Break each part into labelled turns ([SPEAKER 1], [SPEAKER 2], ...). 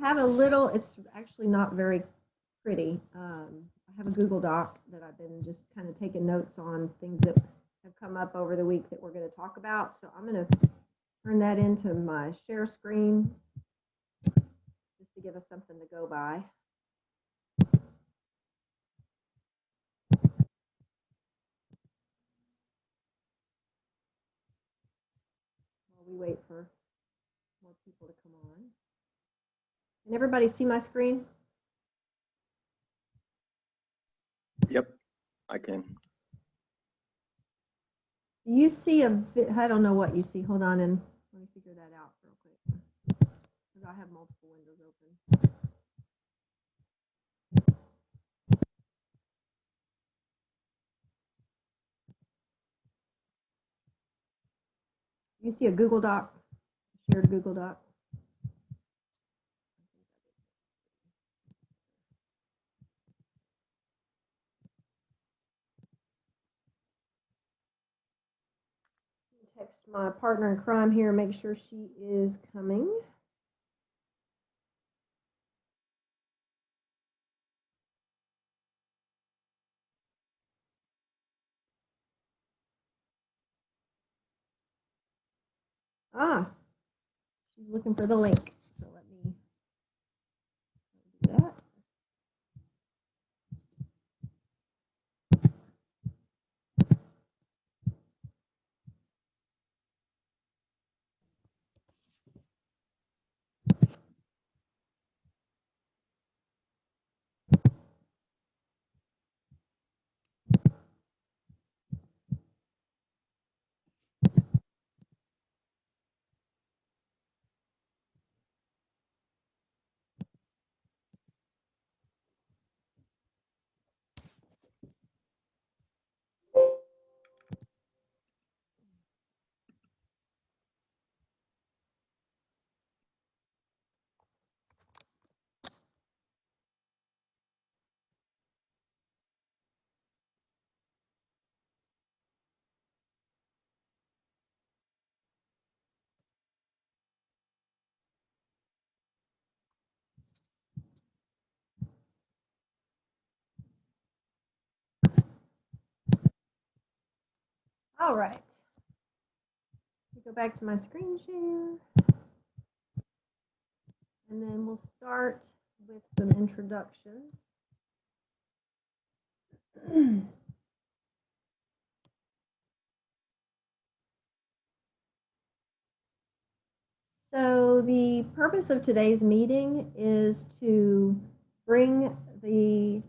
[SPEAKER 1] I have a little, it's actually not very pretty. I have a Google Doc that I've been just kind of taking notes on things that have come up over the week that we're going to talk about. So I'm going to turn that into my share screen just to give us something to go by. While we wait for more people to come on. Can everybody see my screen?
[SPEAKER 2] Yep, I can.
[SPEAKER 1] Do you see I don't know what you see. Hold on and let me figure that out real quick. Because I have multiple windows open. You see a Google Doc, a shared Google Doc? Text my partner in crime here, make sure she is coming. Ah, she's looking for the link. So let me do that. All right. Go back to my screen share. And then we'll start with some introductions. So the purpose of today's meeting is to bring the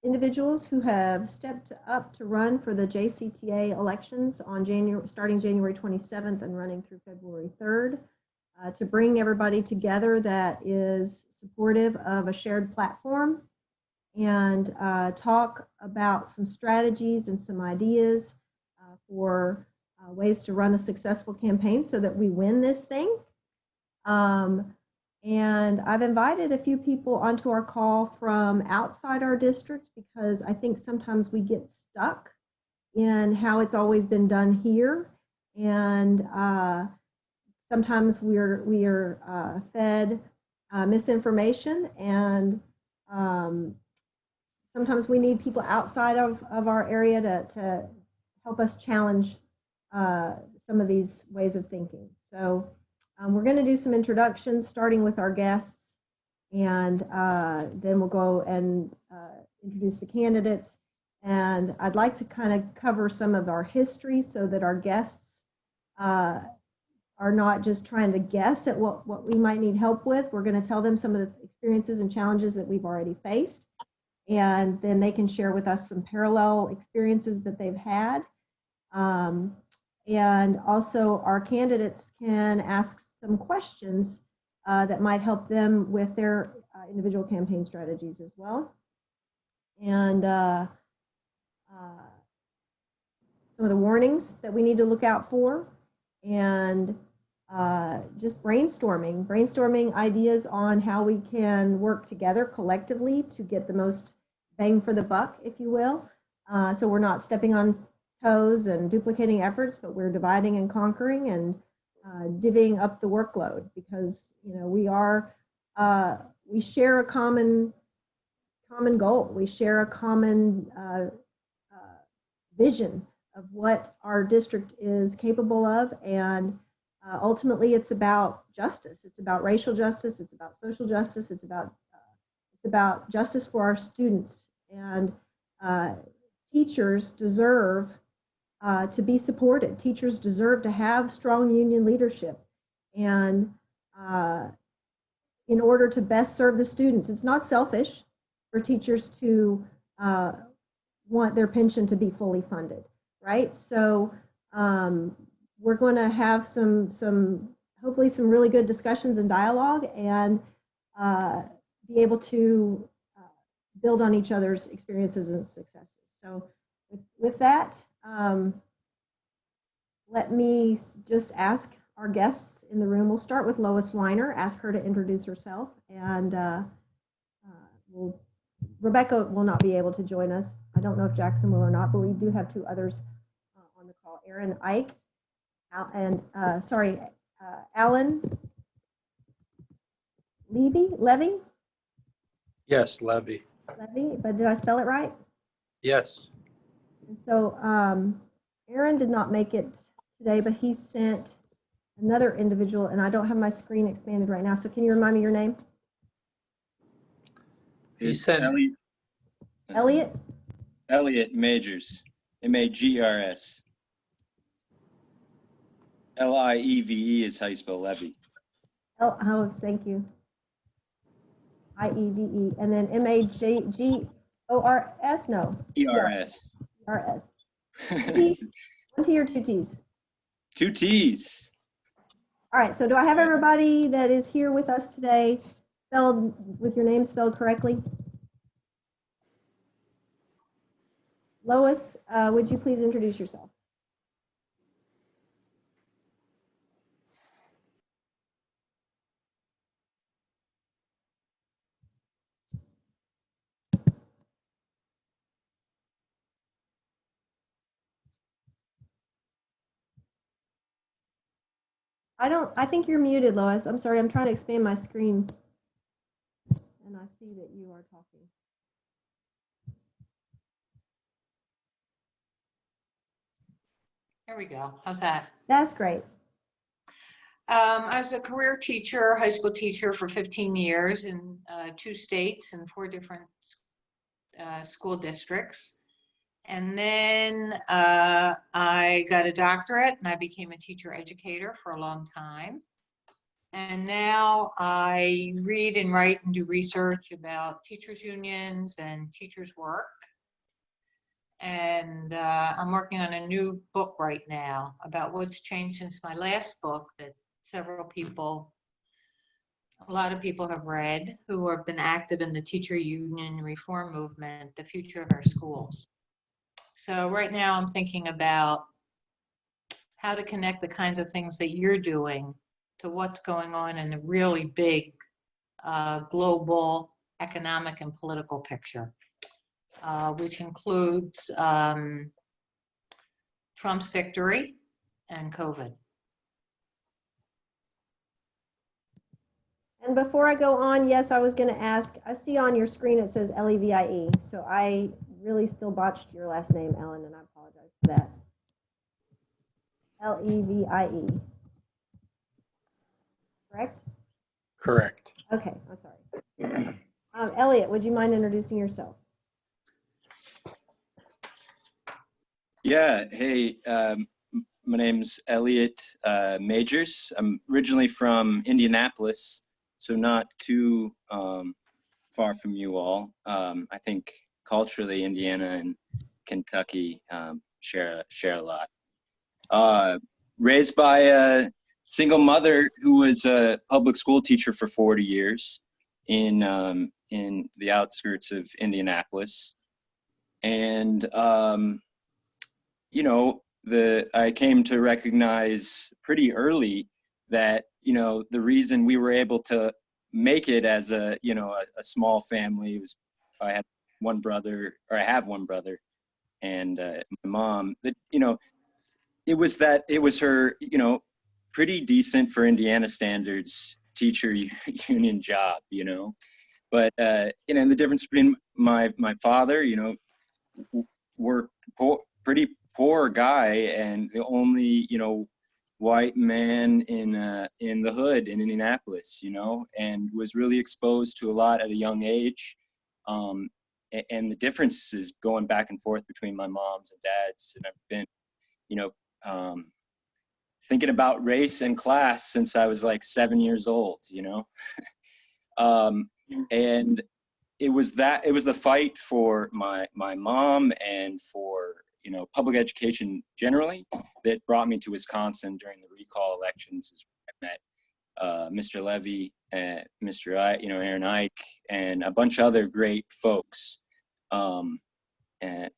[SPEAKER 1] individuals who have stepped up to run for the JCTA elections on starting January 27th and running through February 3rd, to bring everybody together that is supportive of a shared platform and talk about some strategies and some ideas for ways to run a successful campaign so that we win this thing. And I've invited a few people onto our call from outside our district because I think sometimes we get stuck in how it's always been done here. And sometimes we are fed misinformation, and sometimes we need people outside of our area to help us challenge some of these ways of thinking. So we're going to do some introductions, starting with our guests, and then we'll go and introduce the candidates. And I'd like to kind of cover some of our history so that our guests are not just trying to guess at what we might need help with. We're going to tell them some of the experiences and challenges that we've already faced. And then they can share with us some parallel experiences that they've had. And also our candidates can ask some questions that might help them with their individual campaign strategies as well. And some of the warnings that we need to look out for, and just brainstorming ideas on how we can work together collectively to get the most bang for the buck, if you will. So we're not stepping on toes and duplicating efforts, but we're dividing and conquering and divvying up the workload, because we share a common goal. We share a common vision of what our district is capable of, and ultimately it's about justice. It's about racial justice. It's about social justice. It's about justice for our students. And teachers deserve to be supported. Teachers deserve to have strong union leadership. And in order to best serve the students, it's not selfish for teachers to want their pension to be fully funded, right? So we're going to have hopefully some really good discussions and dialogue, and be able to build on each other's experiences and successes. So with that, let me just ask our guests in the room. We'll start with Lois Weiner, ask her to introduce herself, and Rebecca will not be able to join us. I don't know if Jackson will or not, but we do have two others on the call, Aaron Ike, and Alan Levy?
[SPEAKER 3] Yes, Levy.
[SPEAKER 1] Levy, but did I spell it right?
[SPEAKER 3] Yes.
[SPEAKER 1] And so Aaron did not make it today, but he sent another individual, and I don't have my screen expanded right now. So can you remind me your name?
[SPEAKER 3] He
[SPEAKER 2] It's
[SPEAKER 3] sent
[SPEAKER 1] Elliot?
[SPEAKER 2] Elliot Majors, Magrs. Lieve is how you spell Levy.
[SPEAKER 1] Oh, thank you. IEVE, and then MAGGORS? No.
[SPEAKER 2] ERS.
[SPEAKER 1] ERS. One T or two T's?
[SPEAKER 2] Two T's.
[SPEAKER 1] All right, so do I have everybody that is here with us today spelled with your name spelled correctly? Lois, would you please introduce yourself? I think you're muted, Lois. I'm sorry, I'm trying to expand my screen. And I see that you are talking.
[SPEAKER 4] There we go. How's that?
[SPEAKER 1] That's great.
[SPEAKER 4] I was a career teacher, high school teacher for 15 years in 2 states and 4 different school districts. And then I got a doctorate and I became a teacher educator for a long time. And now I read and write and do research about teachers' unions and teachers' work. And I'm working on a new book right now about what's changed since my last book that a lot of people have read who have been active in the teacher union reform movement, the future of our schools. So right now I'm thinking about how to connect the kinds of things that you're doing to what's going on in the really big global economic and political picture, which includes Trump's victory and COVID.
[SPEAKER 1] And before I go on, yes, I was going to ask, I see on your screen it says Levie, so I really still botched your last name, Ellen, and I apologize for that. Levie. Correct?
[SPEAKER 3] correct.
[SPEAKER 1] Okay, I'm sorry. Elliot, would you mind introducing yourself?
[SPEAKER 2] Yeah. Hey, my name's Elliot Majors. I'm originally from Indianapolis, so not too far from you all. I think culturally, Indiana and Kentucky share a lot. Raised by a single mother who was a public school teacher for 40 years in the outskirts of Indianapolis, and I came to recognize pretty early that the reason we were able to make it as a small family was I have one brother, and my mom. That it was her pretty decent for Indiana standards teacher union job, But the difference between my father, worked pretty poor guy, and the only white man in the hood in Indianapolis, and was really exposed to a lot at a young age. And the difference is going back and forth between my mom's and dad's, and I've been, thinking about race and class since I was like 7 years old, and it was the fight for my mom and for public education generally that brought me to Wisconsin during the recall elections. Is where I met Mr. Levy, Mr. Aaron Ike, and a bunch of other great folks. And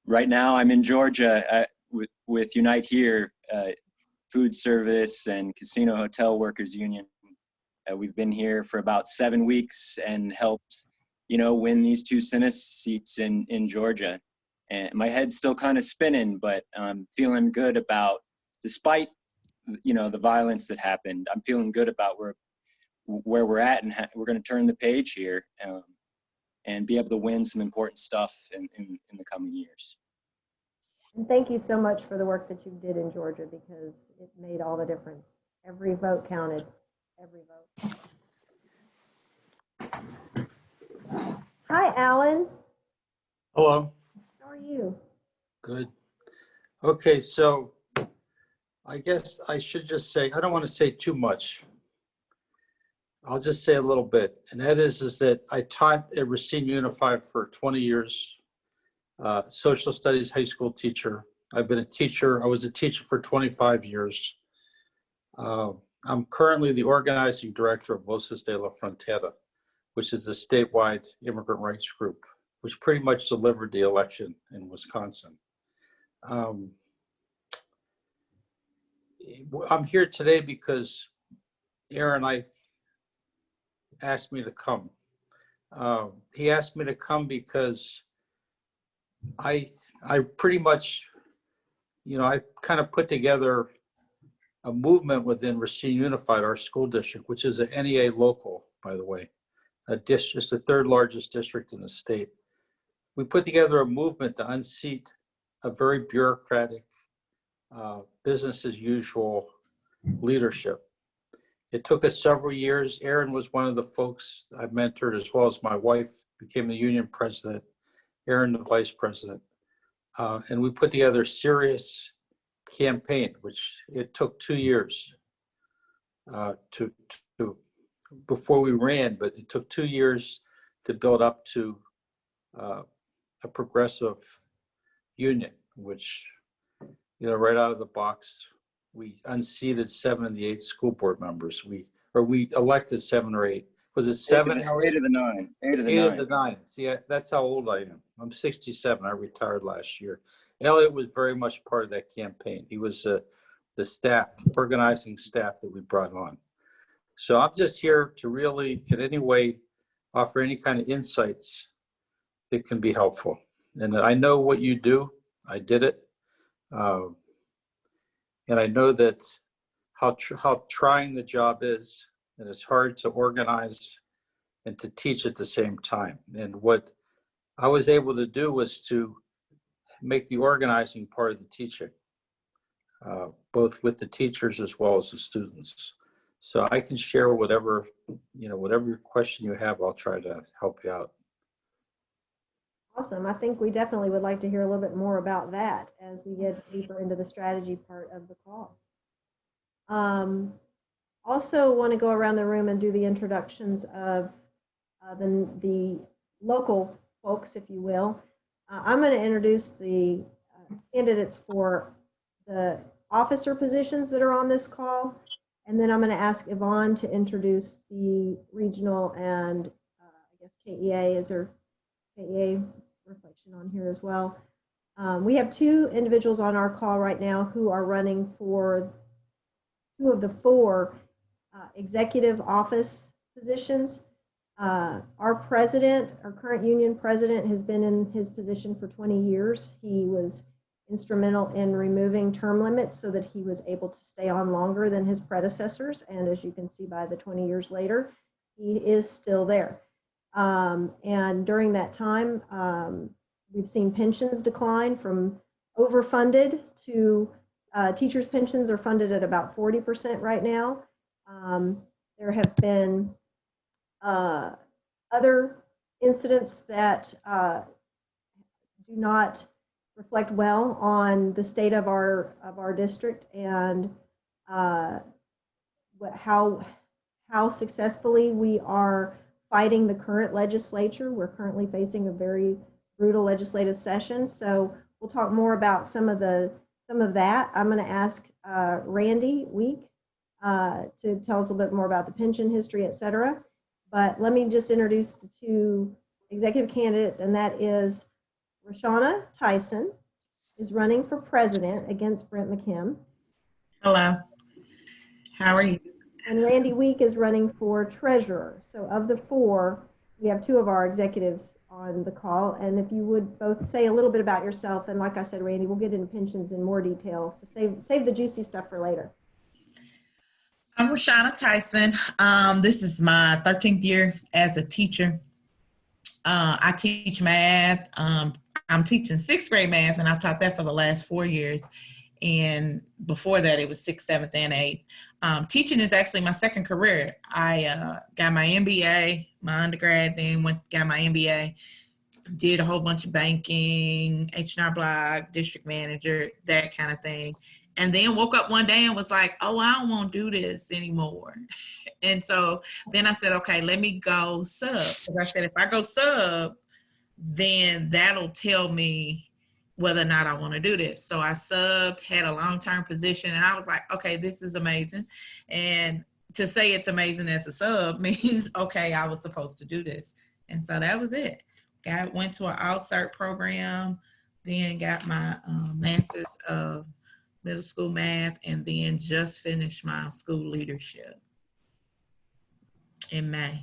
[SPEAKER 2] right now I'm in Georgia with Unite Here, Food Service and Casino Hotel Workers Union. We've been here for about 7 weeks and helped, win these 2 Senate seats in Georgia. And my head's still kind of spinning, but I'm feeling good about, despite, the violence that happened, I'm feeling good about where we're at, and we're going to turn the page here and be able to win some important stuff in the coming years.
[SPEAKER 1] And thank you so much for the work that you did in Georgia, because it made all the difference. Every vote counted. Every vote. Hi, Alan.
[SPEAKER 3] Hello.
[SPEAKER 1] How are you?
[SPEAKER 3] Good. Okay, so I guess I should just say, I don't want to say too much. I'll just say a little bit. And that is that I taught at Racine Unified for 20 years, social studies high school teacher. I've been a teacher. I was a teacher for 25 years. I'm currently the organizing director of Voces de la Frontera, which is a statewide immigrant rights group, which pretty much delivered the election in Wisconsin. I'm here today because Aaron asked me to come. He asked me to come because I pretty much, I kind of put together a movement within Racine Unified, our school district, which is an NEA local, by the way. It's the 3rd largest district in the state. We put together a movement to unseat a very bureaucratic, business as usual leadership. It took us several years. Aaron was one of the folks I mentored, as well as my wife became the union president, Aaron the vice president. And we put together a serious campaign, which it took 2 years to before we ran, but it took 2 years to build up to a progressive union, which, right out of the box, we unseated 7 of the 8 school board members. We elected 7 or 8. Was it 7?
[SPEAKER 2] 8 of the 9. 8 of the
[SPEAKER 3] 8
[SPEAKER 2] 9.
[SPEAKER 3] of the 9. See, that's how old I am. I'm 67. I retired last year. Elliot was very much part of that campaign. He was the staff, organizing staff that we brought on. So I'm just here to really, in any way, offer any kind of insights that can be helpful. And I know what you do. I did it. And I know that how trying the job is, and it's hard to organize and to teach at the same time. And what I was able to do was to make the organizing part of the teaching, both with the teachers as well as the students. So I can share whatever question you have, I'll try to help you out.
[SPEAKER 1] Awesome. I think we definitely would like to hear a little bit more about that as we get deeper into the strategy part of the call. Also want to go around the room and do the introductions of the local folks, if you will. I'm going to introduce the candidates for the officer positions that are on this call. And then I'm going to ask Yvonne to introduce the regional and I guess KEA. Is there KEA reflection on here as well? We have 2 individuals on our call right now who are running for 2 of the 4 executive office positions. Our president, our current union president, has been in his position for 20 years. He was instrumental in removing term limits so that he was able to stay on longer than his predecessors. And as you can see by the 20 years later, he is still there. And during that time, we've seen pensions decline from overfunded to teachers' pensions are funded at about 40% right now. There have been other incidents that do not reflect well on the state of our district and how successfully we are fighting the current legislature. We're currently facing a very brutal legislative session, so we'll talk more about some of that. I'm going to ask Randy Week to tell us a little bit more about the pension history, et cetera. But let me just introduce the two executive candidates, and that is Roshana Tyson is running for president against Brent McKim.
[SPEAKER 5] Hello. How are you?
[SPEAKER 1] And Randy Week is running for treasurer. So of the four, we have two of our executives on the call. And if you would both say a little bit about yourself, and like I said, Randy, we'll get into pensions in more detail. So save the juicy stuff for later.
[SPEAKER 5] I'm Roshana Tyson. This is my 13th year as a teacher. I teach math. I'm teaching 6th grade math, and I've taught that for the last 4 years. And before that, it was 6th, 7th, and 8th. Teaching is actually my second career. I got my MBA, my undergrad, then got my MBA, did a whole bunch of banking, H&R Block, district manager, that kind of thing. And then woke up one day and was like, oh, I don't want to do this anymore. And so then I said, okay, let me go sub. Because I said, if I go sub, then that'll tell me whether or not I want to do this. So I subbed, had a long-term position, and I was like, okay, this is amazing. And to say it's amazing as a sub means, okay, I was supposed to do this. And so that was it. Went to an out-cert program, then got my master's of middle school math, and then just finished my school leadership in May.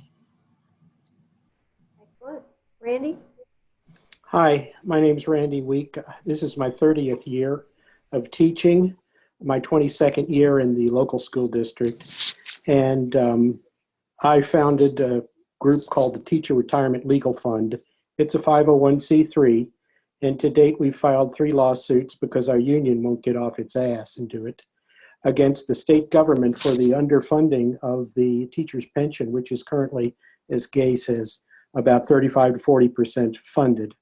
[SPEAKER 1] Excellent. Randy?
[SPEAKER 6] Hi, my name is Randy Week. This is my 30th year of teaching, my 22nd year in the local school district. And I founded a group called the Teacher Retirement Legal Fund. It's a 501c3. And to date, we've filed 3 lawsuits because our union won't get off its ass and do it against the state government for the underfunding of the teacher's pension, which is currently, as Gay says, about 35 to 40% funded.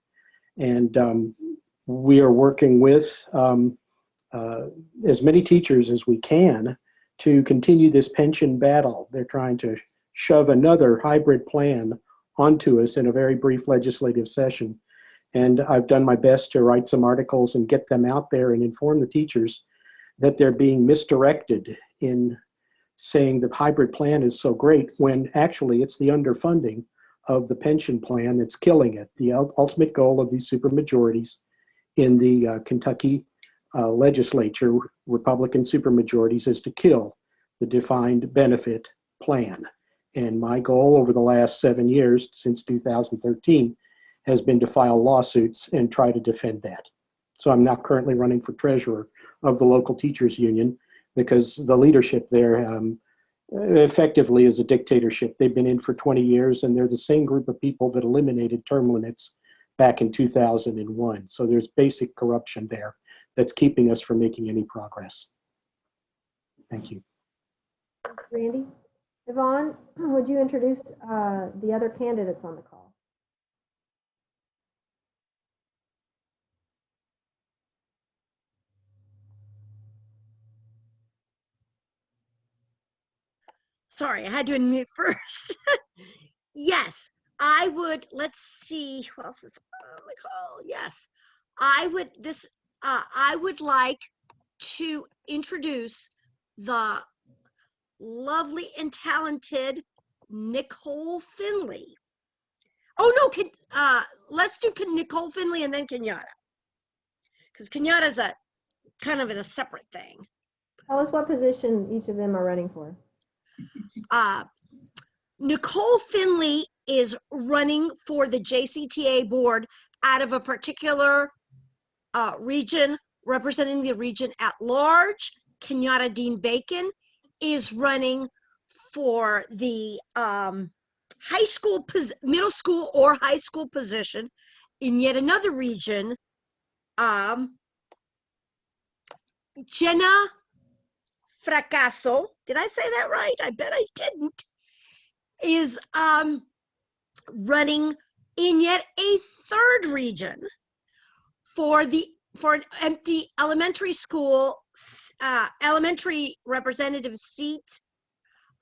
[SPEAKER 6] And we are working with as many teachers as we can to continue this pension battle. They're trying to shove another hybrid plan onto us in a very brief legislative session. And I've done my best to write some articles and get them out there and inform the teachers that they're being misdirected in saying the hybrid plan is so great when actually it's the underfunding of the pension plan that's killing it. The ultimate goal of these supermajorities in the Kentucky legislature, Republican supermajorities, is to kill the defined benefit plan. And my goal over the last 7 years, since 2013, has been to file lawsuits and try to defend that. So I'm now currently running for treasurer of the local teachers union because the leadership there effectively is a dictatorship. They've been in for 20 years and they're the same group of people that eliminated term limits back in 2001. So there's basic corruption there that's keeping us from making any progress. Thank you.
[SPEAKER 1] Thanks, Randy. Yvonne, would you introduce the other candidates on the call?
[SPEAKER 7] Sorry, I had to admit first. Yes, I would. Let's see who else is on the call. Yes, I would like to introduce the lovely and talented Nicole Finley. Oh no, let's do Nicole Finley and then Kenyatta, because Kenyatta's a kind of in a separate thing.
[SPEAKER 1] Tell us what position each of them are running for.
[SPEAKER 7] Nicole Finley is running for the JCTA board out of a particular region representing the region at large. Kenyatta Dean Bacon is running for the high school, middle school or high school position in yet another region. Jenna Fracasso, did I say that right? I bet I didn't, is running in yet a third region for an empty elementary school, elementary representative seat.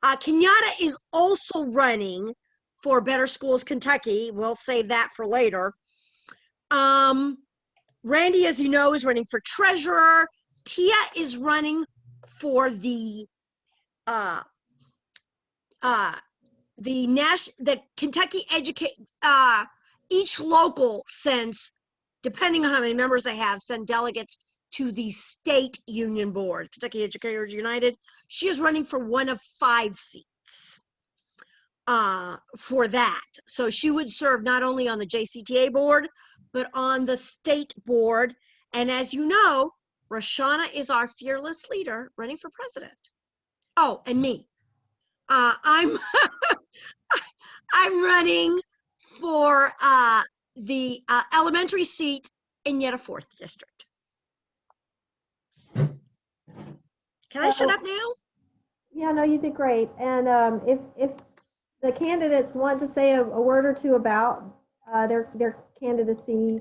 [SPEAKER 7] Kenyatta is also running for Better Schools Kentucky. We'll save that for later. Randy, as you know, is running for treasurer. Tia is running for the Kentucky each local sends, depending on how many members they have, send delegates to the state union board, Kentucky Educators United. She is running for one of 5 seats for that. So she would serve not only on the JCTA board, but on the state board. And as you know, Rashana is our fearless leader running for president. Oh, and me. I'm I'm running for the elementary seat in yet a 4th district. Can I shut up now?
[SPEAKER 1] Yeah, no, you did great. And if the candidates want to say a word or two about their candidacy,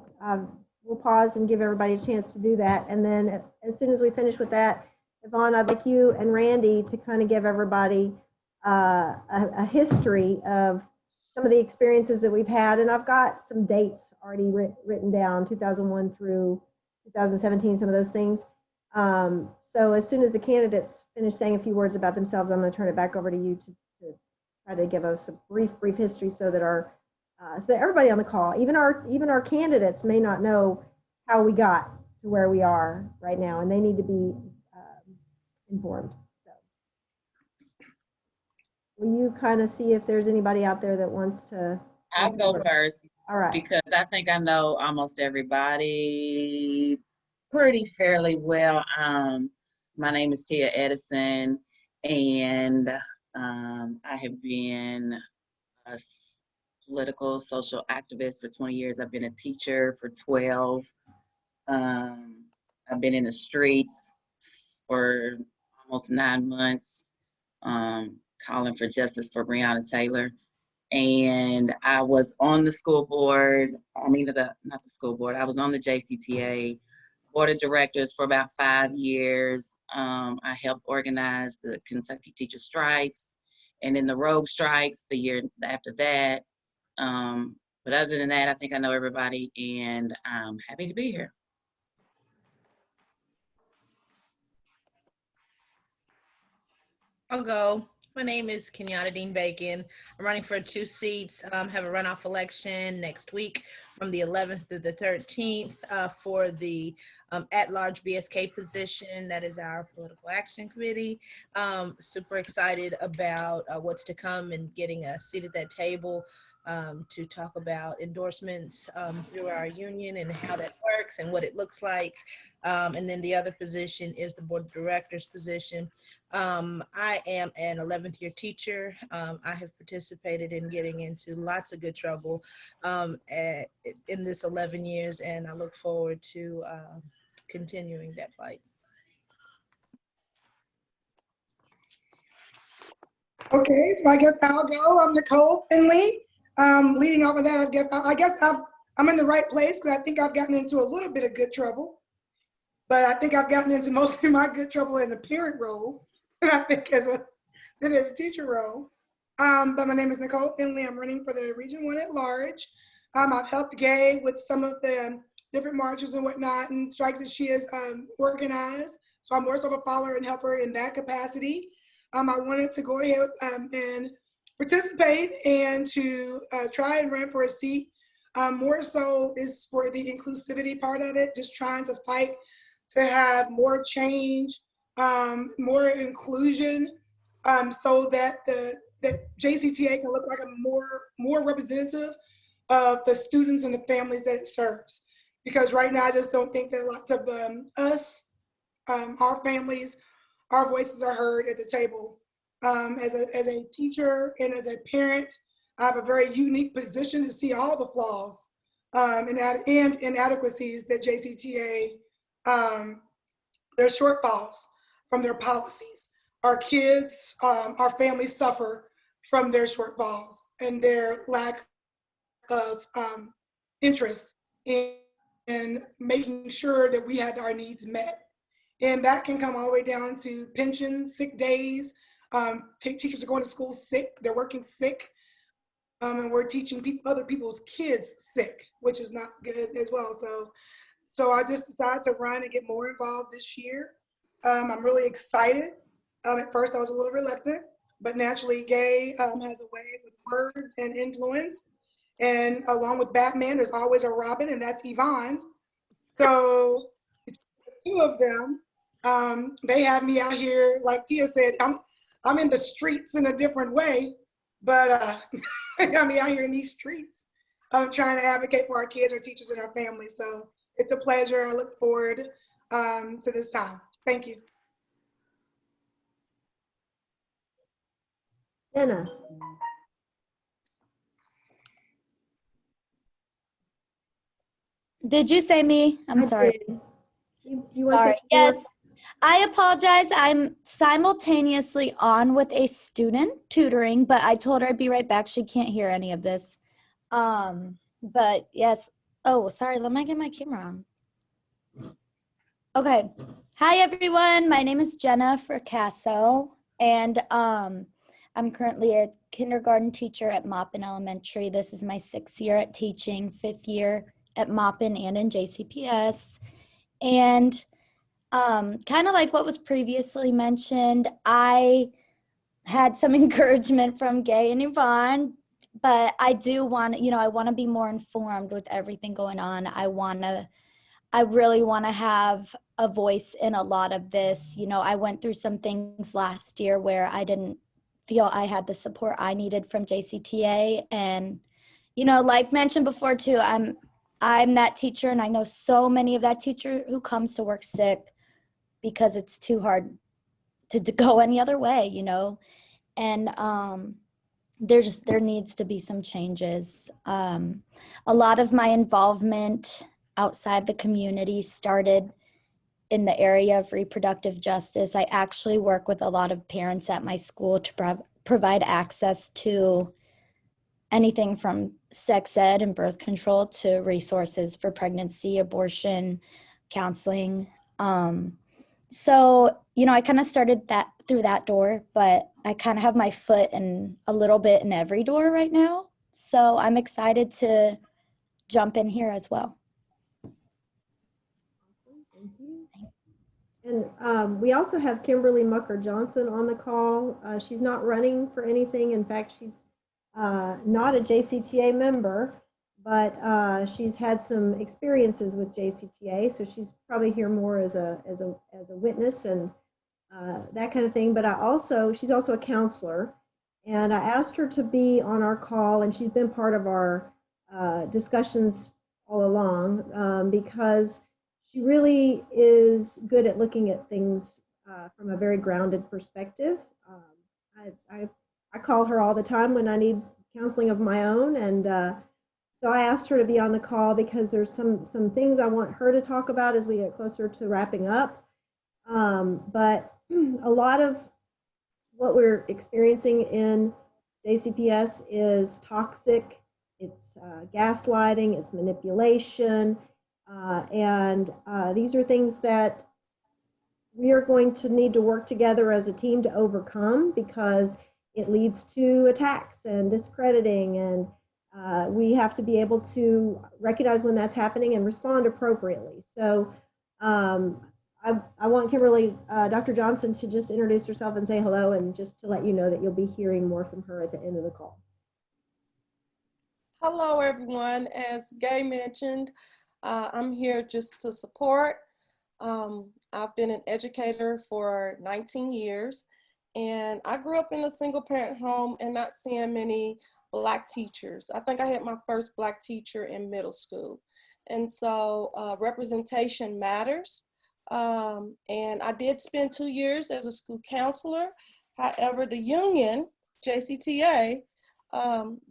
[SPEAKER 1] we'll pause and give everybody a chance to do that. And then as soon as we finish with that, Yvonne, I'd like you and Randy to kind of give everybody a history of some of the experiences that we've had. And I've got some dates already written down, 2001 through 2017, some of those things. So as soon as the candidates finish saying a few words about themselves, I'm going to turn it back over to you to try to give us a brief history so that so that everybody on the call, even our candidates, may not know how we got to where we are right now, and they need to be informed. So, will you kind of see if there's anybody out there that wants to?
[SPEAKER 8] I'll go first.
[SPEAKER 1] All right.
[SPEAKER 8] Because I think I know almost everybody pretty fairly well. My name is Tia Edison, and I have been a political social activist for 20 years. I've been a teacher for 12. I've been in the streets for almost 9 months, calling for justice for Breonna Taylor. And I was on the school board, not the school board, I was on the JCTA board of directors for about 5 years. I helped organize the Kentucky teacher strikes and then the rogue strikes the year after that. But other than that, I think I know everybody, and I'm happy to be here.
[SPEAKER 9] I'll go. My name is Kenyatta Dean Bacon. I'm running for 2 seats. Have a runoff election next week from the 11th through the 13th for the at-large BSK position. That is our political action committee. Super excited about what's to come and getting a seat at that table to talk about endorsements through our union and how that works and what it looks like. And then the other position is the board of directors position. I am an 11th year teacher. I have participated in getting into lots of good trouble in this 11 years, and I look forward to continuing that fight.
[SPEAKER 10] Okay, so I guess I'll go. I'm Nicole Finley. Leading off of that, I guess I'm in the right place because I think I've gotten into a little bit of good trouble, but I think I've gotten into most of my good trouble in a parent role, and I think as a teacher role. But my name is Nicole Finley. I'm running for the Region 1 at large. I've helped Gay with some of the different marches and whatnot and strikes that she has organized. So I'm more so of a follower and helper in that capacity. I wanted to go ahead and participate and to try and run for a seat. More so is for the inclusivity part of it, just trying to fight to have more change, more inclusion, so that the JCTA can look like a more representative of the students and the families that it serves. because right now I just don't think that lots of us, our families, our voices are heard at the table. As a teacher and as a parent, I have a very unique position to see all the flaws and inadequacies that JCTA, their shortfalls from their policies. Our kids, our families suffer from their shortfalls and their lack of interest in making sure that we had our needs met. And that can come all the way down to pensions, sick days. Teachers are going to school sick, they're working sick, and we're teaching other people's kids sick, which is not good as well. So I just decided to run and get more involved this year. I'm really excited. At first I was a little reluctant, but naturally Gay has a way with words and influence. And along with Batman, there's always a Robin, and that's Yvonne. So the two of them, they have me out here, like Tia said, I'm in the streets in a different way, but they got me out here in these streets. I'm trying to advocate for our kids, our teachers, and our families. So it's a pleasure. I look forward to this time. Thank you.
[SPEAKER 1] Jenna.
[SPEAKER 11] Did you say me? I'm sorry.
[SPEAKER 1] You want
[SPEAKER 11] Sorry.
[SPEAKER 1] to
[SPEAKER 11] Yes. I apologize. I'm simultaneously on with a student tutoring, but I told her I'd be right back. She can't hear any of this. But yes. Oh, sorry. Let me get my camera on. Okay. Hi, everyone. My name is Jenna Fracasso, and I'm currently a kindergarten teacher at Maupin Elementary. This is my 6th year at teaching, 5th year at Maupin and in JCPS. And kind of like what was previously mentioned, I had some encouragement from Gay and Yvonne, but I do want to, I want to be more informed with everything going on. I really want to have a voice in a lot of this. I went through some things last year where I didn't feel I had the support I needed from JCTA. And, like mentioned before too, I'm that teacher, and I know so many of that teacher who comes to work sick because it's too hard to go any other way, and there needs to be some changes. A lot of my involvement outside the community started in the area of reproductive justice. I actually work with a lot of parents at my school to provide access to anything from sex ed and birth control to resources for pregnancy, abortion, counseling. So, I kind of started that through that door, but I kind of have my foot in a little bit in every door right now. So I'm excited to jump in here as well.
[SPEAKER 1] Thank you. And we also have Kimberly Mucker-Johnson on the call. She's not running for anything. In fact, she's not a JCTA member, but she's had some experiences with JCTA, so she's probably here more as a witness and that kind of thing. But she's also a counselor, and I asked her to be on our call, and she's been part of our discussions all along because she really is good at looking at things from a very grounded perspective. I call her all the time when I need counseling of my own, and so I asked her to be on the call because there's some things I want her to talk about as we get closer to wrapping up. But a lot of what we're experiencing in JCPS is toxic. It's gaslighting, it's manipulation, and these are things that we are going to need to work together as a team to overcome because it leads to attacks and discrediting, and we have to be able to recognize when that's happening and respond appropriately. So I want Kimberly, Dr. Johnson, to just introduce herself and say hello, and just to let you know that you'll be hearing more from her at the end of the call.
[SPEAKER 12] Hello, everyone. As Gay mentioned, I'm here just to support. I've been an educator for 19 years, and I grew up in a single parent home and not seeing many Black teachers. I think I had my first Black teacher in middle school. And so representation matters. And I did spend 2 years as a school counselor. However, the union, JCTA,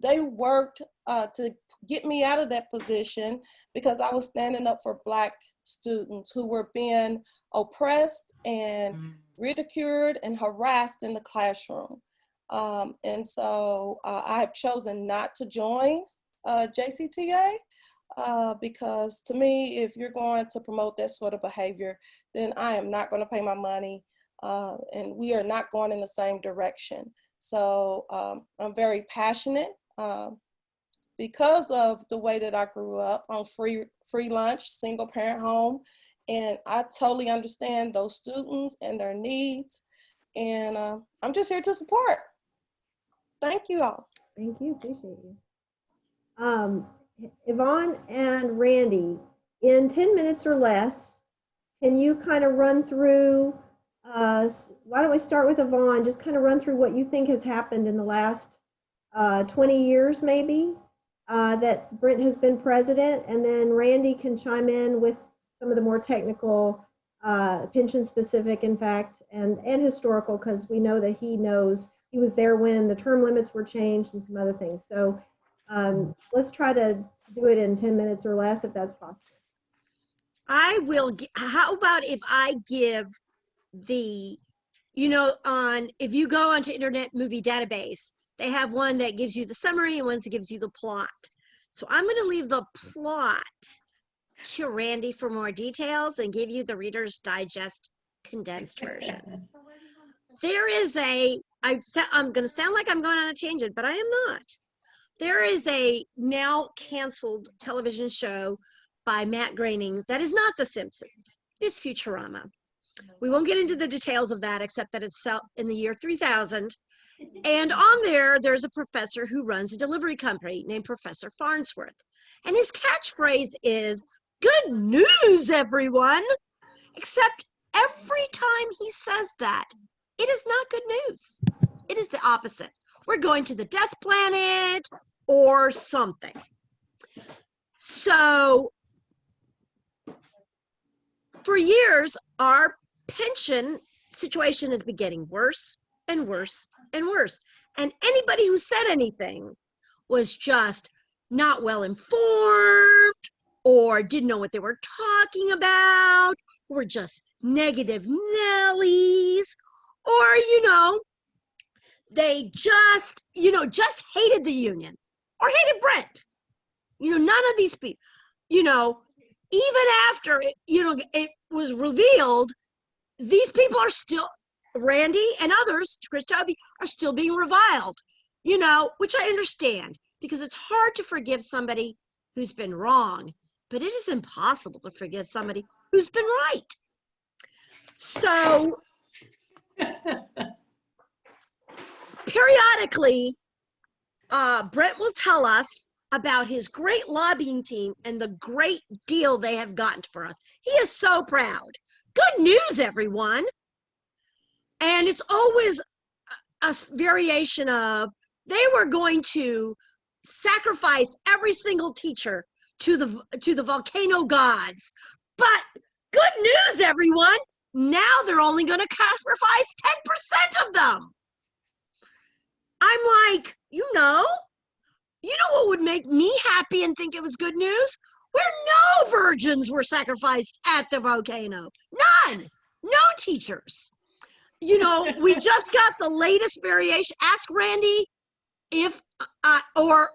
[SPEAKER 12] they worked to get me out of that position because I was standing up for Black students who were being oppressed and ridiculed and harassed in the classroom. And so I have chosen not to join JCTA because to me, if you're going to promote that sort of behavior, then I am not going to pay my money and we are not going in the same direction. So I'm very passionate because of the way that I grew up on free lunch, single parent home. And I totally understand those students and their needs. And I'm just here to support. Thank you all.
[SPEAKER 1] Thank you, appreciate you. Yvonne and Randy, in 10 minutes or less, can you kind of run through, why don't we start with Yvonne, just kind of run through what you think has happened in the last 20 years maybe that Brent has been president, and then Randy can chime in with some of the more technical, pension specific, in fact, and historical, because we know that he knows, he was there when the term limits were changed and some other things. So let's try to do it in 10 minutes or less if that's possible.
[SPEAKER 7] I will, how about if I give the, you know, if you go onto Internet Movie Database, they have one that gives you the summary and one that gives you the plot. So I'm going to leave the plot to Randy for more details and give you the Reader's Digest condensed version. There is I'm going to sound like I'm going on a tangent, but I am not. There is a now canceled television show by Matt Groening that is not The Simpsons. It's Futurama. We won't get into the details of that except that it's set in the year 3000. And on there's a professor who runs a delivery company named Professor Farnsworth. And his catchphrase is, "Good news, everyone." Except every time he says that, it is not good news. It is the opposite. We're going to the death planet or something. So for years, our pension situation has been getting worse and worse and worse. And anybody who said anything was just not well informed or didn't know what they were talking about, or just negative Nellies, or, you know, they just, you know, just hated the union or hated Brent. You know, none of these people, you know, even after it, you know, it was revealed, these people are still, Randy and others, Chris Toby, are still being reviled, you know, which I understand because it's hard to forgive somebody who's been wrong, but it is impossible to forgive somebody who's been right. So periodically, Brent will tell us about his great lobbying team and the great deal they have gotten for us. He is so proud. Good news, everyone. And it's always a variation of, they were going to sacrifice every single teacher to the volcano gods. But good news, everyone. Now they're only going to sacrifice 10% of them. I'm like, you know what would make me happy and think it was good news? Where no virgins were sacrificed at the volcano. None. No teachers. You know, we just got the latest variation. Ask Randy if, or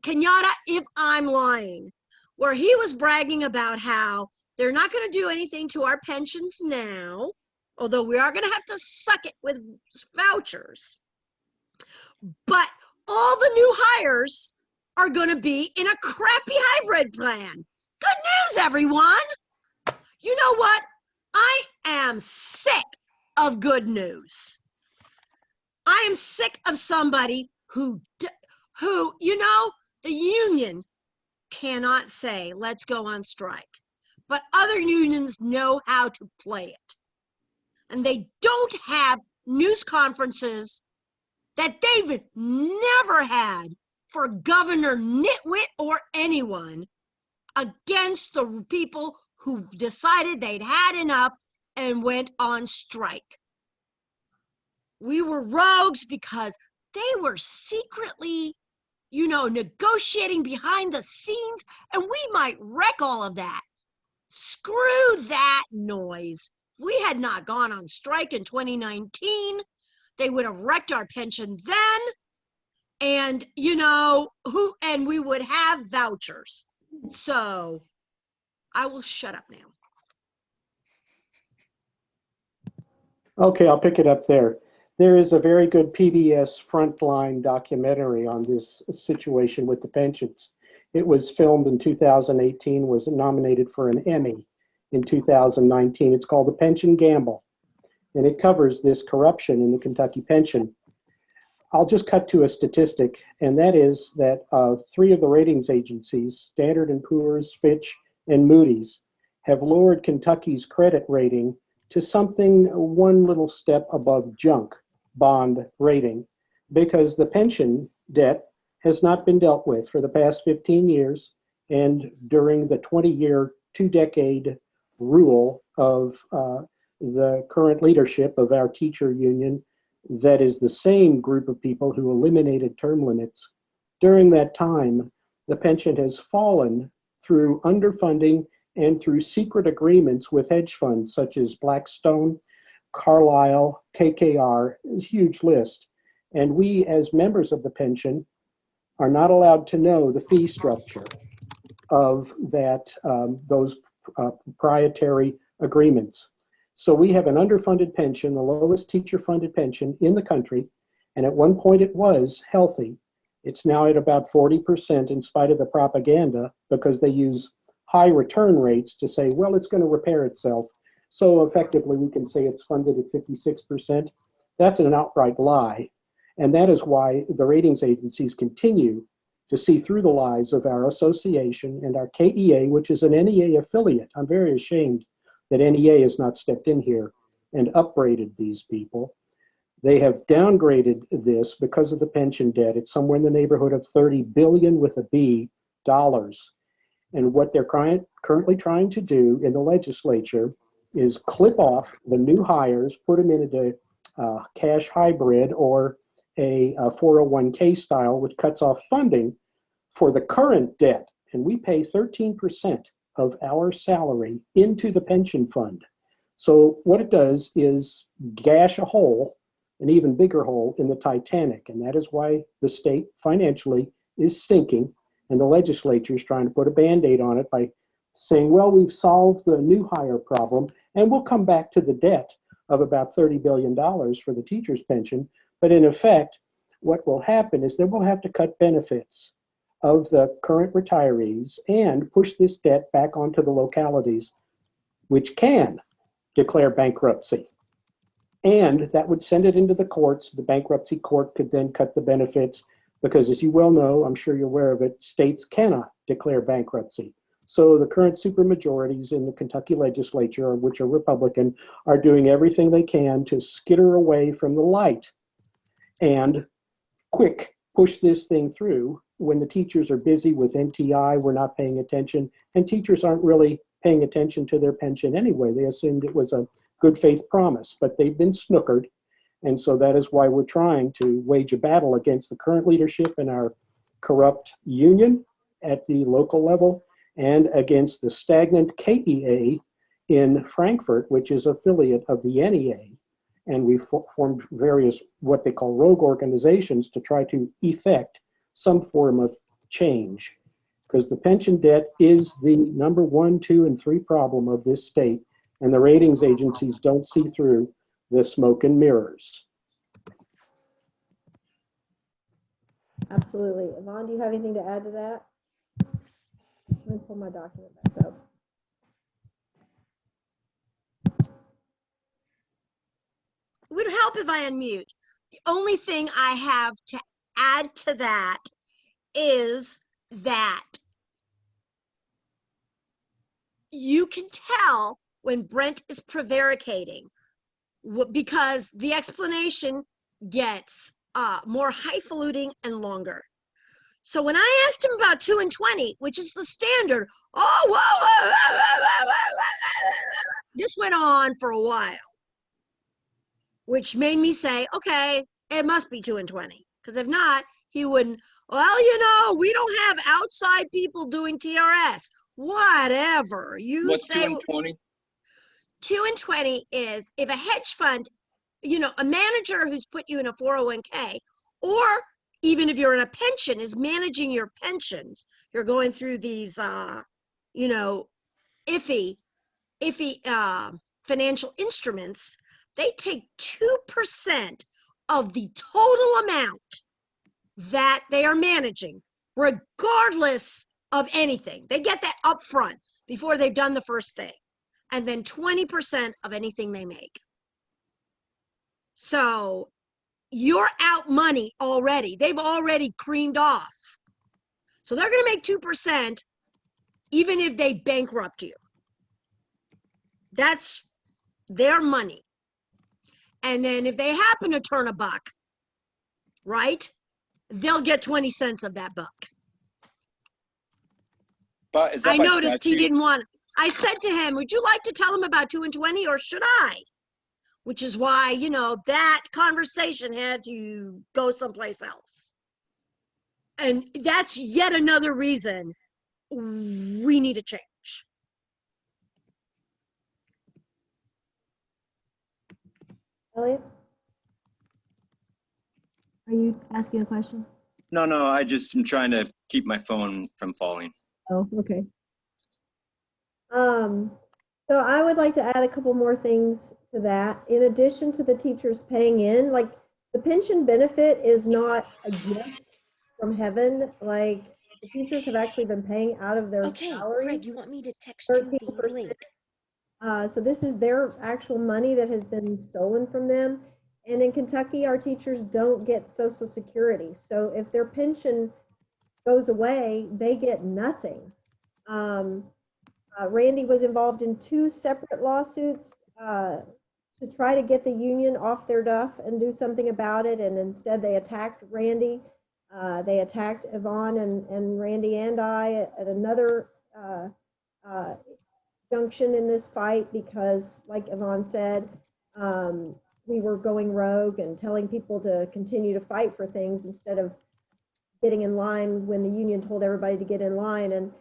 [SPEAKER 7] Kenyatta if I'm lying, where he was bragging about how they're not going to do anything to our pensions now, although we are going to have to suck it with vouchers. But all the new hires are going to be in a crappy hybrid plan. Good news, everyone. You know what? I am sick of good news. I am sick of somebody who, you know, the union cannot say, let's go on strike. But other unions know how to play it. And they don't have news conferences that they've never had for Governor Nitwit or anyone against the people who decided they'd had enough and went on strike. We were rogues because they were secretly, negotiating behind the scenes, and we might wreck all of that. Screw that noise. If we had not gone on strike in 2019, they would have wrecked our pension then, and and we would have vouchers. So I will shut up now.
[SPEAKER 6] Okay, I'll pick it up there. There is a very good PBS Frontline documentary on this situation with the pensions. It was filmed in 2018, was nominated for an Emmy in 2019. It's called The Pension Gamble, and it covers this corruption in the Kentucky pension. I'll just cut to a statistic, and that is that 3 of the ratings agencies, Standard & Poor's, Fitch, and Moody's, have lowered Kentucky's credit rating to something one little step above junk bond rating, because the pension debt has not been dealt with for the past 15 years, and during the 20-year, 2-decade rule of the current leadership of our teacher union, that is the same group of people who eliminated term limits. During that time, the pension has fallen through underfunding and through secret agreements with hedge funds such as Blackstone, Carlyle, KKR, a huge list. And we, as members of the pension, are not allowed to know the fee structure of those proprietary agreements. So we have an underfunded pension, the lowest teacher-funded pension in the country, and at one point it was healthy. It's now at about 40% in spite of the propaganda, because they use high return rates to say, well, it's going to repair itself. So effectively we can say it's funded at 56%. That's an outright lie. And that is why the ratings agencies continue to see through the lies of our association and our KEA, which is an NEA affiliate. I'm very ashamed that NEA has not stepped in here and upbraided these people. They have downgraded this because of the pension debt. It's somewhere in the neighborhood of 30 billion with a B dollars. And what they're currently trying to do in the legislature is clip off the new hires, put them into a cash hybrid or a 401k style, which cuts off funding for the current debt. And we pay 13% of our salary into the pension fund. So what it does is gash a hole, an even bigger hole in the Titanic. And that is why the state financially is sinking. And the legislature is trying to put a Band-Aid on it by saying, well, we've solved the new hire problem, and we'll come back to the debt of about $30 billion for the teacher's pension. But in effect, what will happen is they will have to cut benefits of the current retirees and push this debt back onto the localities, which can declare bankruptcy. And that would send it into the courts. The bankruptcy court could then cut the benefits, because as you well know, I'm sure you're aware of it, states cannot declare bankruptcy. So the current supermajorities in the Kentucky legislature, which are Republican, are doing everything they can to skitter away from the light and quick push this thing through. When the teachers are busy with NTI, we're not paying attention, and teachers aren't really paying attention to their pension anyway. They assumed it was a good faith promise, but they've been snookered. And so that is why we're trying to wage a battle against the current leadership in our corrupt union at the local level, and against the stagnant KEA in Frankfurt, which is affiliate of the NEA. And we've formed various what they call rogue organizations to try to effect some form of change, because the pension debt is the number 1, 2, and 3 problem of this state, and the ratings agencies don't see through the smoke and mirrors.
[SPEAKER 1] Absolutely. Yvonne, do you have anything to add to that? Let me pull my document back up.
[SPEAKER 7] It would help if I unmute. The only thing I have to add to that is that you can tell when Brent is prevaricating, because the explanation gets more highfalutin and longer. So when I asked him about 2 and 20, which is the standard, oh, whoa, this went on for a while, which made me say, okay, it must be 2 and 20. Because if not, he wouldn't, well, you know, we don't have outside people doing TRS. Whatever. You
[SPEAKER 2] What's
[SPEAKER 7] say
[SPEAKER 2] 2 and 20?
[SPEAKER 7] 2 and 20 is if a hedge fund, you know, a manager who's put you in a 401k, or even if you're in a pension, is managing your pensions. You're going through these, you know, iffy financial instruments. They take 2% of the total amount that they are managing, regardless of anything. They get that up front before they've done the first thing, and then 20% of anything they make. So you're out money already. They've already creamed off. So they're going to make 2% even if they bankrupt you. That's their money. And then if they happen to turn a buck, right, they'll get 20 cents of that buck.
[SPEAKER 2] But is that
[SPEAKER 7] I
[SPEAKER 2] by
[SPEAKER 7] noticed he
[SPEAKER 2] statute?
[SPEAKER 7] didn't want, I said to him, would you like to tell him about 2 and 20 or should I? Which is why, you know, that conversation had to go someplace else. And that's yet another reason we need a change.
[SPEAKER 1] Elliot? Are you asking a question?
[SPEAKER 2] No, I just am trying to keep my phone from falling.
[SPEAKER 1] Oh, okay. So I would like to add a couple more things to that. In addition to the teachers paying in, like the pension benefit is not a gift from heaven. Like the teachers have actually been paying out of their
[SPEAKER 7] Okay,
[SPEAKER 1] salary,
[SPEAKER 7] Craig, you want me to text you the
[SPEAKER 1] 13%.
[SPEAKER 7] link?
[SPEAKER 1] So this is their actual money that has been stolen from them. And in Kentucky, our teachers don't get Social Security. So if their pension goes away, they get nothing. Randy was involved in 2 separate lawsuits to try to get the union off their duff and do something about it. And instead they attacked Randy. They attacked Yvonne and Randy and I at another junction in this fight because, like Yvonne said, we were going rogue and telling people to continue to fight for things instead of getting in line when the union told everybody to get in line. And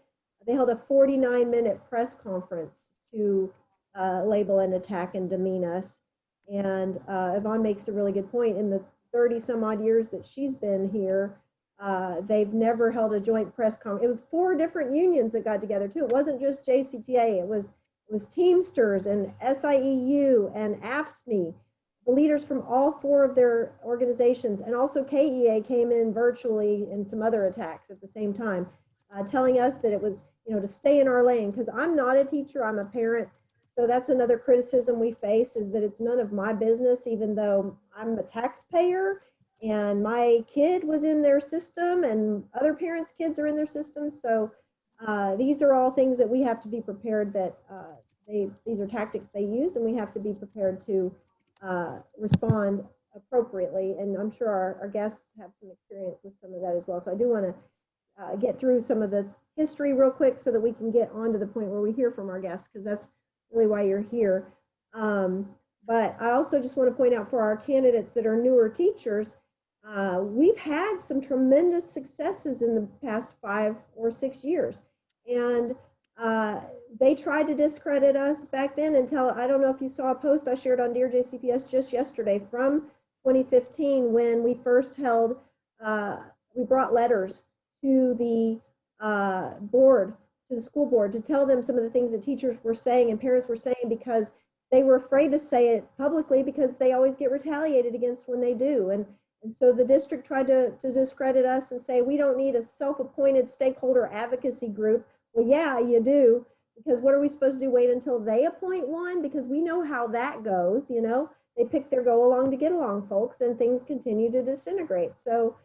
[SPEAKER 1] they held a 49-minute press conference to label and attack and demean us. And Yvonne makes a really good point. In the 30 some odd years that she's been here, they've never held a joint press conference. It was 4 different unions that got together too. It wasn't just JCTA. It was Teamsters and SIEU and AFSCME. The leaders from all 4 of their organizations, and also KEA came in virtually in some other attacks at the same time, telling us that it was, you know, to stay in our lane. Because I'm not a teacher, I'm a parent. So that's another criticism we face, is that it's none of my business, even though I'm a taxpayer and my kid was in their system and other parents' kids are in their system. So these are all things that we have to be prepared that these are tactics they use, and we have to be prepared to respond appropriately. And I'm sure our guests have some experience with some of that as well. So I do want to get through some of the history real quick so that we can get on to the point where we hear from our guests, because that's really why you're here. But I also just want to point out for our candidates that are newer teachers, we've had some tremendous successes in the past 5 or 6 years. And they tried to discredit us back then until, I don't know if you saw a post I shared on Dear JCPS just yesterday from 2015 when we first held, we brought letters to the board, to the school board, to tell them some of the things that teachers were saying and parents were saying, because they were afraid to say it publicly because they always get retaliated against when they do. And so the district tried to discredit us and say, we don't need a self-appointed stakeholder advocacy group. Well, yeah, you do, because what are we supposed to do? Wait until they appoint one? Because we know how that goes, you know. They pick their go along to get along folks, and things continue to disintegrate. So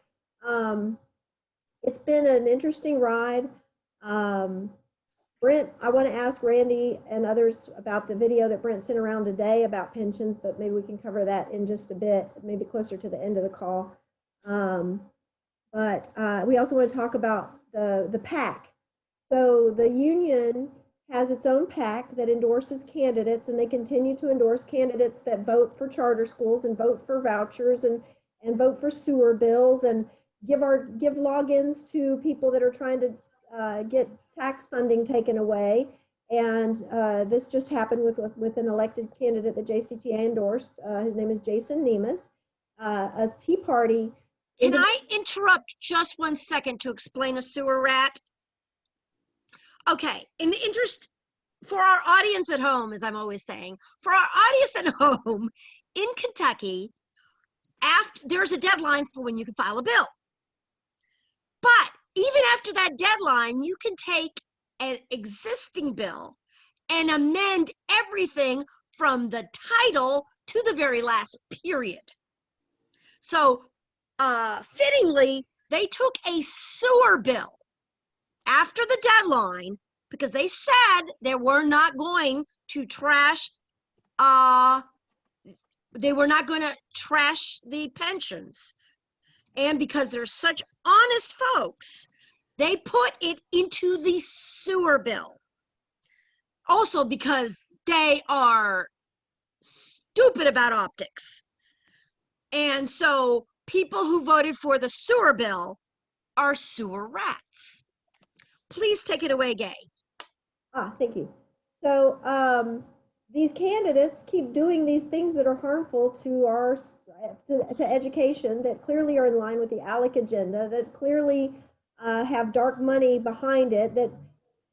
[SPEAKER 1] it's been an interesting ride. Brent, I want to ask Randy and others about the video that Brent sent around today about pensions, but maybe we can cover that in just a bit, maybe closer to the end of the call. But we also want to talk about the PAC. So the union has its own PAC that endorses candidates, and they continue to endorse candidates that vote for charter schools and vote for vouchers and vote for sewer bills and give logins to people that are trying to get tax funding taken away. And this just happened with an elected candidate that JCTA endorsed. His name is Jason Nemus. A Tea Party.
[SPEAKER 7] Can I interrupt just 1 second to explain a sewer rat? Okay, in the interest, for our audience at home, as I'm always saying, for our audience at home, in Kentucky, there's a deadline for when you can file a bill. But even after that deadline, you can take an existing bill and amend everything from the title to the very last period. So fittingly, they took a sewer bill after the deadline because they said they were not going to trash the pensions. And because they're such honest folks, they put it into the sewer bill. Also because they are stupid about optics. And so people who voted for the sewer bill are sewer rats. Please take it away, Gay.
[SPEAKER 1] Thank you. So these candidates keep doing these things that are harmful to to education, that clearly are in line with the ALEC agenda, that clearly have dark money behind it, that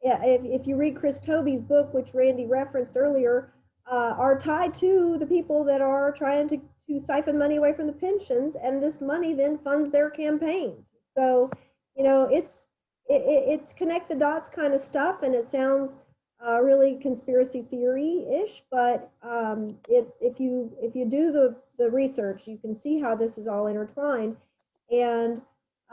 [SPEAKER 1] if you read Chris Tobey's book, which Randy referenced earlier, are tied to the people that are trying to siphon money away from the pensions, and this money then funds their campaigns. So, you know, it's connect the dots kind of stuff, and it sounds really conspiracy theory-ish, but if you do the research, you can see how this is all intertwined. And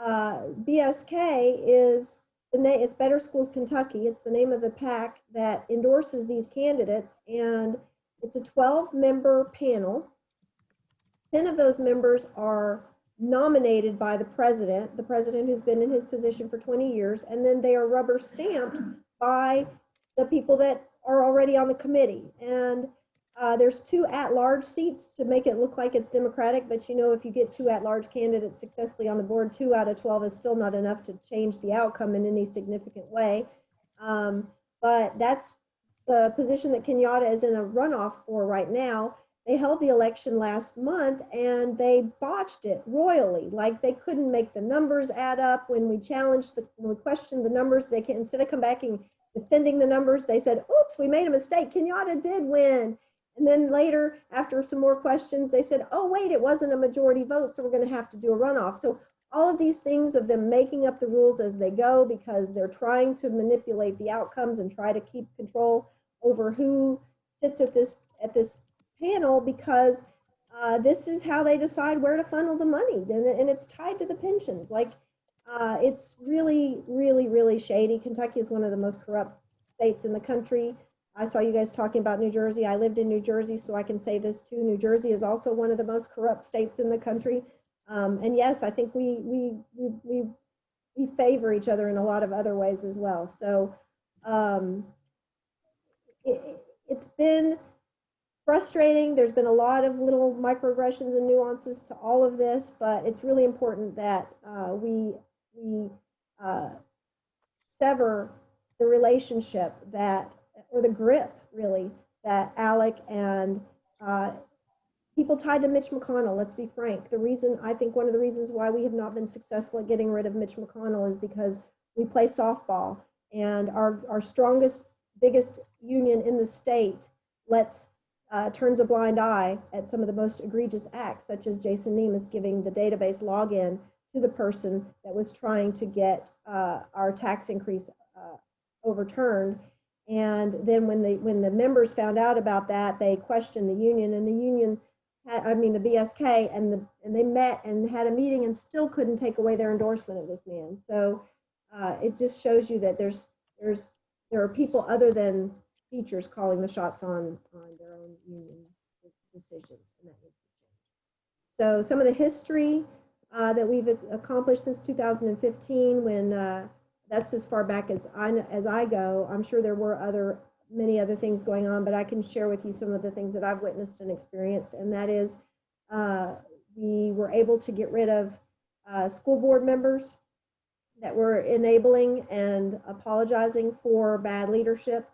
[SPEAKER 1] BSK is it's Better Schools Kentucky. It's the name of the PAC that endorses these candidates, and it's a 12-member panel. 10 of those members are nominated by the president who's been in his position for 20 years, and then they are rubber stamped by the people that are already on the committee. And there's 2 at-large seats to make it look like it's Democratic, but you know, if you get 2 at-large candidates successfully on the board, 2 out of 12 is still not enough to change the outcome in any significant way. But that's the position that Kenyatta is in a runoff for right now. They held the election last month and they botched it royally. Like, they couldn't make the numbers add up. When we questioned the numbers, they can, instead of come back and defending the numbers, they said, oops, we made a mistake. Kenyatta did win. And then later, after some more questions, they said, oh, wait, it wasn't a majority vote, so we're going to have to do a runoff. So all of these things of them making up the rules as they go, because they're trying to manipulate the outcomes and try to keep control over who sits at this panel, because this is how they decide where to funnel the money, and it's tied to the pensions. Like, it's really, really, really shady. Kentucky is one of the most corrupt states in the country. I saw you guys talking about New Jersey. I lived in New Jersey, so I can say this too. New Jersey is also one of the most corrupt states in the country. And yes, I think we favor each other in a lot of other ways as well. So it's been frustrating. There's been a lot of little microaggressions and nuances to all of this, but it's really important that we sever the relationship or the grip, really, that ALEC and people tied to Mitch McConnell. Let's be frank. I think one of the reasons why we have not been successful at getting rid of Mitch McConnell is because we play softball, and our strongest, biggest union in the state turns a blind eye at some of the most egregious acts, such as Jason Nemus giving the database login to the person that was trying to get our tax increase overturned. And then when the members found out about that, they questioned the union, and the union, the BSK, and they met and had a meeting and still couldn't take away their endorsement of this man. So it just shows you that there are people other than teachers calling the shots on their own union decisions, and that needs to change. So some of the history that we've accomplished since 2015, when that's as far back as I go. I'm sure there were many other things going on, but I can share with you some of the things that I've witnessed and experienced, and that is we were able to get rid of school board members that were enabling and apologizing for bad leadership.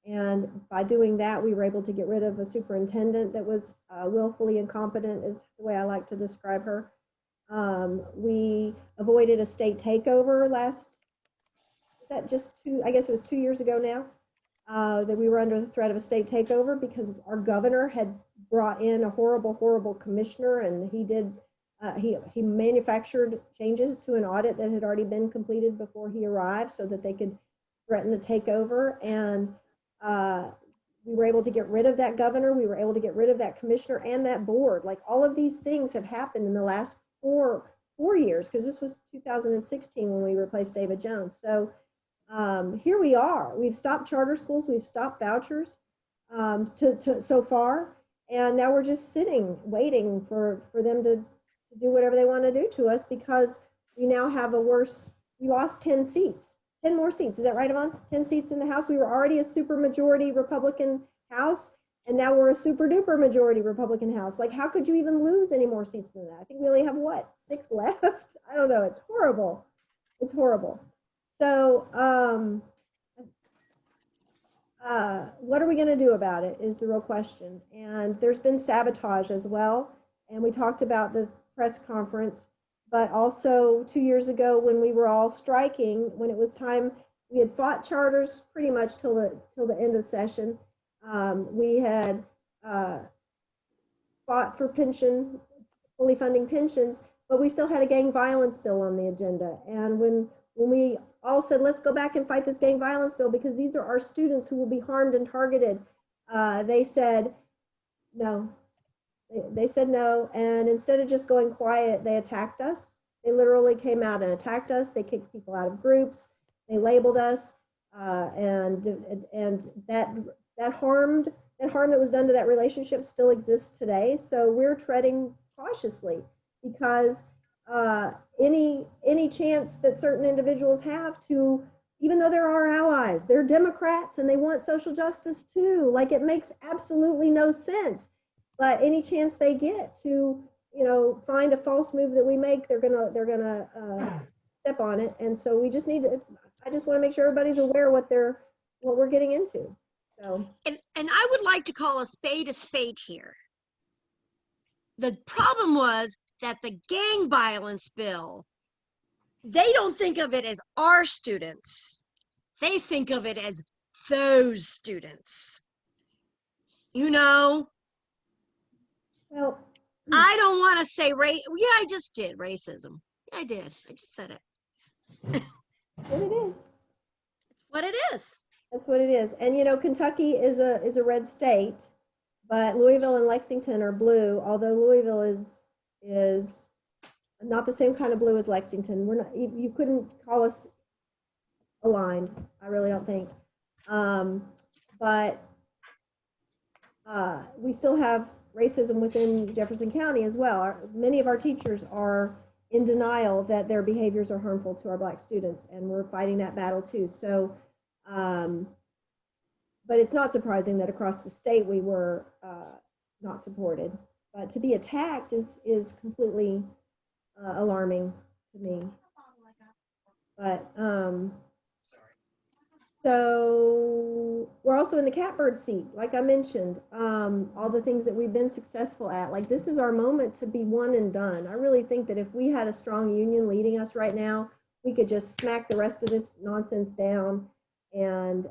[SPEAKER 1] And by doing that, we were able to get rid of a superintendent that was willfully incompetent, is the way I like to describe her. We avoided a state takeover I guess it was 2 years ago now, that we were under the threat of a state takeover because our governor had brought in a horrible, horrible commissioner, and he manufactured changes to an audit that had already been completed before he arrived so that they could threaten to take over. And we were able to get rid of that governor. We were able to get rid of that commissioner and that board. Like, all of these things have happened in the last four years, because this was 2016 when we replaced David Jones. So here we are. We've stopped charter schools. We've stopped vouchers so far. And now we're just sitting, waiting for them to do whatever they want to do to us, because we now have we lost 10 seats. 10 more seats. Is that right, Yvonne? 10 seats in the House. We were already a super majority Republican House, and now we're a super duper majority Republican House. Like, how could you even lose any more seats than that? I think we only have, 6 left? I don't know. It's horrible. It's horrible. So what are we going to do about it is the real question. And there's been sabotage as well. And we talked about the press conference, but also 2 years ago when we were all striking, when it was time, we had fought charters pretty much till the end of session. We had fought for fully funding pensions, but we still had a gang violence bill on the agenda. And when we all said, let's go back and fight this gang violence bill because these are our students who will be harmed and targeted, they said no. They said no, and instead of just going quiet, they attacked us. They literally came out and attacked us. They kicked people out of groups. They labeled us, and that harm that was done to that relationship still exists today. So we're treading cautiously, because any chance that certain individuals have to, even though they're our allies, they're Democrats and they want social justice too. Like, it makes absolutely no sense. But any chance they get to, find a false move that we make, they're gonna step on it. And so we just need to. I just want to make sure everybody's aware what we're getting into. So.
[SPEAKER 7] And I would like to call a spade here. The problem was that the gang violence bill, they don't think of it as our students. They think of it as those students.
[SPEAKER 1] Well,
[SPEAKER 7] I don't want to say race. Yeah, I just did racism. Yeah, I did. I just said it.
[SPEAKER 1] What it is.
[SPEAKER 7] It's what it is.
[SPEAKER 1] That's what it is. And Kentucky is a red state, but Louisville and Lexington are blue. Although Louisville is not the same kind of blue as Lexington. We're not. You couldn't call us aligned. I really don't think. But we still have racism within Jefferson County as well. Many of our teachers are in denial that their behaviors are harmful to our Black students, and we're fighting that battle too. So, but it's not surprising that across the state we were not supported. But to be attacked is completely alarming to me. But so we're also in the catbird seat, like I mentioned, all the things that we've been successful at. Like, this is our moment to be one and done. I really think that if we had a strong union leading us right now, we could just smack the rest of this nonsense down. And,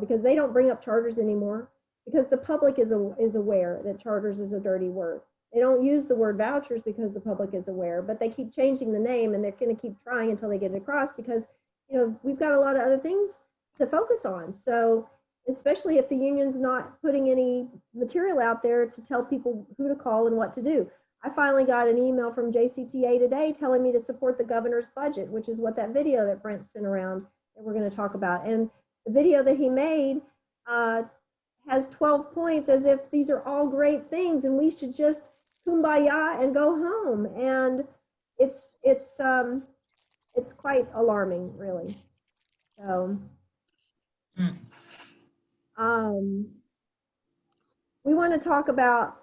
[SPEAKER 1] because they don't bring up charters anymore, because the public is aware that charters is a dirty word. They don't use the word vouchers because the public is aware, but they keep changing the name, and they're going to keep trying until they get it across, because, we've got a lot of other things to focus on. So especially if the union's not putting any material out there to tell people who to call and what to do. I finally got an email from JCTA today telling me to support the governor's budget, which is what that video that Brent sent around that we're going to talk about. And the video that he made has 12 points as if these are all great things and we should just kumbaya and go home. And it's quite alarming, really. So, we want to talk about,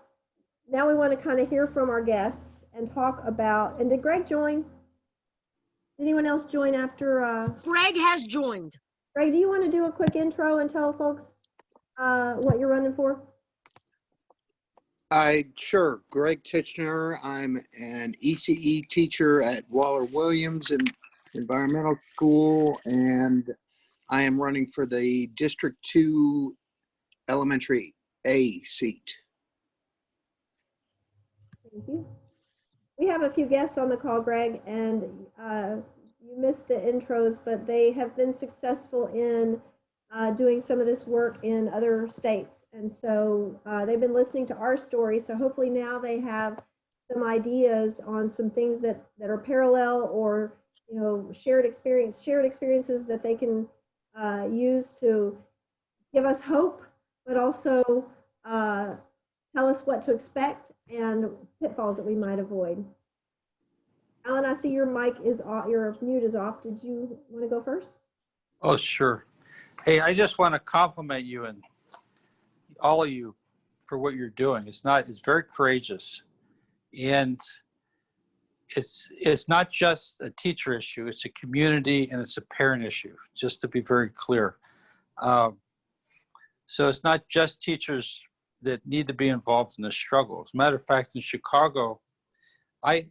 [SPEAKER 1] now we want to kind of hear from our guests and talk about, and did Greg join? Did anyone else join after?
[SPEAKER 7] Greg has joined.
[SPEAKER 1] Greg, do you want to do a quick intro and tell folks what you're running for?
[SPEAKER 13] Sure. Greg Titchener. I'm an ECE teacher at Waller Williams in Environmental School, and I am running for the District 2 Elementary A seat.
[SPEAKER 1] Thank you. We have a few guests on the call, Greg, and you missed the intros, but they have been successful in doing some of this work in other states. And so they've been listening to our story. So hopefully now they have some ideas on some things that are parallel or, you know, shared experiences that they can use to give us hope, but also tell us what to expect and pitfalls that we might avoid. Alan, I see your mic is off, your mute is off. Did you want to go first?
[SPEAKER 3] Oh, sure. Hey, I just want to compliment you and all of you for what you're doing. It's very courageous. And it's not just a teacher issue, it's a community and it's a parent issue, just to be very clear. So it's not just teachers that need to be involved in this struggle. As a matter of fact, in Chicago, we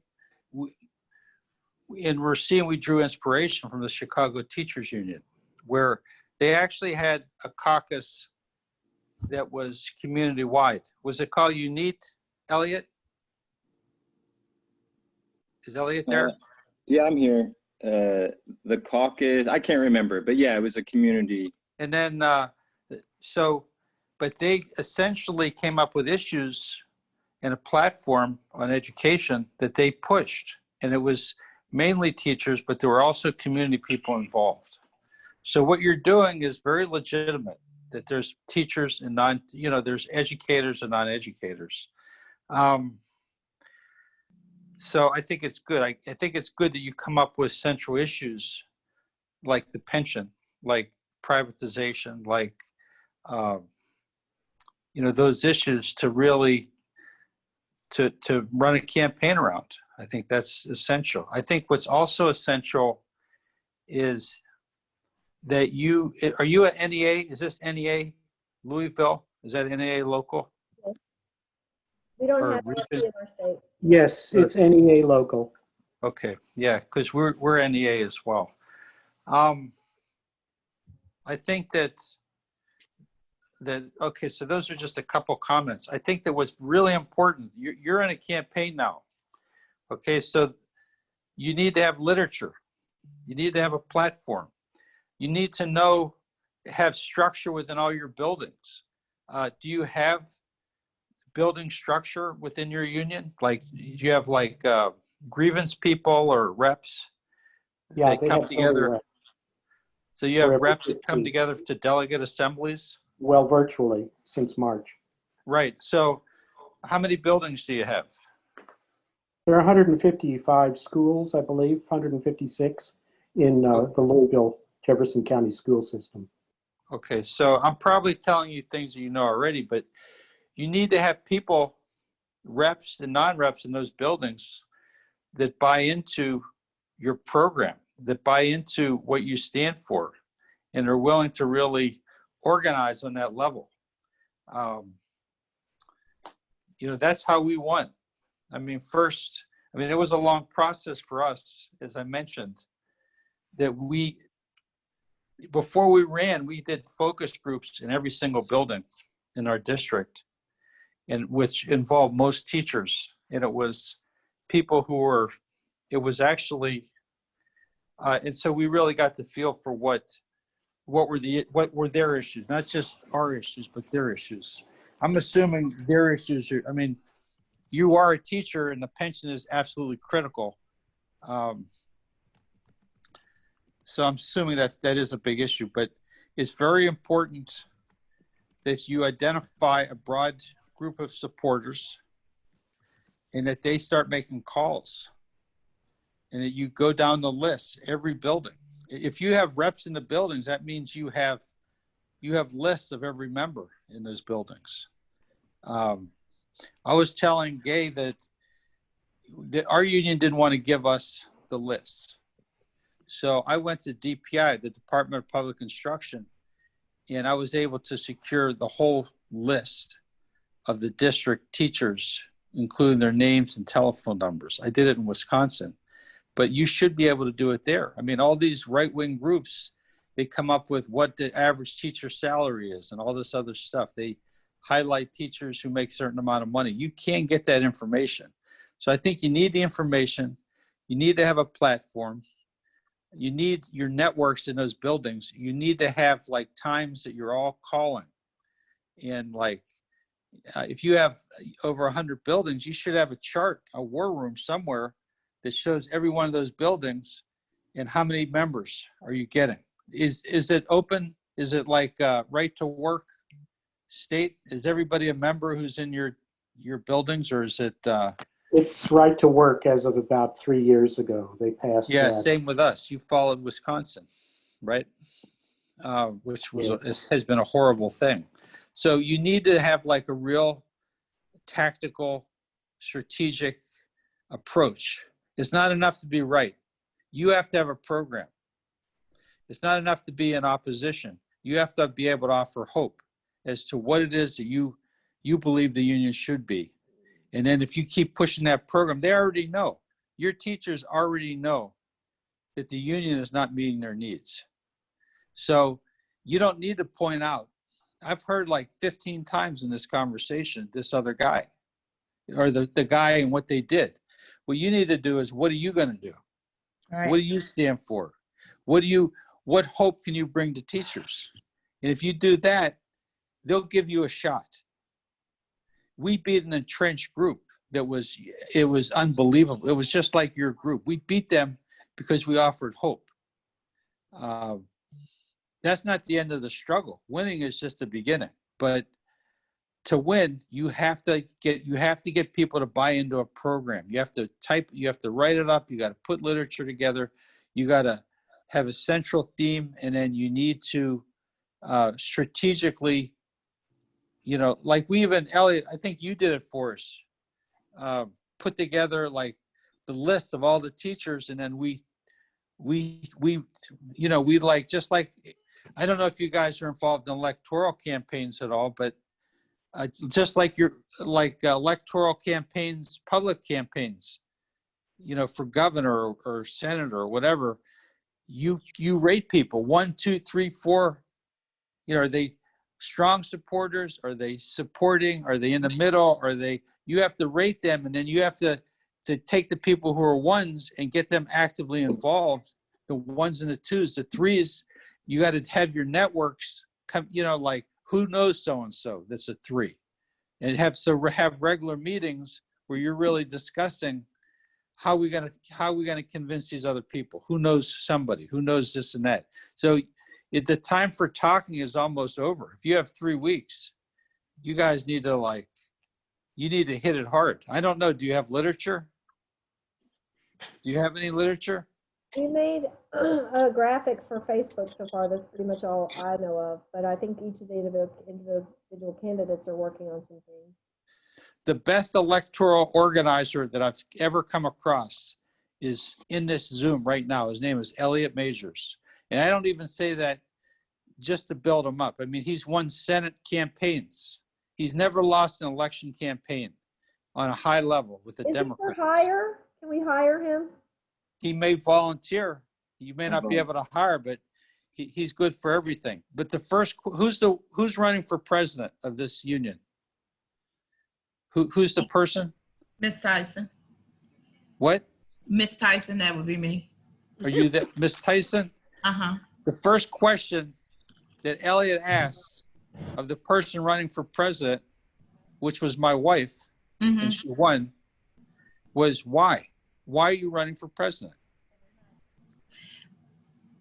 [SPEAKER 3] drew inspiration from the Chicago Teachers Union, where they actually had a caucus that was community-wide. Was it called UNIT, Elliot? Is Elliot there?
[SPEAKER 2] Yeah, I'm here. The caucus, I can't remember, but yeah, it was a community.
[SPEAKER 3] And then, but they essentially came up with issues and a platform on education that they pushed. And it was mainly teachers, but there were also community people involved. So what you're doing is very legitimate, that there's teachers and there's educators and non-educators. So I think it's good. I think it's good that you come up with central issues like the pension, like privatization, like, those issues to really, to run a campaign around. I think that's essential. I think what's also essential is that are you at NEA? Is this NEA Louisville? Is that NEA local?
[SPEAKER 1] We don't
[SPEAKER 3] Or
[SPEAKER 1] have
[SPEAKER 3] region?
[SPEAKER 1] in our state.
[SPEAKER 6] Yes, it's NEA local.
[SPEAKER 3] Okay, yeah, because we're NEA as well. I think that okay, so those are just a couple comments. I think that what's really important, you're in a campaign now. Okay, so you need to have literature. You need to have a platform. You need to have structure within all your buildings. Do you have building structure within your union? Like, do you have grievance people or reps?
[SPEAKER 6] Yeah,
[SPEAKER 3] they come together.
[SPEAKER 6] Reps.
[SPEAKER 3] So you have reps that come together to delegate assemblies?
[SPEAKER 6] Well, virtually since March.
[SPEAKER 3] Right. So how many buildings do you have?
[SPEAKER 6] There are 155 schools, I believe, 156 in the Louisville, Jefferson County school system.
[SPEAKER 3] Okay, so I'm probably telling you things that you know already, but you need to have people, reps and non-reps in those buildings that buy into your program, that buy into what you stand for, and are willing to really organize on that level. That's how we won. It was a long process for us, as I mentioned, that before we ran, we did focus groups in every single building in our district, and which involved most teachers. And it was people and so we really got the feel for what were their issues, not just our issues, but their issues. I'm assuming their issues are, you are a teacher and the pension is absolutely critical. So I'm assuming that is a big issue, but it's very important that you identify a broad group of supporters and that they start making calls. and you go down the list, every building. If you have reps in the buildings, that means you have lists of every member in those buildings. I was telling Gay that our union didn't want to give us the list. So I went to DPI, the Department of Public Instruction, and I was able to secure the whole list of the district teachers, including their names and telephone numbers. I did it in Wisconsin, but you should be able to do it there. I mean, all these right-wing groups, they come up with what the average teacher salary is and all this other stuff. They highlight teachers who make a certain amount of money. You can't get that information. So I think you need the information. You need to have a platform. You need your networks in those buildings. You need to have like times that you're all calling. And like, if you have over 100 buildings, you should have a chart, a war room somewhere that shows every one of those buildings and how many members are you getting. Is it open? Is it like right to work state? Is everybody a member who's in your buildings, or is it?
[SPEAKER 6] It's right to work as of about 3 years ago. They passed
[SPEAKER 3] Yeah,
[SPEAKER 6] that.
[SPEAKER 3] same with us. You followed Wisconsin, right? Which was has been a horrible thing. So you need to have like a real tactical, strategic approach. It's not enough to be right. You have to have a program. It's not enough to be in opposition. You have to be able to offer hope as to what it is that you believe the union should be. And then if you keep pushing that program, they already know. Your teachers already know that the union is not meeting their needs. So you don't need to point out. I've heard like 15 times in this conversation, this other guy or the guy and what they did. What you need to do is, what are you going to do?
[SPEAKER 5] Right.
[SPEAKER 3] What do you stand for? What hope can you bring to teachers? And if you do that, they'll give you a shot. We beat an entrenched group it was unbelievable. It was just like your group. We beat them because we offered hope. That's not the end of the struggle. Winning is just the beginning. But to win, you have to get people to buy into a program. You have to write it up. You got to put literature together. You got to have a central theme, and then you need to strategically, like we even, Elliot, I think you did it for us, put together like the list of all the teachers, and then we like, just like, I don't know if you guys are involved in electoral campaigns at all, but just like electoral campaigns, public campaigns, for governor or senator or whatever, you rate people 1, 2, 3, 4. Are they strong supporters? Are they supporting? Are they in the middle? You have to rate them, and then you have to take the people who are ones and get them actively involved. The ones and the twos, the threes, you got to have your networks come, like, who knows so-and-so, that's a 3. And have regular meetings where you're really discussing how we gonna convince these other people, who knows somebody, who knows this and that. So the time for talking is almost over. If you have 3 weeks, you guys need to hit it hard. I don't know, do you have literature? Do you have any literature?
[SPEAKER 1] We made a graphic for Facebook so far. That's pretty much all I know of. But I think each of the individual candidates are working on some things.
[SPEAKER 3] The best electoral organizer that I've ever come across is in this Zoom right now. His name is Elliot Majors. And I don't even say that just to build him up. I mean, he's won Senate campaigns. He's never lost an election campaign on a high level with the Democrats.
[SPEAKER 1] Is he for hire? Can we hire him?
[SPEAKER 3] He may volunteer. You may not be able to hire, but he's good for everything. But the first, who's running for president of this union? Who's the person?
[SPEAKER 5] Miss Tyson.
[SPEAKER 3] What?
[SPEAKER 5] Miss Tyson, that would be me.
[SPEAKER 3] Are you that Miss Tyson?
[SPEAKER 5] Uh-huh.
[SPEAKER 3] The first question that Elliot asked of the person running for president, which was my wife, and she won, was why? Why are you running for president?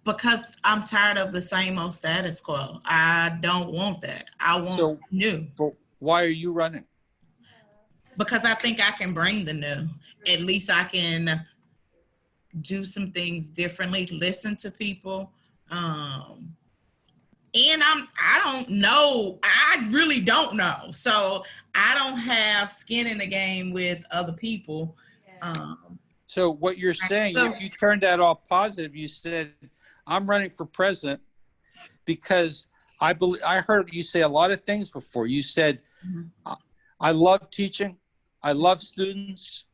[SPEAKER 5] Because I'm tired of the same old status quo. I don't want that. I want new.
[SPEAKER 3] But why are you running?
[SPEAKER 5] Because I think I can bring the new. At least I can do some things differently, listen to people. And I don't know. I really don't know. So I don't have skin in the game with other people.
[SPEAKER 3] So what you're saying, if you turned that all positive, you said, I'm running for president because I heard you say a lot of things before. You said, I love teaching. I love students.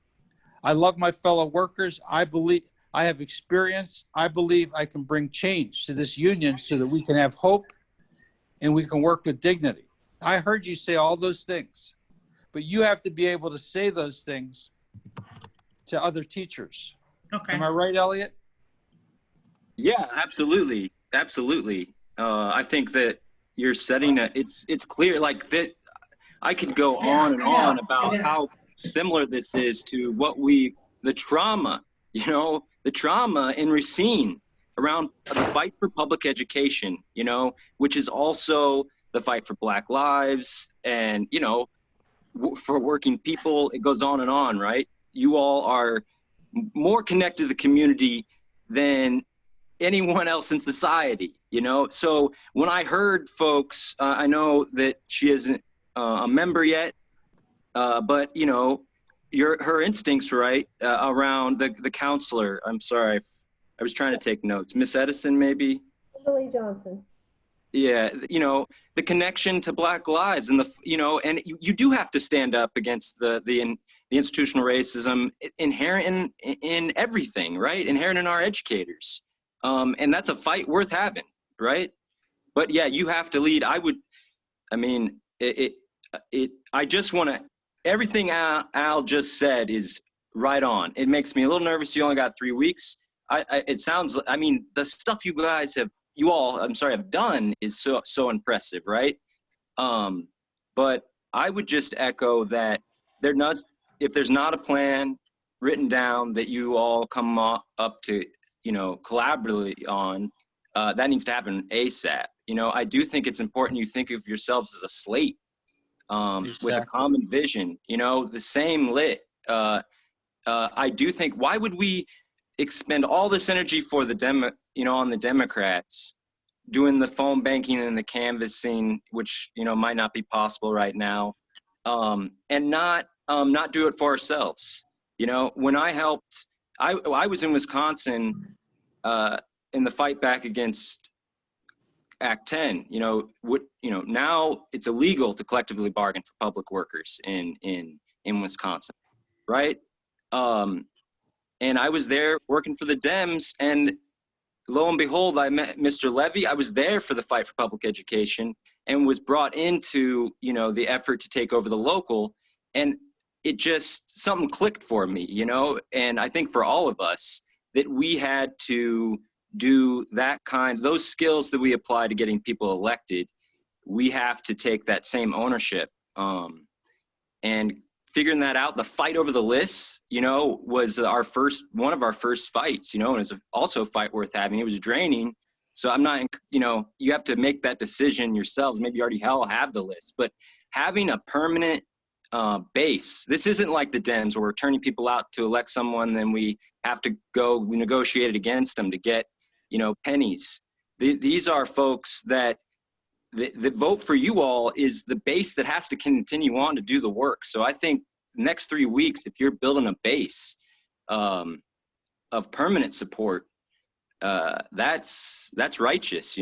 [SPEAKER 3] I love my fellow workers. I believe I have experience. I believe I can bring change to this union so that we can have hope and we can work with dignity. I heard you say all those things, but you have to be able to say those things to other teachers.
[SPEAKER 5] Okay.
[SPEAKER 3] Am I right, Elliot?
[SPEAKER 2] Yeah, absolutely. Absolutely. I think that you're setting it's clear, like that. I could go on and on about how similar this is to the trauma, the trauma in Racine around the fight for public education, which is also the fight for Black lives and, for working people. It goes on and on, right? You all are more connected to the community than anyone else in society, So when I heard folks, I know that she isn't a member yet, but her instincts, right, around the counselor. I'm sorry, I was trying to take notes. Miss Edison, maybe.
[SPEAKER 1] Kimberly Johnson.
[SPEAKER 2] Yeah, the connection to Black lives and and you do have to stand up against the institutional racism inherent in everything, right? Inherent in our educators. And that's a fight worth having, right? But yeah, you have to lead. I just want to, everything Al just said is right on. It makes me a little nervous. You only got 3 weeks. It sounds, the stuff you guys have done is so impressive, right? But I would just echo that if there's not a plan written down that you all come up to, collaboratively on, that needs to happen ASAP. I do think it's important you think of yourselves as a slate, with a common vision, the same lit. I do think, why would we expend all this energy for on the Democrats doing the phone banking and the canvassing, which, might not be possible right now, and not do it for ourselves. When I helped, I was in Wisconsin in the fight back against Act 10. Now it's illegal to collectively bargain for public workers in Wisconsin, right? And I was there working for the Dems, and lo and behold, I met Mr. Levy. I was there for the fight for public education and was brought into, the effort to take over the local. And it just, something clicked for me, and I think for all of us that we had to do those skills that we apply to getting people elected. We have to take that same ownership, and figuring that out. The fight over the lists, was one of our first fights, and it's also a fight worth having. It was draining. So I'm not, you have to make that decision yourselves. Maybe you already have the list, but having a permanent base. This isn't like the Dems where we're turning people out to elect someone, then we have to go negotiate it against them to get, pennies. These are folks that the vote for you all is the base that has to continue on to do the work. So I think the next 3 weeks, if you're building a base of permanent support, that's righteous,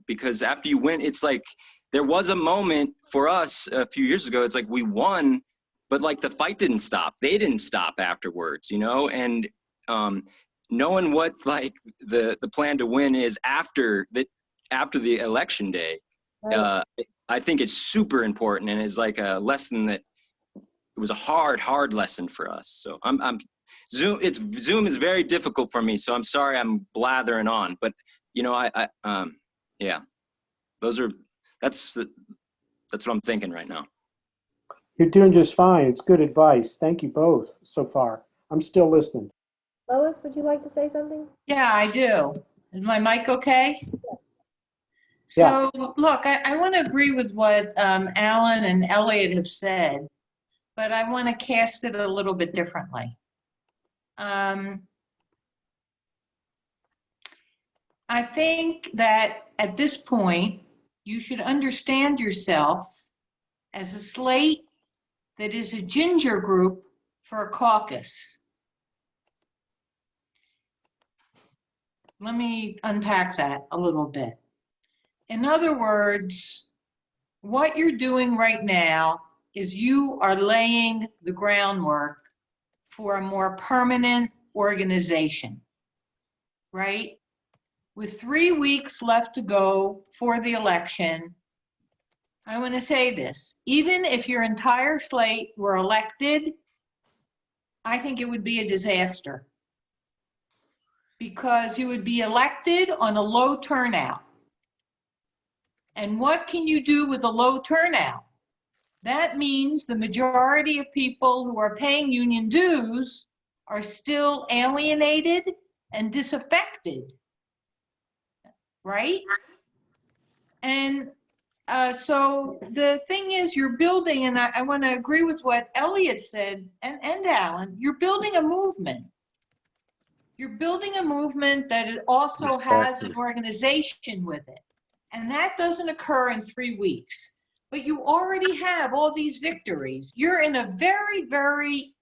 [SPEAKER 2] because after you win, it's like there was a moment for us a few years ago. It's like we won, but like the fight didn't stop. They didn't stop afterwards, and knowing what like the plan to win is after the election day.
[SPEAKER 1] Right.
[SPEAKER 2] I think it's super important and is like a lesson that it was a hard lesson for us. So Zoom is very difficult for me. So I'm sorry I'm blathering on, but yeah, that's what I'm thinking right now.
[SPEAKER 6] You're doing just fine. It's good advice. Thank you both so far. I'm still listening.
[SPEAKER 1] Lois, would you like to say something?
[SPEAKER 4] Yeah, I do. Is my mic okay?
[SPEAKER 6] Yeah.
[SPEAKER 4] So look, I want to agree with what Alan and Elliot have said, but I want to cast it a little bit differently. I think that at this point, you should understand yourself as a slate that is a ginger group for a caucus. Let me unpack that a little bit. In other words, what you're doing right now is you are laying the groundwork for a more permanent organization, right? With 3 weeks left to go for the election, I want to say this, even if your entire slate were elected, I think it would be a disaster because you would be elected on a low turnout. And what can you do with a low turnout? That means the majority of people who are paying union dues are still alienated and disaffected, right? And so the thing is, you're building, and I want to agree with what Elliot said, and Alan, you're building a movement. You're building a movement that it also has an organization with it. And that doesn't occur in 3 weeks. But you already have all these victories. You're in a very, very,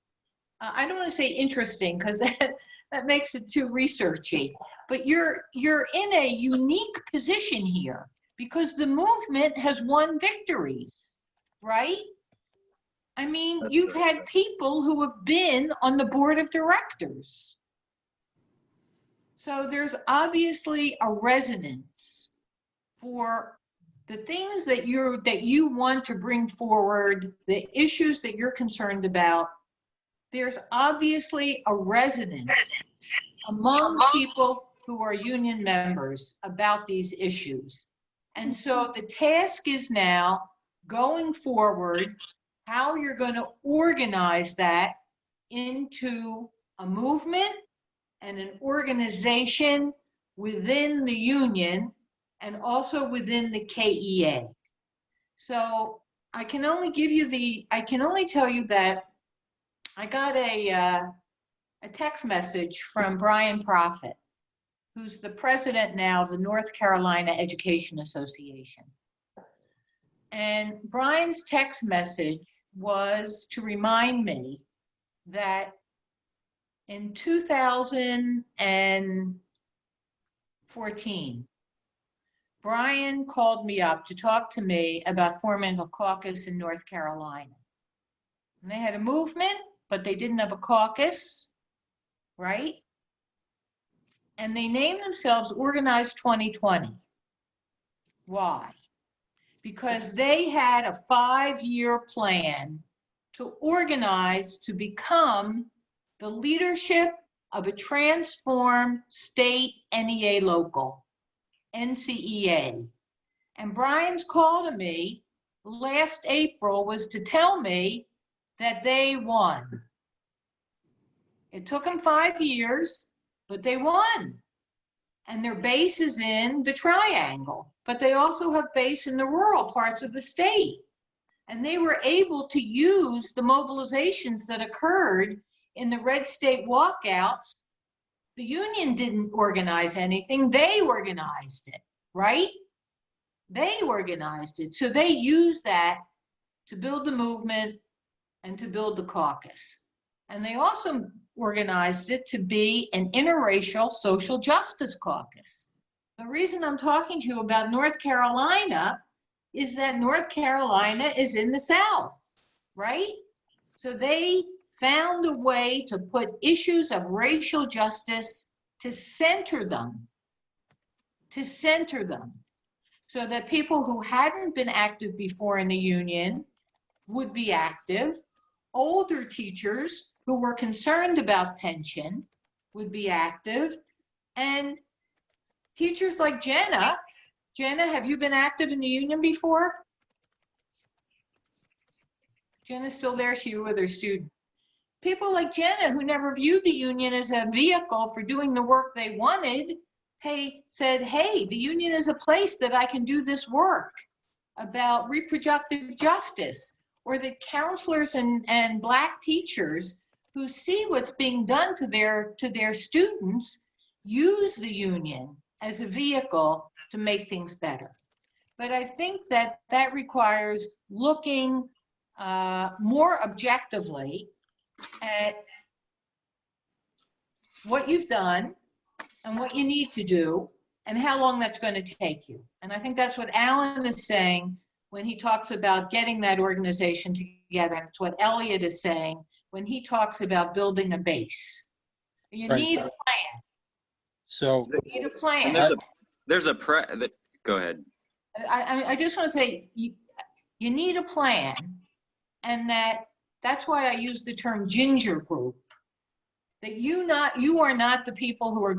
[SPEAKER 4] I don't want to say interesting because that makes it too researchy, but you're in a unique position here because the movement has won victories, right? I mean, you've had people who have been on the board of directors. So there's obviously a resonance for the things that you want to bring forward, the issues that you're concerned about. There's obviously a resonance among people who are union members about these issues. And so the task is now going forward, how you're going to organize that into a movement and an organization within the union and also within the KEA. So I can only tell you that I got a text message from Brian Prophet, who's the president now of the North Carolina Education Association. And Brian's text message was to remind me that in 2014, Brian called me up to talk to me about forming a caucus in North Carolina. And they had a movement, but they didn't have a caucus, right? And they named themselves Organized 2020. Why? Because they had a 5-year plan to organize to become the leadership of a transformed state NEA local, NCEA. And Brian's call to me last April was to tell me that they won. It took them 5 years, but they won. And their base is in the Triangle, but they also have base in the rural parts of the state. And they were able to use the mobilizations that occurred in the red state walkouts. The union didn't organize anything, they organized it, right? They organized it. So they used that to build the movement and to build the caucus. And they also organized it to be an interracial social justice caucus. The reason I'm talking to you about North Carolina is that North Carolina is in the South, right? So they found a way to put issues of racial justice to center them, so that people who hadn't been active before in the union would be active. Older teachers who were concerned about pension would be active. And teachers like Jenna, have you been active in the union before? Jenna's still there, she was with her student. People like Jenna who never viewed the union as a vehicle for doing the work they wanted, said, hey, the union is a place that I can do this work about reproductive justice. Or that counselors and Black teachers who see what's being done to their students use the union as a vehicle to make things better. But I think that that requires looking more objectively at what you've done and what you need to do and how long that's going to take you. And I think that's what Alan is saying when he talks about getting that organization together. And it's what Elliot is saying when he talks about building a base. You
[SPEAKER 3] Right.
[SPEAKER 4] need a plan.
[SPEAKER 3] So
[SPEAKER 4] You need a plan.
[SPEAKER 2] And go ahead.
[SPEAKER 4] I just want to say you need a plan, and that's why I use the term ginger group. That you are not the people who are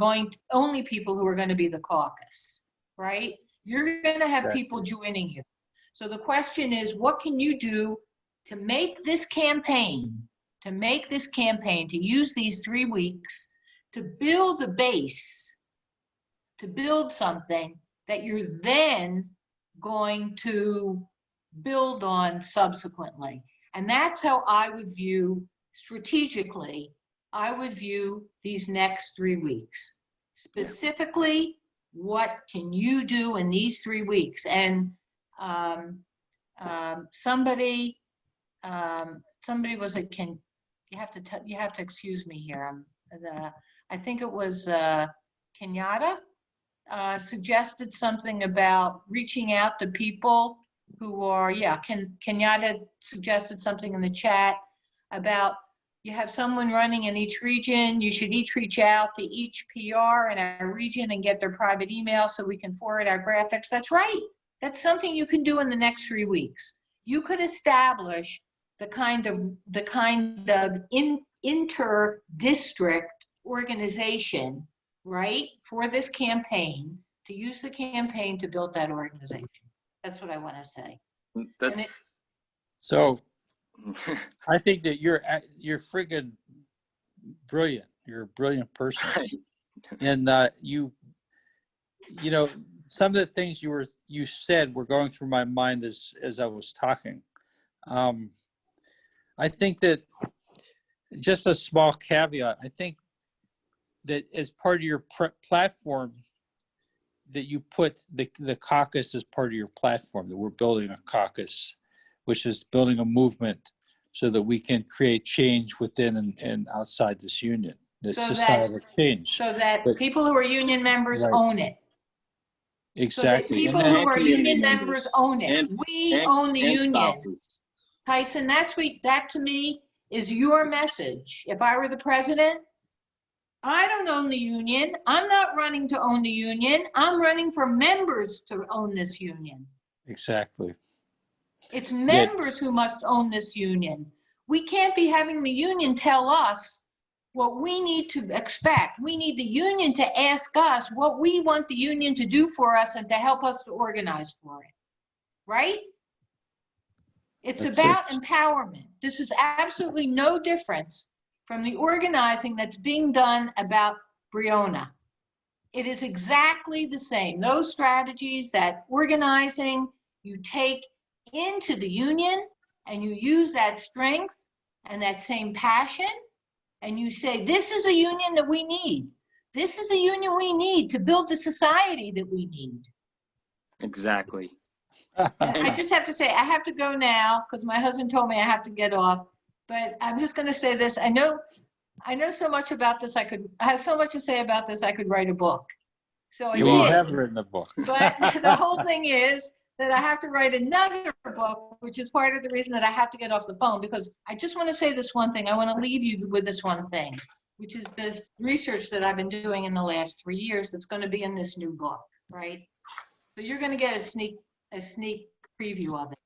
[SPEAKER 4] only people who are going to be the caucus, right? You're going to have people joining you. So the question is, what can you do to make this campaign, to use these 3 weeks to build a base, to build something that you're then going to build on subsequently. And that's how I would view strategically, I would view these next 3 weeks. Specifically, what can you do in these 3 weeks? And somebody was like, you have to excuse me here. I think it was Kenyatta suggested something about reaching out to people who are, Kenyatta suggested something in the chat about you have someone running in each region, you should each reach out to each PR in our region and get their private email so we can forward our graphics. That's right. That's something you can do in the next 3 weeks. You could establish the kind of inter-district organization, right, for this campaign, to use the campaign to build that organization. That's what I want to say.
[SPEAKER 3] So I think that you're friggin' brilliant. You're a brilliant person. And you know, some of the things you said were going through my mind as I was talking. I think that, just a small caveat, I think that as part of your platform, that you put the caucus as part of your platform, that we're building a caucus, which is building a movement so that we can create change within and outside this union. That's societal change.
[SPEAKER 4] So that people who are union members own it.
[SPEAKER 3] Exactly.
[SPEAKER 4] So that people who are union members own it. We own the union.
[SPEAKER 2] Spouses.
[SPEAKER 4] Tyson, that to me is your message. If I were the president, I don't own the union. I'm not running to own the union. I'm running for members to own this union.
[SPEAKER 3] Exactly.
[SPEAKER 4] It's members who must own this union. We can't be having the union tell us what we need to expect. We need the union to ask us what we want the union to do for us and to help us to organize for it. Right? It's about empowerment. This is absolutely no difference from the organizing that's being done about Breonna. It is exactly the same. Those strategies, that organizing, you take into the union and you use that strength and that same passion and you say, this is a union that we need. This is the union we need to build the society that we need.
[SPEAKER 2] Exactly.
[SPEAKER 4] And I just have to say, I have to go now because my husband told me I have to get off. But I'm just going to say this. I know so much about this. I have so much to say about this. I could write a book. So I
[SPEAKER 3] you
[SPEAKER 4] did.
[SPEAKER 3] have written a book.
[SPEAKER 4] But the whole thing is that I have to write another book, which is part of the reason that I have to get off the phone, because I just want to say this one thing. I want to leave you with this one thing, which is this research that I've been doing in the last 3 years that's going to be in this new book, right? So you're going to get a sneak preview of it.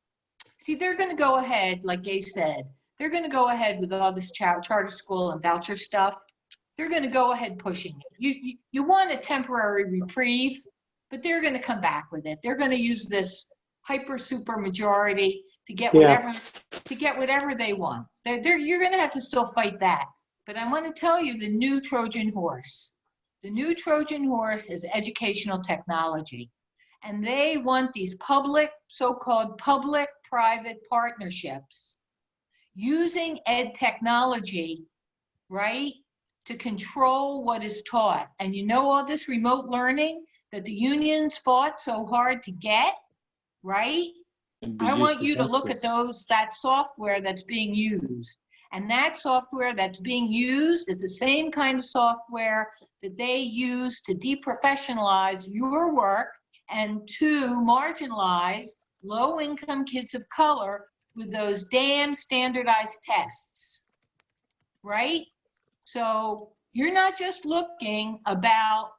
[SPEAKER 4] See, they're going to go ahead, like Gay said, they're going to go ahead with all this charter school and voucher stuff. They're going to go ahead pushing it. You want a temporary reprieve, but they're going to come back with it. They're going to use this super majority to get whatever they want. You're going to have to still fight that. But I want to tell you the new Trojan horse. The new Trojan horse is educational technology. And they want these so-called public-private partnerships using ed technology, right, to control what is taught. And you know all this remote learning, that the unions fought so hard to get, right? I want you to look at that software that's being used. And that software that's being used is the same kind of software that they use to deprofessionalize your work and to marginalize low-income kids of color with those damn standardized tests, right? So you're not just looking about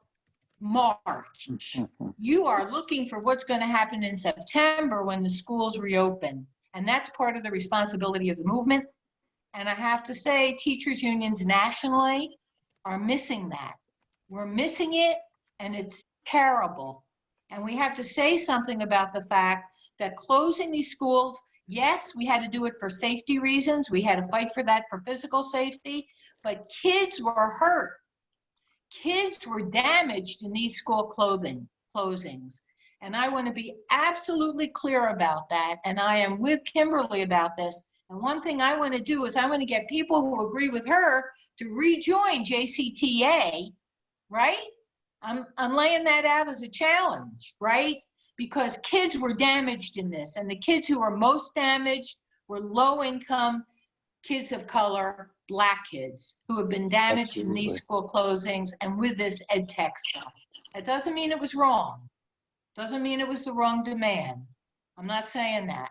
[SPEAKER 4] March. You are looking for what's going to happen in September when the schools reopen. And that's part of the responsibility of the movement. And I have to say, teachers unions nationally are missing that. We're missing it, and it's terrible. And we have to say something about the fact that closing these schools, yes, we had to do it for safety reasons. We had to fight for that for physical safety, but kids were hurt. Kids were damaged in these school closings. And I want to be absolutely clear about that. And I am with Kimberly about this. And one thing I want to do is I want to get people who agree with her to rejoin JCTA, right? I'm laying that out as a challenge, right? Because kids were damaged in this, and the kids who were most damaged were low-income kids of color, Black kids who have been damaged in these school closings and with this ed tech stuff. That doesn't mean it was wrong. Doesn't mean it was the wrong demand. I'm not saying that.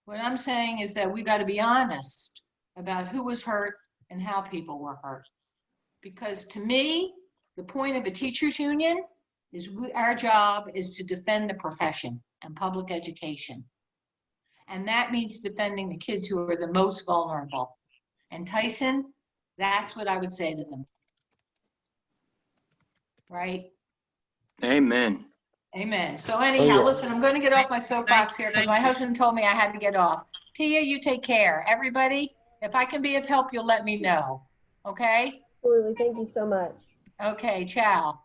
[SPEAKER 4] What I'm saying is that we got to be honest about who was hurt and how people were hurt. Because to me, the point of a teachers union is our job is to defend the profession and public education. And that means defending the kids who are the most vulnerable. And Tyson, that's what I would say to them. Right?
[SPEAKER 2] Amen.
[SPEAKER 4] Amen. So anyhow,
[SPEAKER 3] yeah.
[SPEAKER 4] listen, I'm going to get off my soapbox here because my husband told me I had to get off. Tia, you take care. Everybody, if I can be of help, you'll let me know. Okay?
[SPEAKER 1] Absolutely. Thank you so much.
[SPEAKER 4] Okay, ciao.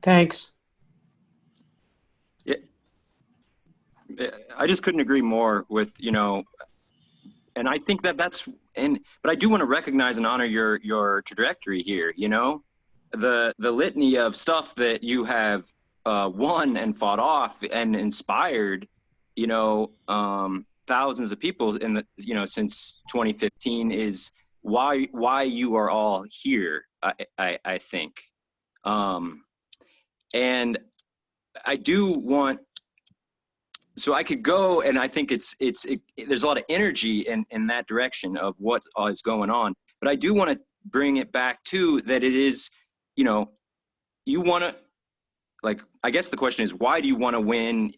[SPEAKER 6] Thanks.
[SPEAKER 2] Yeah. I just couldn't agree more with, you know, and I think that but I do want to recognize and honor your trajectory here, you know, the litany of stuff that you have won and fought off and inspired, you know, thousands of people in the, you know, since 2015 is why you are all here, I think. And I do want, so I could go, and I think there's a lot of energy in that direction of what is going on. But I do want to bring it back to that it is, you know, you want to, like, I guess the question is, why do you want to win?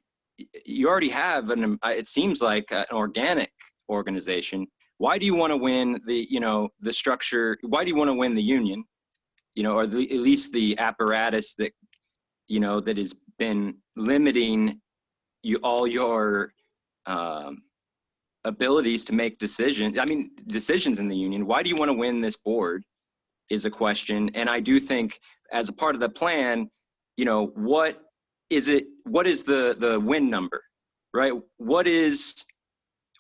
[SPEAKER 2] You already have it seems like an organic organization. Why do you want to win the, you know, the structure? Why do you want to win the union? You know, or at least the apparatus that, you know, that has been limiting all your abilities to make decisions. I mean, decisions in the union. Why do you want to win this board is a question. And I do think as a part of the plan, you know, what is the win number, right? What is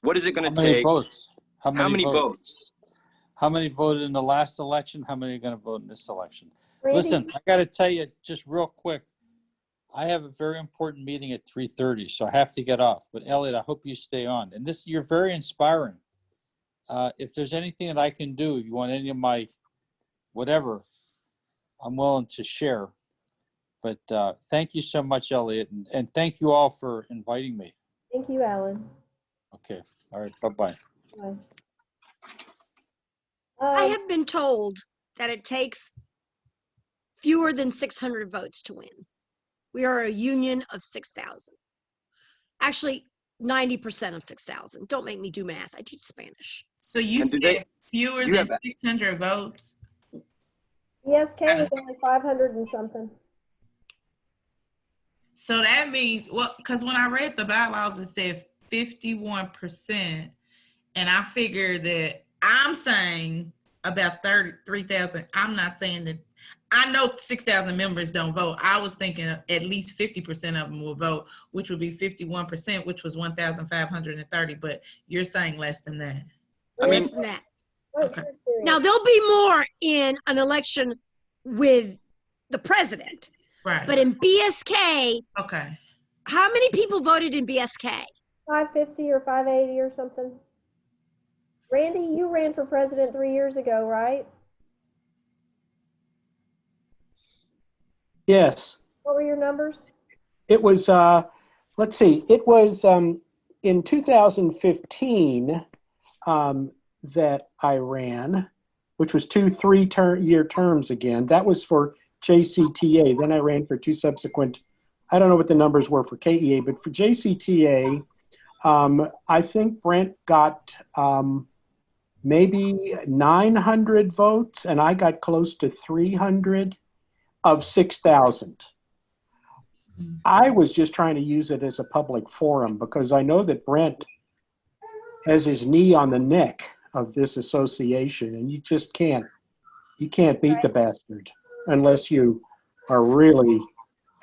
[SPEAKER 2] it going to take?
[SPEAKER 3] Votes?
[SPEAKER 2] How many votes?
[SPEAKER 3] How many voted in the last election? How many are going to vote in this election?
[SPEAKER 1] Randy?
[SPEAKER 3] Listen, I got to tell you just real quick, I have a very important meeting at 3:30, so I have to get off. But Elliot, I hope you stay on. And you're very inspiring. If there's anything that I can do, if you want any of my whatever, I'm willing to share. But thank you so much, Elliot. And thank you all for inviting me.
[SPEAKER 1] Thank you, Alan.
[SPEAKER 3] Okay. All right. Bye-bye.
[SPEAKER 1] Bye.
[SPEAKER 7] I have been told that it takes fewer than 600 votes to win. We are a union of 6,000. Actually, 90% of 6,000. Don't make me do math. I teach Spanish.
[SPEAKER 5] So you said fewer than 600 votes?
[SPEAKER 1] ESK was only 500 and something.
[SPEAKER 5] So that means, well, because when I read the bylaws, it said 51%. And I figured that I'm saying about 3,000. I'm not saying that. I know 6,000 members don't vote. I was thinking at least 50% of them will vote, which would be 51%, which was 1,530. But you're saying less than that.
[SPEAKER 7] Less than that.
[SPEAKER 5] Okay.
[SPEAKER 7] Now, there'll be more in an election with the president.
[SPEAKER 5] Right.
[SPEAKER 7] But in BSK,
[SPEAKER 5] Okay.
[SPEAKER 7] how many people voted in BSK?
[SPEAKER 1] 550 or 580 or something. Randy, you ran for president 3 years ago, right?
[SPEAKER 6] Yes.
[SPEAKER 1] What were your numbers?
[SPEAKER 6] It was, let's see, it was in 2015 that I ran, which was 2 3-year terms again. That was for JCTA. Then I ran for 2 subsequent, I don't know what the numbers were for KEA, but for JCTA, I think Brent got maybe 900 votes, and I got close to 300 of 6,000. I was just trying to use it as a public forum because I know that Brent has his knee on the neck of this association, and you just can't beat the bastard unless you are really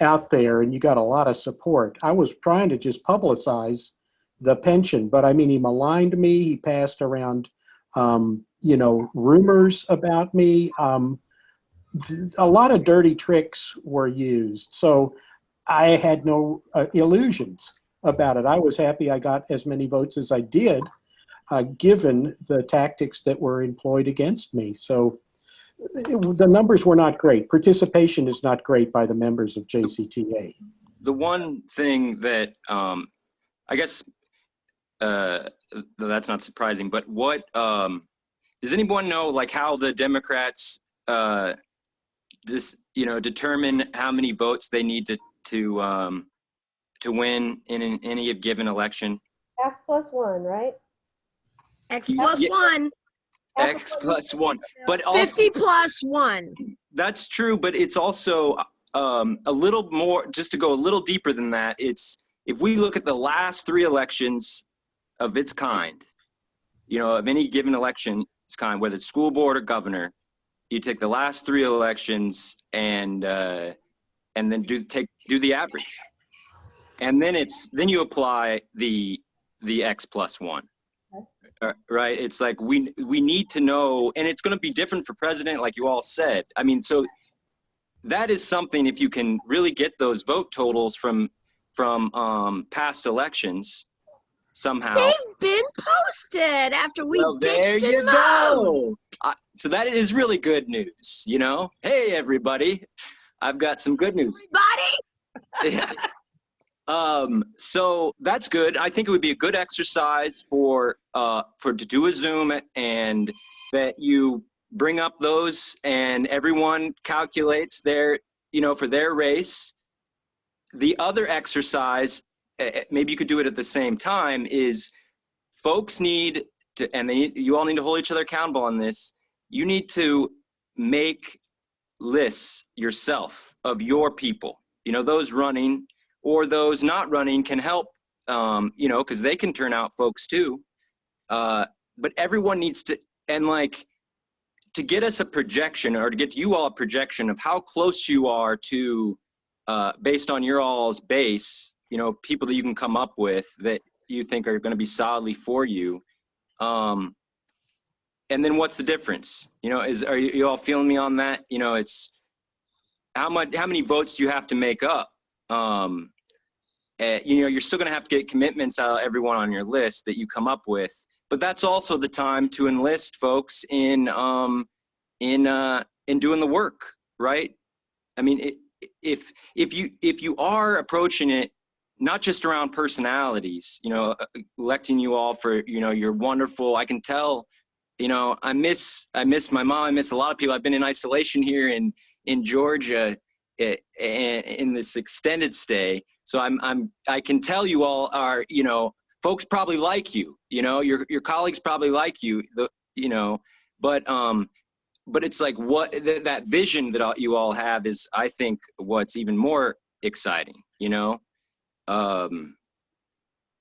[SPEAKER 6] out there and you got a lot of support. I was trying to just publicize the pension, but I mean, he maligned me. He passed around, rumors about me. A lot of dirty tricks were used. So I had no illusions about it. I was happy I got as many votes as I did, given the tactics that were employed against me. So the numbers were not great. Participation is not great by the members of JCTA.
[SPEAKER 2] The one thing that I guess that's not surprising, but what does anyone know, like how the Democrats determine how many votes they need to win in any given election?
[SPEAKER 1] Half plus one, right?
[SPEAKER 7] X plus
[SPEAKER 2] Yeah.
[SPEAKER 7] 1.
[SPEAKER 2] X plus 1, but also
[SPEAKER 7] 50 plus 1.
[SPEAKER 2] that's true, but it's also a little more, just to go a little deeper than that. It's, if we look at the last 3 elections of its kind, of any given election, its kind, whether it's school board or governor, you take the last 3 elections and then do the average, and then you apply the X plus 1. Right. It's like we need to know, and it's going to be different for president, like you all said. I mean, so that is something, if you can really get those vote totals from past elections somehow.
[SPEAKER 7] They've been posted after we
[SPEAKER 2] Well, there
[SPEAKER 7] bitched
[SPEAKER 2] you
[SPEAKER 7] and moaned.
[SPEAKER 2] go. So that is really good news. Hey everybody, I've got some good news.
[SPEAKER 7] Everybody.
[SPEAKER 2] So that's good. I think it would be a good exercise for to do a Zoom, and that you bring up those and everyone calculates their, for their race. The other exercise, maybe you could do it at the same time, is folks need to, and you all need to hold each other accountable on this. You need to make lists yourself of your people, those running or those not running can help, because they can turn out folks too. But everyone needs to, and to get us a projection, or to get you all a projection of how close you are to, based on your all's base, people that you can come up with that you think are going to be solidly for you. And then what's the difference? Are you all feeling me on that? It's how many votes do you have to make up? You're still going to have to get commitments out of everyone on your list that you come up with, but that's also the time to enlist folks in doing the work, right? I mean, if you are approaching it not just around personalities, electing you all for, you're wonderful. I can tell, I miss my mom. I miss a lot of people. I've been in isolation here in Georgia in this extended stay. So I can tell you all are, folks probably like you, your colleagues probably like you, but it's like that vision that you all have is, I think, what's even more exciting,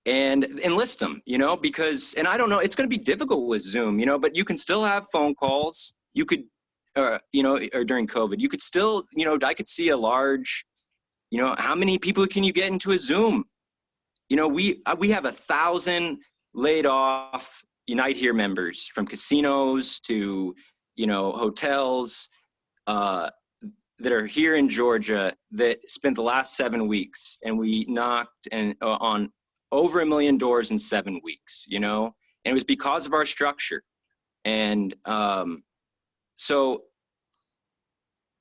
[SPEAKER 2] and enlist them, because, and I don't know, it's going to be difficult with Zoom, but you can still have phone calls. You could, or during COVID, you could still, I could see a large, how many people can you get into a Zoom? We have 1,000 laid off Unite Here members, from casinos to, hotels. that are here in Georgia that spent the last 7 weeks, and we knocked on over 1 million doors in 7 weeks, you know, and it was because of our structure. And so,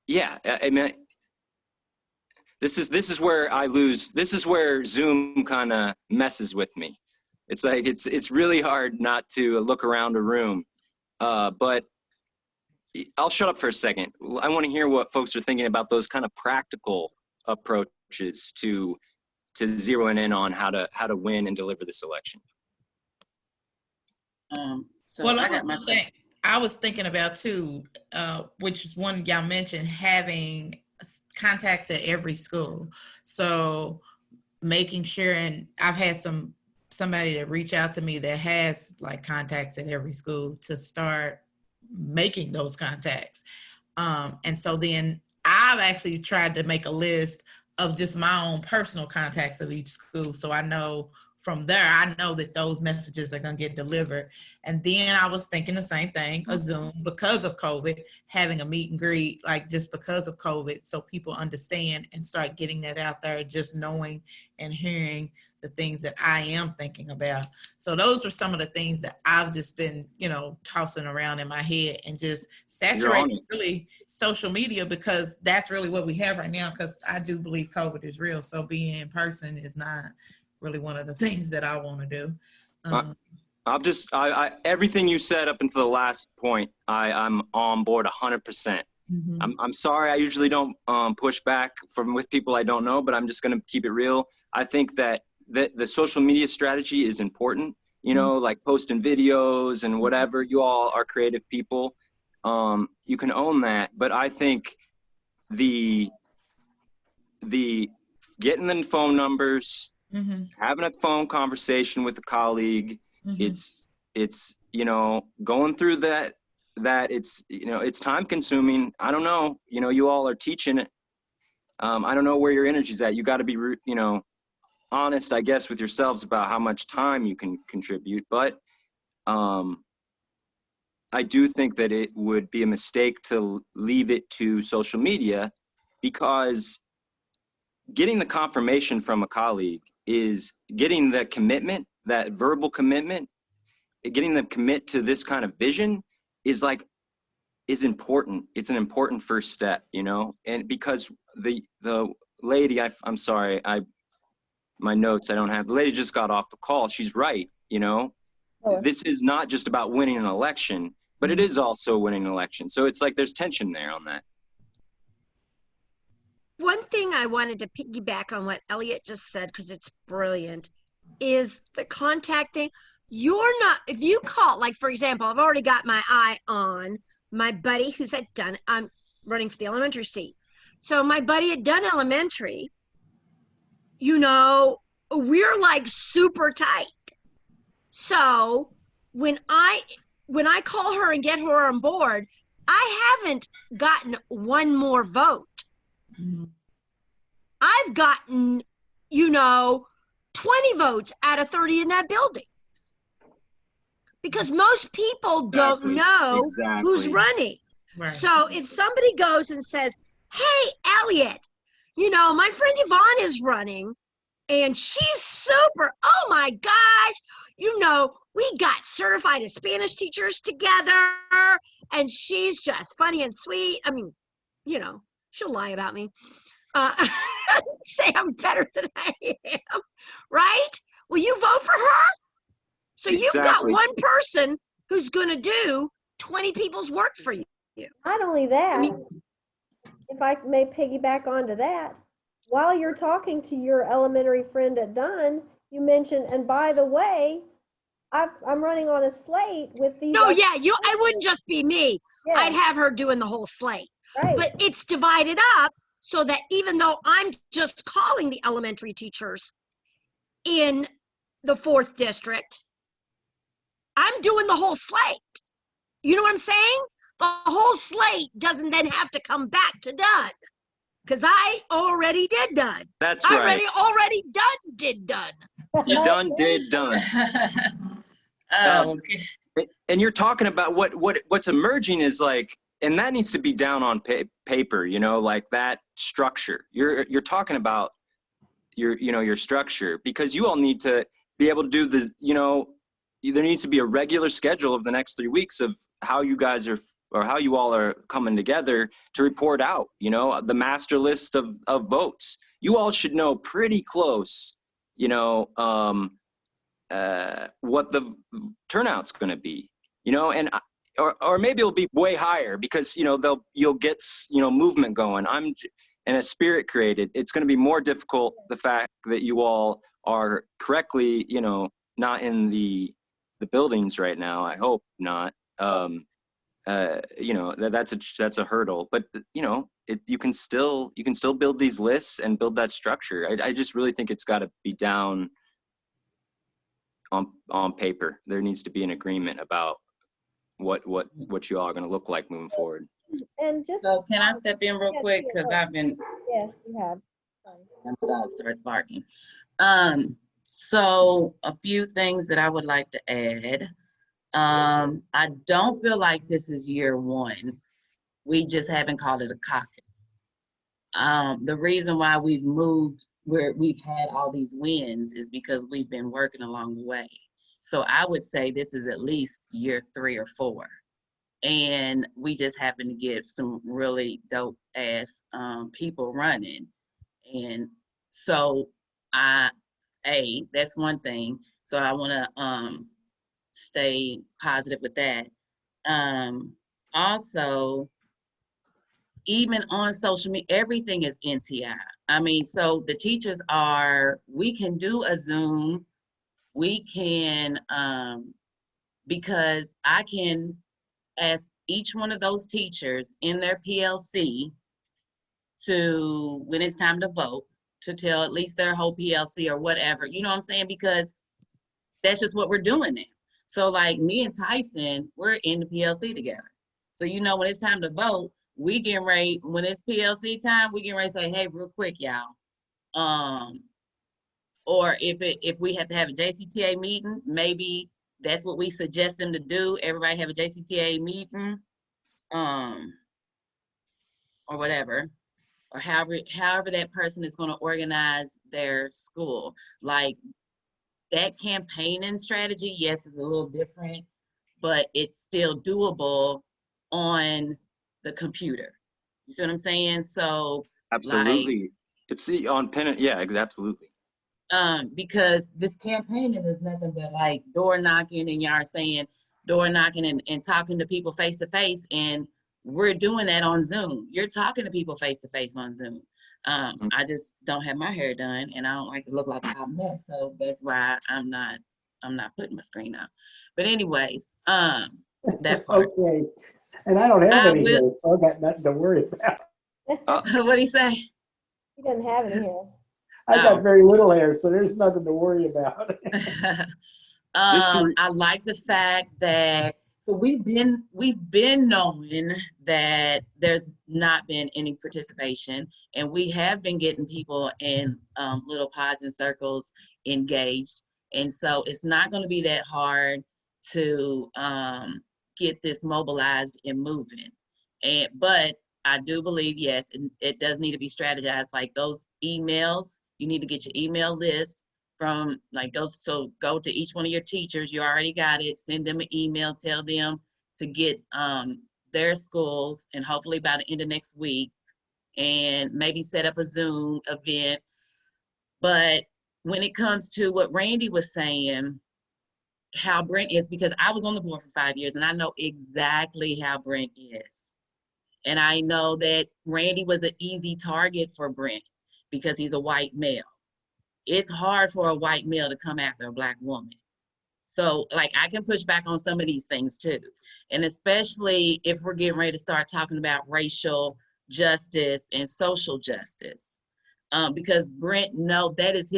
[SPEAKER 2] yeah, I mean, this is where I lose. This is where Zoom kind of messes with me. It's like it's really hard not to look around a room, but I'll shut up for a second. I want to hear what folks are thinking about those kind of practical approaches to zeroing in on how to win and deliver this election.
[SPEAKER 8] So
[SPEAKER 5] Well,
[SPEAKER 8] I got my
[SPEAKER 5] I was thinking about too, which is one y'all mentioned, having contacts at every school. So making sure, and I've had somebody that reach out to me that has like contacts at every school to start making those contacts. And so then I've actually tried to make a list of just my own personal contacts of each school. So I know from there, I know that those messages are going to get delivered. And then I was thinking the same thing, a Zoom, because of COVID, having a meet and greet, like just because of COVID, so people understand and start getting that out there, just knowing and hearing the things that I am thinking about. So those are some of the things that I've just been, you know, tossing around in my head, and just saturating really social media, because that's really what we have right now, because I do believe COVID is real. So being in person is not really one of the things that I want to do.
[SPEAKER 2] I everything you said up until the last point, I'm on board 100%. I'm sorry, I usually don't push back with people I don't know, but I'm just going to keep it real. I think that the social media strategy is important, you know, like posting videos and whatever. You all are creative people. You can own that, but I think the getting the phone numbers, having a phone conversation with a colleague, it's you know, going through that it's, you know, it's time consuming. I don't know, you know, you all are teaching it. I don't know where your energy's at. You got to be, you know, honest, I guess, with yourselves about how much time you can contribute. But I do think that it would be a mistake to leave it to social media, because getting the confirmation from a colleague is getting the commitment, that verbal commitment, getting them commit to this kind of vision is important. It's an important first step, you know, and because the lady, I'm sorry, my notes, I don't have, the lady just got off the call. She's right, you know, this is not just about winning an election, but it is also winning an election. So it's like there's tension there on that.
[SPEAKER 7] One thing I wanted to piggyback on what Elliot just said, because it's brilliant, is the contact thing. You're not, if you call, like, for example, I've already got my eye on my buddy who's at Dunn. I'm running for the elementary seat. So my buddy at Dunn Elementary, you know, we're like super tight. So when I call her and get her on board, I haven't gotten one more vote. I've gotten, you know, 20 votes out of 30 in that building. Because most people don't know who's running. Right. So if somebody goes and says, hey, Elliot, you know, my friend Yvonne is running and she's super, oh my gosh, you know, we got certified as Spanish teachers together and she's just funny and sweet. I mean, you know, she'll lie about me. Say I'm better than I am, right? Will you vote for her? So you've got one person who's going to do 20 people's work for you.
[SPEAKER 1] Not only that, I mean, if I may piggyback onto that, while you're talking to your elementary friend at Dunn, you mentioned, and by the way, I'm running on a slate with these.
[SPEAKER 7] No, yeah, I wouldn't just be me. Yeah. I'd have her doing the whole slate. Right. But it's divided up so that even though I'm just calling the elementary teachers in the 4th district, I'm doing the whole slate. You know what I'm saying? The whole slate doesn't then have to come back to Dunn, because I already did Dunn.
[SPEAKER 2] That's right.
[SPEAKER 7] Already did Dunn.
[SPEAKER 2] You did done.
[SPEAKER 8] Okay.
[SPEAKER 2] And you're talking about what's emerging is like and that needs to be down on paper, you know, like that structure. You're talking about your structure, because you all need to be able to do the, you know, there needs to be a regular schedule of the next 3 weeks of how you guys are, or how you all are coming together to report out, you know, the master list of votes. You all should know pretty close, you know, what the turnout's going to be, you know, and or maybe it'll be way higher because, you know, you'll get, you know, movement going. And a spirit created. It's going to be more difficult, the fact that you all are correctly, you know, not in the buildings right now. I hope not. You know, that's a hurdle, but you know, you can still build these lists and build that structure. I just really think it's got to be down on paper. There needs to be an agreement about what you all are going to look like moving forward.
[SPEAKER 1] And just
[SPEAKER 8] So can I step in real quick? Because I've been,
[SPEAKER 1] yes, you have.
[SPEAKER 8] my dog starts barking. So a few things that I would like to add. I don't feel like this is year one. We just haven't called it a caucus. The reason why we've moved where we've had all these wins is because we've been working along the way. So I would say this is at least year 3 or 4. And we just happen to get some really dope ass people running. And so that's one thing. So I want to stay positive with that. Also, even on social media, everything is NTI. I mean, so the teachers we can do a Zoom, we can, because I can ask each one of those teachers in their PLC to, when it's time to vote, to tell at least their whole PLC or whatever, you know what I'm saying? Because that's just what we're doing now. So like me and Tyson, we're in the PLC together. So, you know, when it's time to vote, we get ready, when it's PLC time, we get ready to say, hey, real quick, y'all. Or if we have to have a JCTA meeting, maybe that's what we suggest them to do. Everybody have a JCTA meeting, or whatever, or however that person is going to organize their school. Like that campaigning strategy, yes, is a little different, but it's still doable on the computer. You see what I'm saying? So
[SPEAKER 2] Absolutely. It's on pen. Yeah, absolutely.
[SPEAKER 8] Because this campaigning is nothing but like door knocking, and y'all are saying door knocking and talking to people face to face, and we're doing that on Zoom. You're talking to people face to face on Zoom. I just don't have my hair done, and I don't like to look like a hot mess, so that's why I'm not putting my screen out. But anyways, that part.
[SPEAKER 6] Okay, and I don't have any hair, so I got nothing to worry about.
[SPEAKER 8] What'd he say?
[SPEAKER 1] He doesn't have any hair.
[SPEAKER 6] I got very little hair, so there's nothing to worry about.
[SPEAKER 8] I like the fact that, so we've been knowing that there's not been any participation, and we have been getting people in little pods and circles engaged, and so it's not going to be that hard to get this mobilized and moving. But I do believe, yes, it does need to be strategized. Like those emails, you need to get your email list from go to each one of your teachers. You already got it. Send them an email. Tell them to get their schools, and hopefully by the end of next week, and maybe set up a Zoom event. But when it comes to what Randy was saying, how Brent is, because I was on the board for 5 years and I know exactly how Brent is. And I know that Randy was an easy target for Brent because he's a white male. It's hard for a white male to come after a Black woman. So like I can push back on some of these things too. And especially if we're getting ready to start talking about racial justice and social justice. Because Brent that is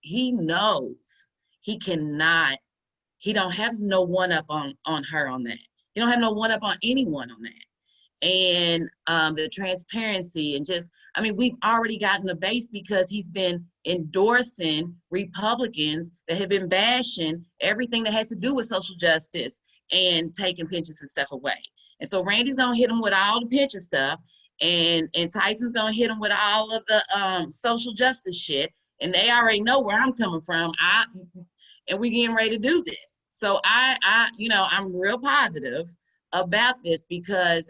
[SPEAKER 8] he knows he cannot, he don't have no one up on her on that. He don't have no one up on anyone on that. And the transparency and just, I mean, we've already gotten a base because he's been endorsing Republicans that have been bashing everything that has to do with social justice and taking pensions and stuff away. And so Randy's gonna hit him with all the pension stuff, and Tyson's gonna hit him with all of the social justice shit. And they already know where I'm coming from. And we getting ready to do this. So I'm real positive about this because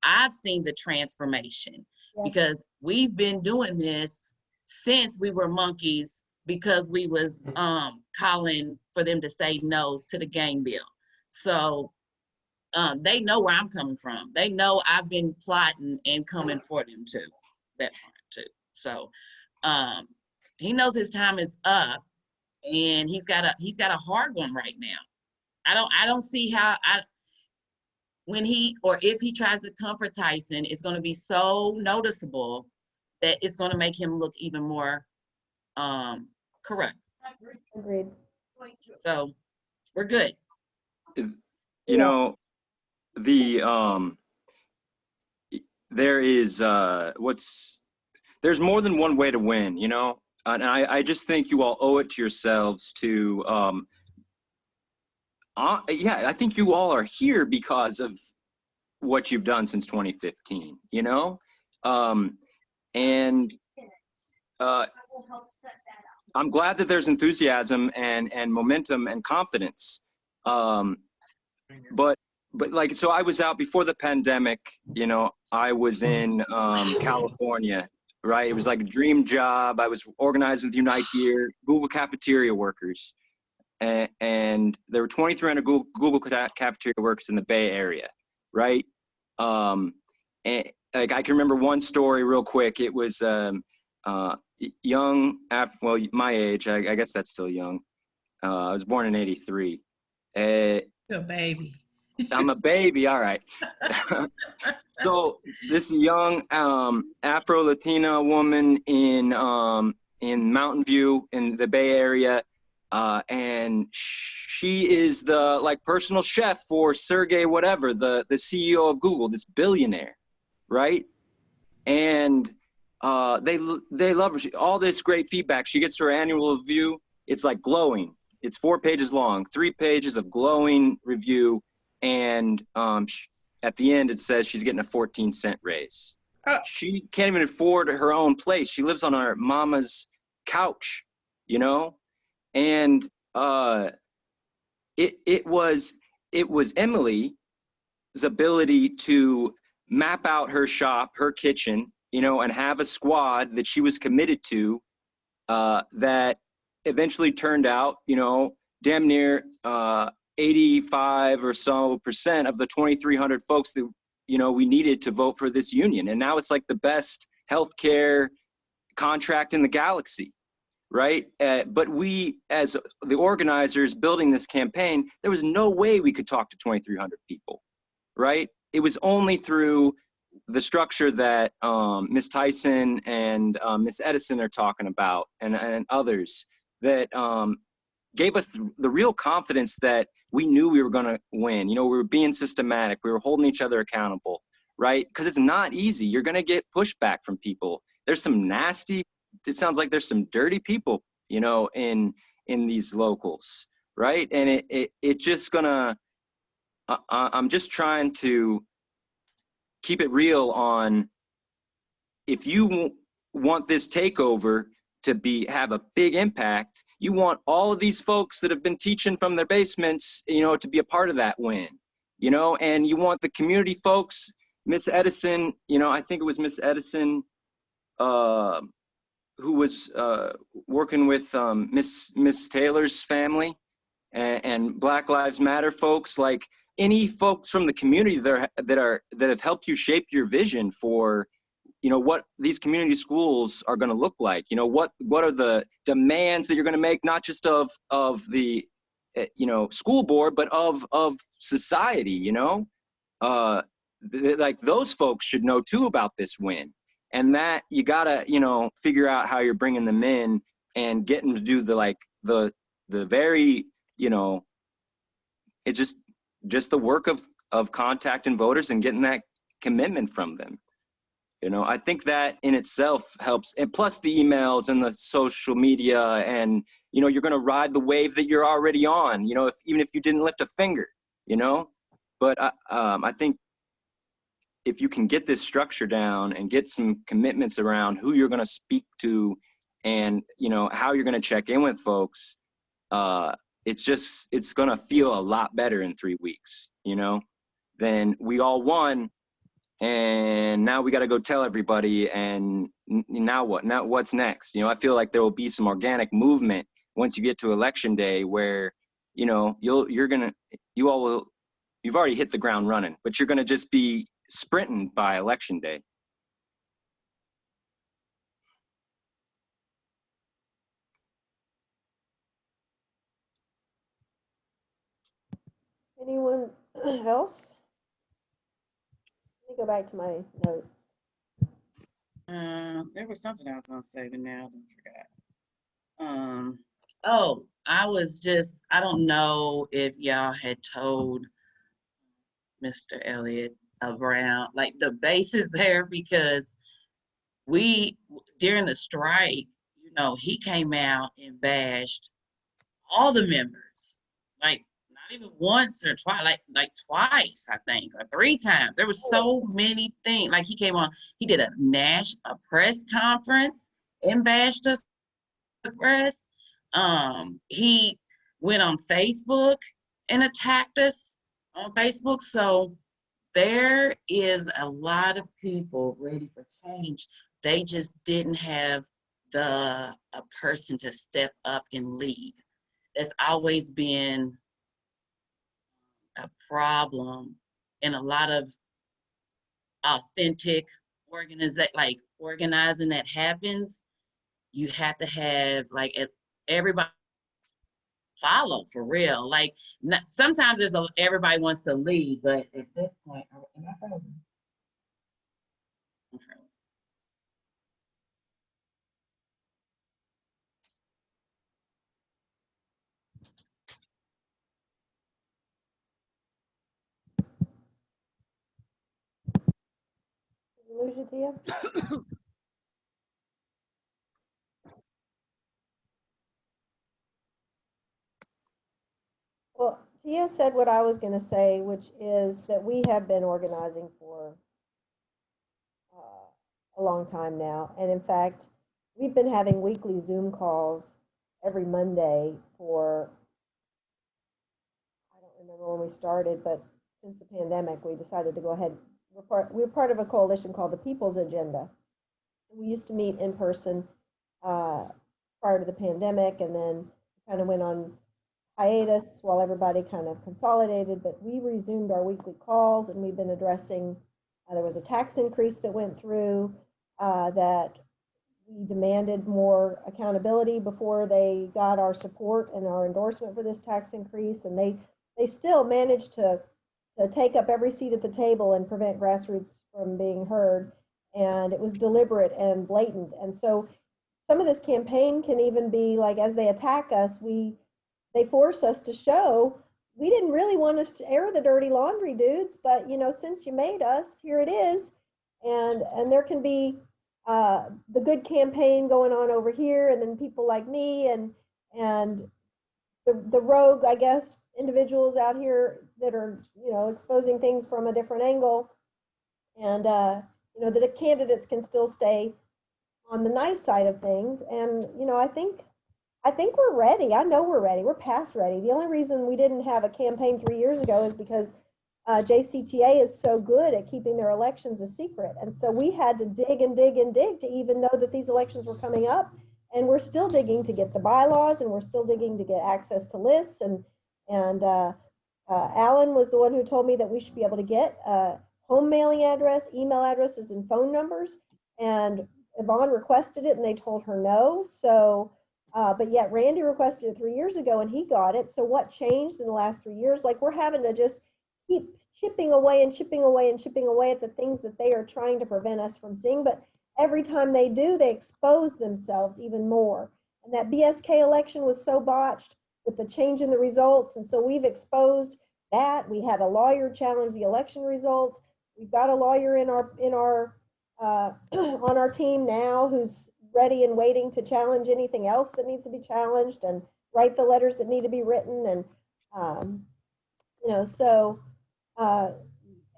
[SPEAKER 8] I've seen the transformation. Yeah. Because we've been doing this since we were monkeys, because we was calling for them to say no to the gang bill. So they know where I'm coming from. They know I've been plotting and coming for them too, that part too. So he knows his time is up, and he's got a hard one right now. I don't see how when he or if he tries to comfort Tyson, it's going to be so noticeable that it's going to make him look even more corrupt.
[SPEAKER 1] Agreed.
[SPEAKER 8] So we're good.
[SPEAKER 2] You know, there's more than one way to win, you know, and I just think you all owe it to yourselves to I think you all are here because of what you've done since 2015, you know? And I'm glad that there's enthusiasm and momentum and confidence. But like, so I was out before the pandemic, you know, I was in California, right? It was like a dream job. I was organizing with Unite Here, Google cafeteria workers. And there were 2,300 Google cafeteria workers in the Bay Area, right? And like I can remember one story real quick. It was young, my age. I guess that's still young. I was born in '83.
[SPEAKER 5] You're a baby.
[SPEAKER 2] I'm a baby. All right. So this young Afro-Latina woman in Mountain View in the Bay Area. And she is the like personal chef for Sergey whatever, the CEO of Google, this billionaire, right? And they love her. All this great feedback. She gets her annual review. It's like glowing. It's 4 pages long, 3 pages of glowing review. And at the end, it says she's getting a 14-cent raise. She can't even afford her own place. She lives on her mama's couch, you know? And it was Emily's ability to map out her shop, her kitchen, you know, and have a squad that she was committed to that eventually turned out, you know, damn near 85% or so of the 2,300 folks that, you know, we needed to vote for this union. And now it's like the best healthcare contract in the galaxy. Right? But we, as the organizers building this campaign, there was no way we could talk to 2,300 people, right? It was only through the structure that Ms. Tyson and Ms. Edison are talking about and others that gave us the real confidence that we knew we were going to win. You know, we were being systematic. We were holding each other accountable, right? Because it's not easy. You're going to get pushback from people. There's some nasty, it sounds like there's some dirty people, you know, in these locals, right? And it's just gonna, I'm just trying to keep it real on, if you want this takeover to have a big impact, you want all of these folks that have been teaching from their basements, you know, to be a part of that win, you know, and you want the community folks, Miss Edison, you know, I think it was Miss Edison, who was working with Miss Taylor's family and Black Lives Matter folks, like any folks from the community that have helped you shape your vision for, you know, what these community schools are going to look like. You know, what are the demands that you're going to make, not just of the you know, school board, but of society. You know, like those folks should know too about this win. And that you gotta, you know, figure out how you're bringing them in and getting to do the very, you know, it's just the work of contacting voters and getting that commitment from them. You know, I think that in itself helps. And plus the emails and the social media, and, you know, you're going to ride the wave that you're already on, you know, even if you didn't lift a finger, you know? But I think if you can get this structure down and get some commitments around who you're going to speak to and, you know, how you're going to check in with folks, it's going to feel a lot better in 3 weeks, you know? Then we all won, and now we got to go tell everybody, and now what? Now what's next? You know, I feel like there will be some organic movement once you get to election day where, you know, you've already hit the ground running, but you're going to just be sprinting by election day.
[SPEAKER 1] Anyone else? Let me go back to my notes.
[SPEAKER 8] There was something I was gonna say, but now I forgot. Oh, I don't know if y'all had told Mr. Elliott around like the bases there, because during the strike, you know, he came out and bashed all the members, like not even once or twice, like twice, I think, or 3 times. There was so many things. Like he came on, he did a press conference and bashed us the press. He went on Facebook and attacked us on Facebook. So there is a lot of people ready for change. They just didn't have a person to step up and lead. That's always been a problem in a lot of authentic organizing that happens. You have to have everybody follow for real. Like sometimes everybody wants to lead, but at this point, am I frozen? I'm frozen.
[SPEAKER 1] Did you lose you, Tia? Well, Tia said what I was going to say, which is that we have been organizing for a long time now. And in fact, we've been having weekly Zoom calls every Monday for, I don't remember when we started, but since the pandemic, we decided to go ahead. We're part of a coalition called the People's Agenda. We used to meet in person prior to the pandemic, and then kind of went on hiatus while everybody kind of consolidated, but we resumed our weekly calls, and we've been addressing, there was a tax increase that went through that we demanded more accountability before they got our support and our endorsement for this tax increase, and they still managed to take up every seat at the table and prevent grassroots from being heard, and it was deliberate and blatant. And so some of this campaign can even be like, as they attack us, they force us to show we didn't really want to air the dirty laundry, dudes, but you know, since you made us, here it is. And there can be the good campaign going on over here, and then people like me and the rogue, I guess, individuals out here that are, you know, exposing things from a different angle. And you know, the candidates can still stay on the nice side of things. And you know, I think we're ready. I know we're ready. We're past ready. The only reason we didn't have a campaign 3 years ago is because JCTA is so good at keeping their elections a secret. And so we had to dig and dig and dig to even know that these elections were coming up. And we're still digging to get the bylaws, and we're still digging to get access to lists. And Alan was the one who told me that we should be able to get home mailing address, email addresses, and phone numbers. And Yvonne requested it, and they told her no. So, but yet Randy requested it 3 years ago, and he got it. So what changed in the last 3 years? Like, we're having to just keep chipping away and chipping away and chipping away at the things that they are trying to prevent us from seeing. But every time they do, they expose themselves even more. And that BSK election was so botched with the change in the results. And so we've exposed that. We had a lawyer challenge the election results. We've got a lawyer in our on our team now who's ready and waiting to challenge anything else that needs to be challenged and write the letters that need to be written. And So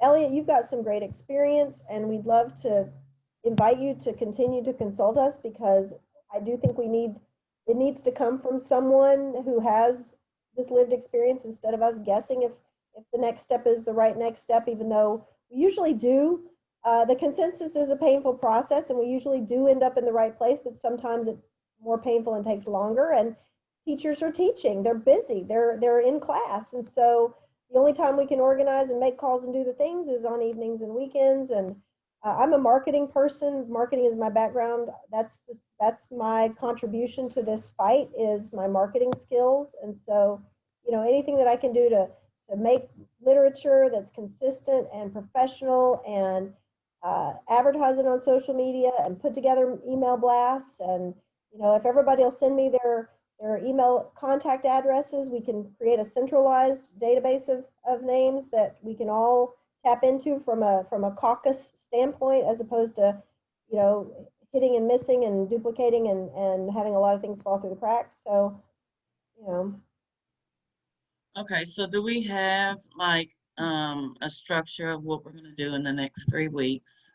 [SPEAKER 1] Elliot, you've got some great experience, and we'd love to invite you to continue to consult us, because I do think it needs to come from someone who has this lived experience, instead of us guessing if the next step is the right next step, even though we usually do. The consensus is a painful process, and we usually do end up in the right place, but sometimes it's more painful and takes longer. And teachers are teaching, they're busy, they're in class, and so the only time we can organize and make calls and do the things is on evenings and weekends. And I'm a marketing person. Marketing is my background. That's my contribution to this fight, is my marketing skills. And so, anything that I can do to make literature that's consistent and professional, and advertise it on social media, and put together email blasts. And if everybody will send me their email contact addresses, we can create a centralized database of names that we can all tap into from a caucus standpoint, as opposed to hitting and missing and duplicating and having a lot of things fall through the cracks. So
[SPEAKER 8] Okay, so do we have like a structure of what we're going to do in the next 3 weeks?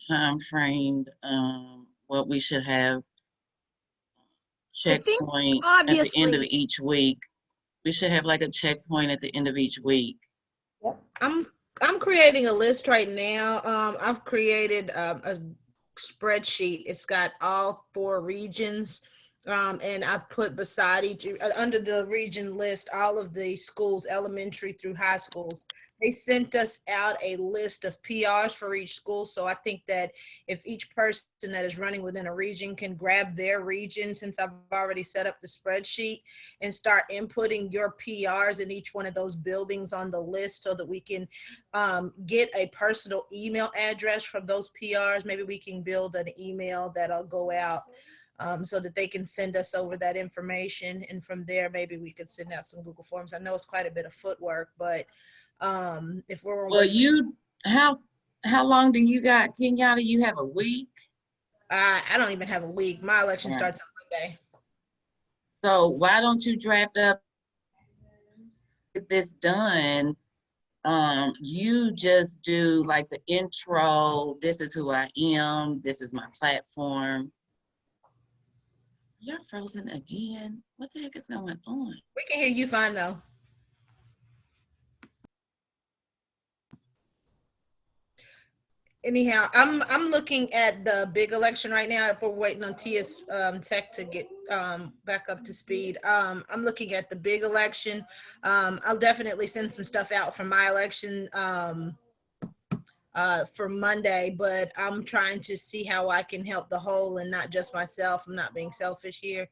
[SPEAKER 8] Time framed, what we should have checkpoint at the end of each week. We should have like a checkpoint at the end of each week.
[SPEAKER 1] Yep.
[SPEAKER 9] I'm creating a list right now. I've created a spreadsheet. It's got all 4 regions. And I put beside each, under the region list, all of the schools, elementary through high schools. They sent us out a list of PRs for each school. So I think that if each person that is running within a region can grab their region, since I've already set up the spreadsheet, and start inputting your PRs in each one of those buildings on the list, so that we can get a personal email address from those PRs. Maybe we can build an email that'll go out so that they can send us over that information. And from there, maybe we could send out some Google Forms. I know it's quite a bit of footwork, but if we're
[SPEAKER 8] how long do you got, Kenyatta? You have a week?
[SPEAKER 9] I don't even have a week. My election starts on Monday.
[SPEAKER 8] So why don't you draft up, get this done? You just do like the intro. This is who I am. This is my platform. You're frozen again. What the heck is going on?
[SPEAKER 9] We can hear you fine though. Anyhow, I'm looking at the big election right now. If we're waiting on TS Tech to get back up to speed, I'm looking at the big election. I'll definitely send some stuff out for my election for Monday, but I'm trying to see how I can help the whole and not just myself. I'm not being selfish here.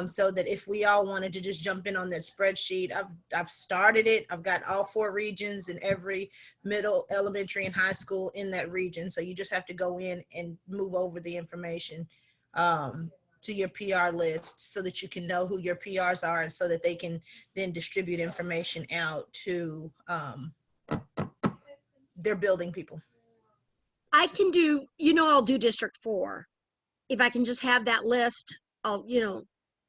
[SPEAKER 9] So that if we all wanted to just jump in on that spreadsheet, I've started it. I've got all 4 regions in every middle, elementary, and high school in that region. So you just have to go in and move over the information to your PR list, so that you can know who your PRs are, and so that they can then distribute information out to their building people.
[SPEAKER 7] I can do, I'll do District 4. If I can just have that list, I'll,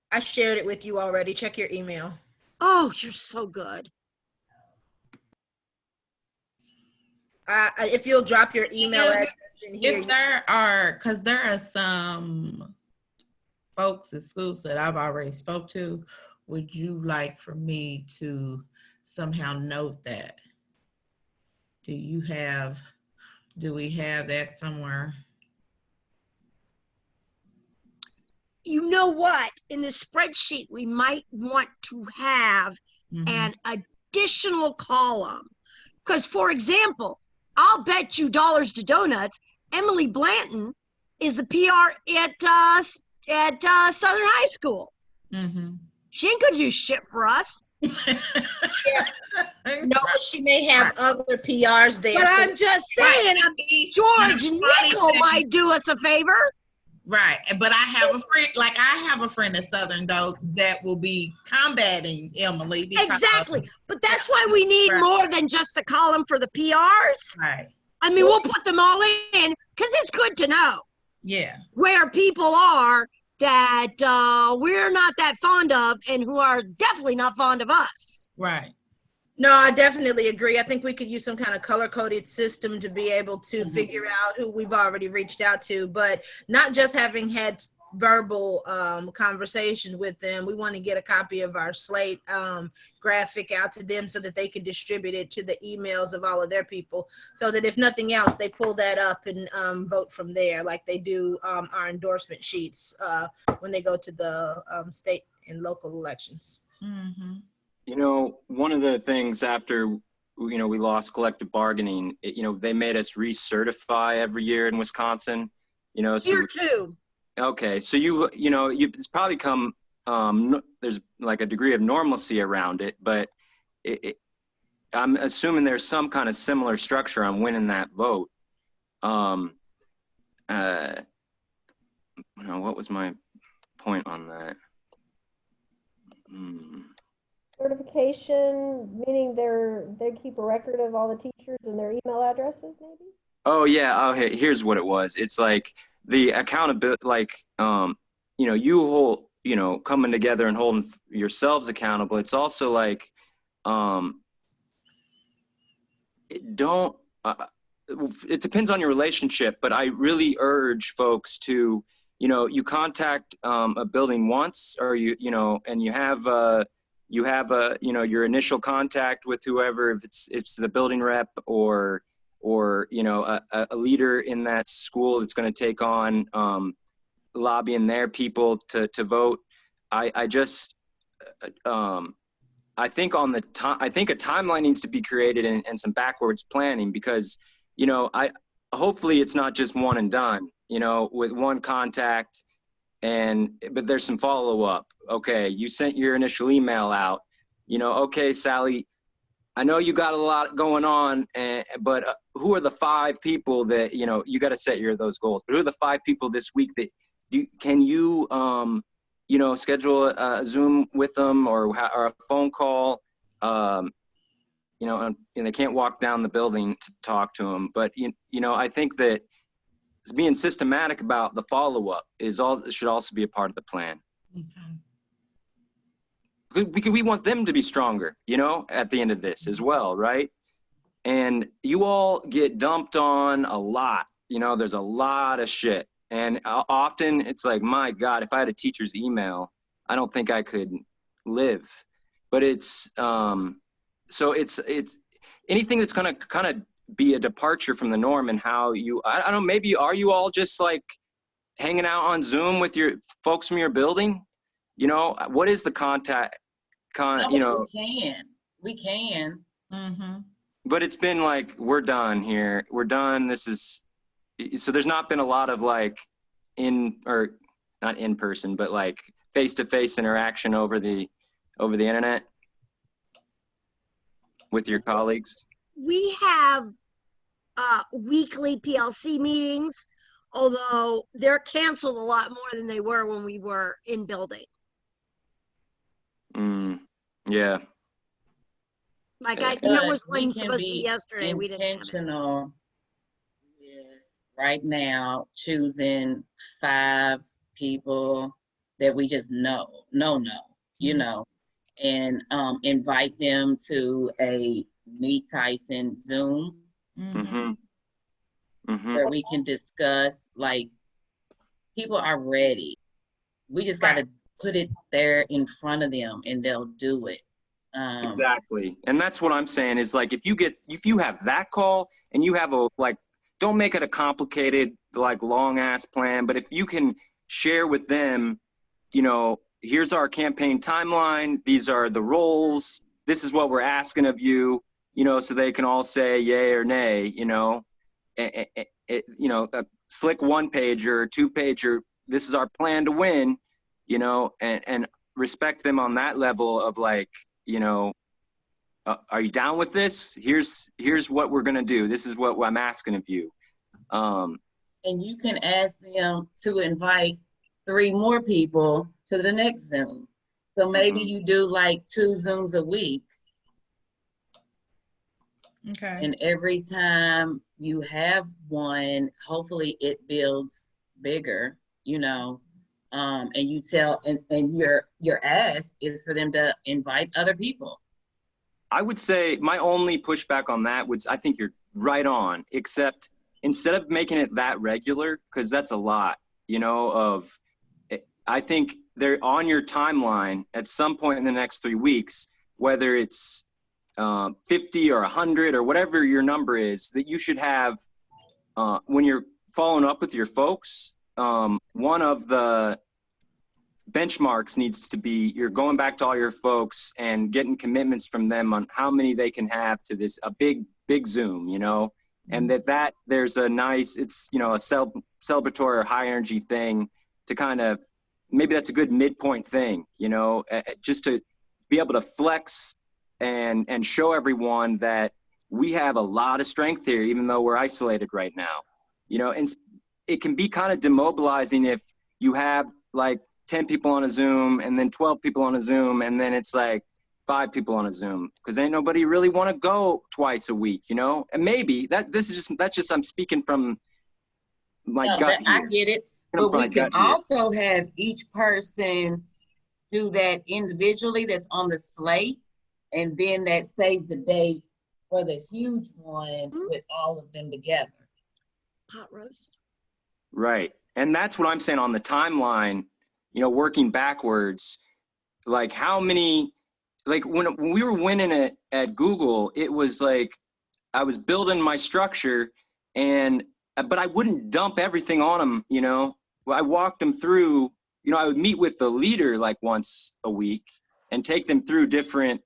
[SPEAKER 9] I shared it with you already. Check your email.
[SPEAKER 7] Oh, you're so good.
[SPEAKER 9] If you'll drop your email address in here.
[SPEAKER 5] If there are, because there are some folks at schools that I've already spoke to, would you like for me to somehow note that? Do we have that somewhere?
[SPEAKER 7] You know what? In the spreadsheet, we might want to have an additional column. Because, for example, I'll bet you dollars to donuts, Emily Blanton is the PR at Southern High School. She ain't gonna do shit for us.
[SPEAKER 9] No, she may have other PRs there.
[SPEAKER 7] But I'm just saying, George Nickel might do us a favor.
[SPEAKER 5] Right, but I have a friend at Southern though that will be combating Emily.
[SPEAKER 7] Exactly, but that's why we need more than just the column for the PRs.
[SPEAKER 5] Right.
[SPEAKER 7] I mean, we'll put them all in because it's good to know.
[SPEAKER 5] Yeah.
[SPEAKER 7] Where people are that we're not that fond of and who are definitely not fond of us.
[SPEAKER 5] Right.
[SPEAKER 9] No, I definitely agree. I think we could use some kind of color-coded system to be able to figure out who we've already reached out to, but not just having had verbal conversations with them. We want to get a copy of our slate graphic out to them so that they can distribute it to the emails of all of their people, so that if nothing else, they pull that up and vote from there, like they do our endorsement sheets when they go to the state and local elections.
[SPEAKER 5] Mm-hmm.
[SPEAKER 2] You know, one of the things after, you know, we lost collective bargaining, you know, they made us recertify every year in Wisconsin, you know. So
[SPEAKER 7] Here too.
[SPEAKER 2] okay, so you know, it's probably come, there's like a degree of normalcy around it, but I'm assuming there's some kind of similar structure on winning that vote. What was my point on that?
[SPEAKER 1] Certification, meaning they keep a record of all the teachers and their email addresses, maybe?
[SPEAKER 2] Oh yeah. Oh, here's what it was. It's like the accountability, like, you know, you hold, you know, coming together and holding yourselves accountable. It's also like, it depends on your relationship, but I really urge folks to, you know, you contact a building once, or you know, and you have you know, your initial contact with whoever, if it's the building rep or you know, a leader in that school that's going to take on lobbying their people to vote. I just I think I think a timeline needs to be created and some backwards planning, because, you know, hopefully it's not just one and done, you know, with one contact, but there's some follow up. Okay, you sent your initial email out, you know, okay, Sally, I know you got a lot going on, but who are the 5 people that, you know, you got to set those goals, but who are the 5 people this week that can you you know, schedule a Zoom with them or a phone call, you know, and they can't walk down the building to talk to them. But, you know, I think that being systematic about the follow-up should also be a part of the plan. Because we want them to be stronger, you know, at the end of this as well, right? And you all get dumped on a lot. You know, there's a lot of shit. And often it's like, my God, if I had a teacher's email, I don't think I could live. But it's, so it's anything that's going to kind of be a departure from the norm, and how I don't know, maybe are you all just like hanging out on Zoom with your folks from your building? You know, what is the contact, you know?
[SPEAKER 8] We can.
[SPEAKER 5] Mm-hmm.
[SPEAKER 2] But it's been like, we're done here. We're done. So there's not been a lot of like not in person, but like face-to-face interaction over the internet with your colleagues.
[SPEAKER 7] We have weekly PLC meetings, although they're canceled a lot more than they were when we were in building.
[SPEAKER 2] Yeah.
[SPEAKER 7] Like there was
[SPEAKER 8] we
[SPEAKER 7] one
[SPEAKER 8] can
[SPEAKER 7] supposed to be
[SPEAKER 8] be
[SPEAKER 7] yesterday. We didn't have it.
[SPEAKER 8] intentional with right now choosing 5 people that we just know, you know, and invite them to a Meet Tyson Zoom where we can discuss, like, people are ready. We just got to put it there in front of them and they'll do it.
[SPEAKER 2] Exactly. And that's what I'm saying is, like, if you have that call and you have don't make it a complicated, like, long ass plan, but if you can share with them, you know, here's our campaign timeline, these are the roles, this is what we're asking of you, you know, so they can all say yay or nay, you know, you know, a slick 1-pager, 2-pager, this is our plan to win, you know, and respect them on that level of, like, you know, are you down with this? Here's what we're gonna do. This is what I'm asking of you.
[SPEAKER 8] And you can ask them to invite 3 more people to the next Zoom. So maybe you do like 2 Zooms a week.
[SPEAKER 5] Okay.
[SPEAKER 8] And every time you have one, hopefully it builds bigger, you know. And you tell, and your ask is for them to invite other people.
[SPEAKER 2] I would say my only pushback on that was, I think you're right on, except instead of making it that regular, because that's a lot, you know, I think they're on your timeline at some point in the next 3 weeks, whether it's 50 or 100 or whatever your number is, that you should have, when you're following up with your folks, one of the benchmarks needs to be, you're going back to all your folks and getting commitments from them on how many they can have to this, a big Zoom, you know, and that there's a nice, it's, you know, a celebratory or high energy thing to kind of, maybe that's a good midpoint thing, you know, just to be able to flex and show everyone that we have a lot of strength here, even though we're isolated right now, you know. And it can be kind of demobilizing if you have like 10 people on a Zoom and then 12 people on a Zoom, and then it's like 5 people on a Zoom, because ain't nobody really want to go twice a week, you know. And maybe that's just I'm speaking from my gut here.
[SPEAKER 8] I get it, but we can also have each person do that individually that's on the slate, and then that save the date for the huge one with all of them together.
[SPEAKER 7] Pot roast.
[SPEAKER 2] Right. And that's what I'm saying on the timeline, you know, working backwards, like how many, like when we were winning it at Google, it was like I was building my structure, but I wouldn't dump everything on them, you know. I walked them through, you know, I would meet with the leader like once a week and take them through different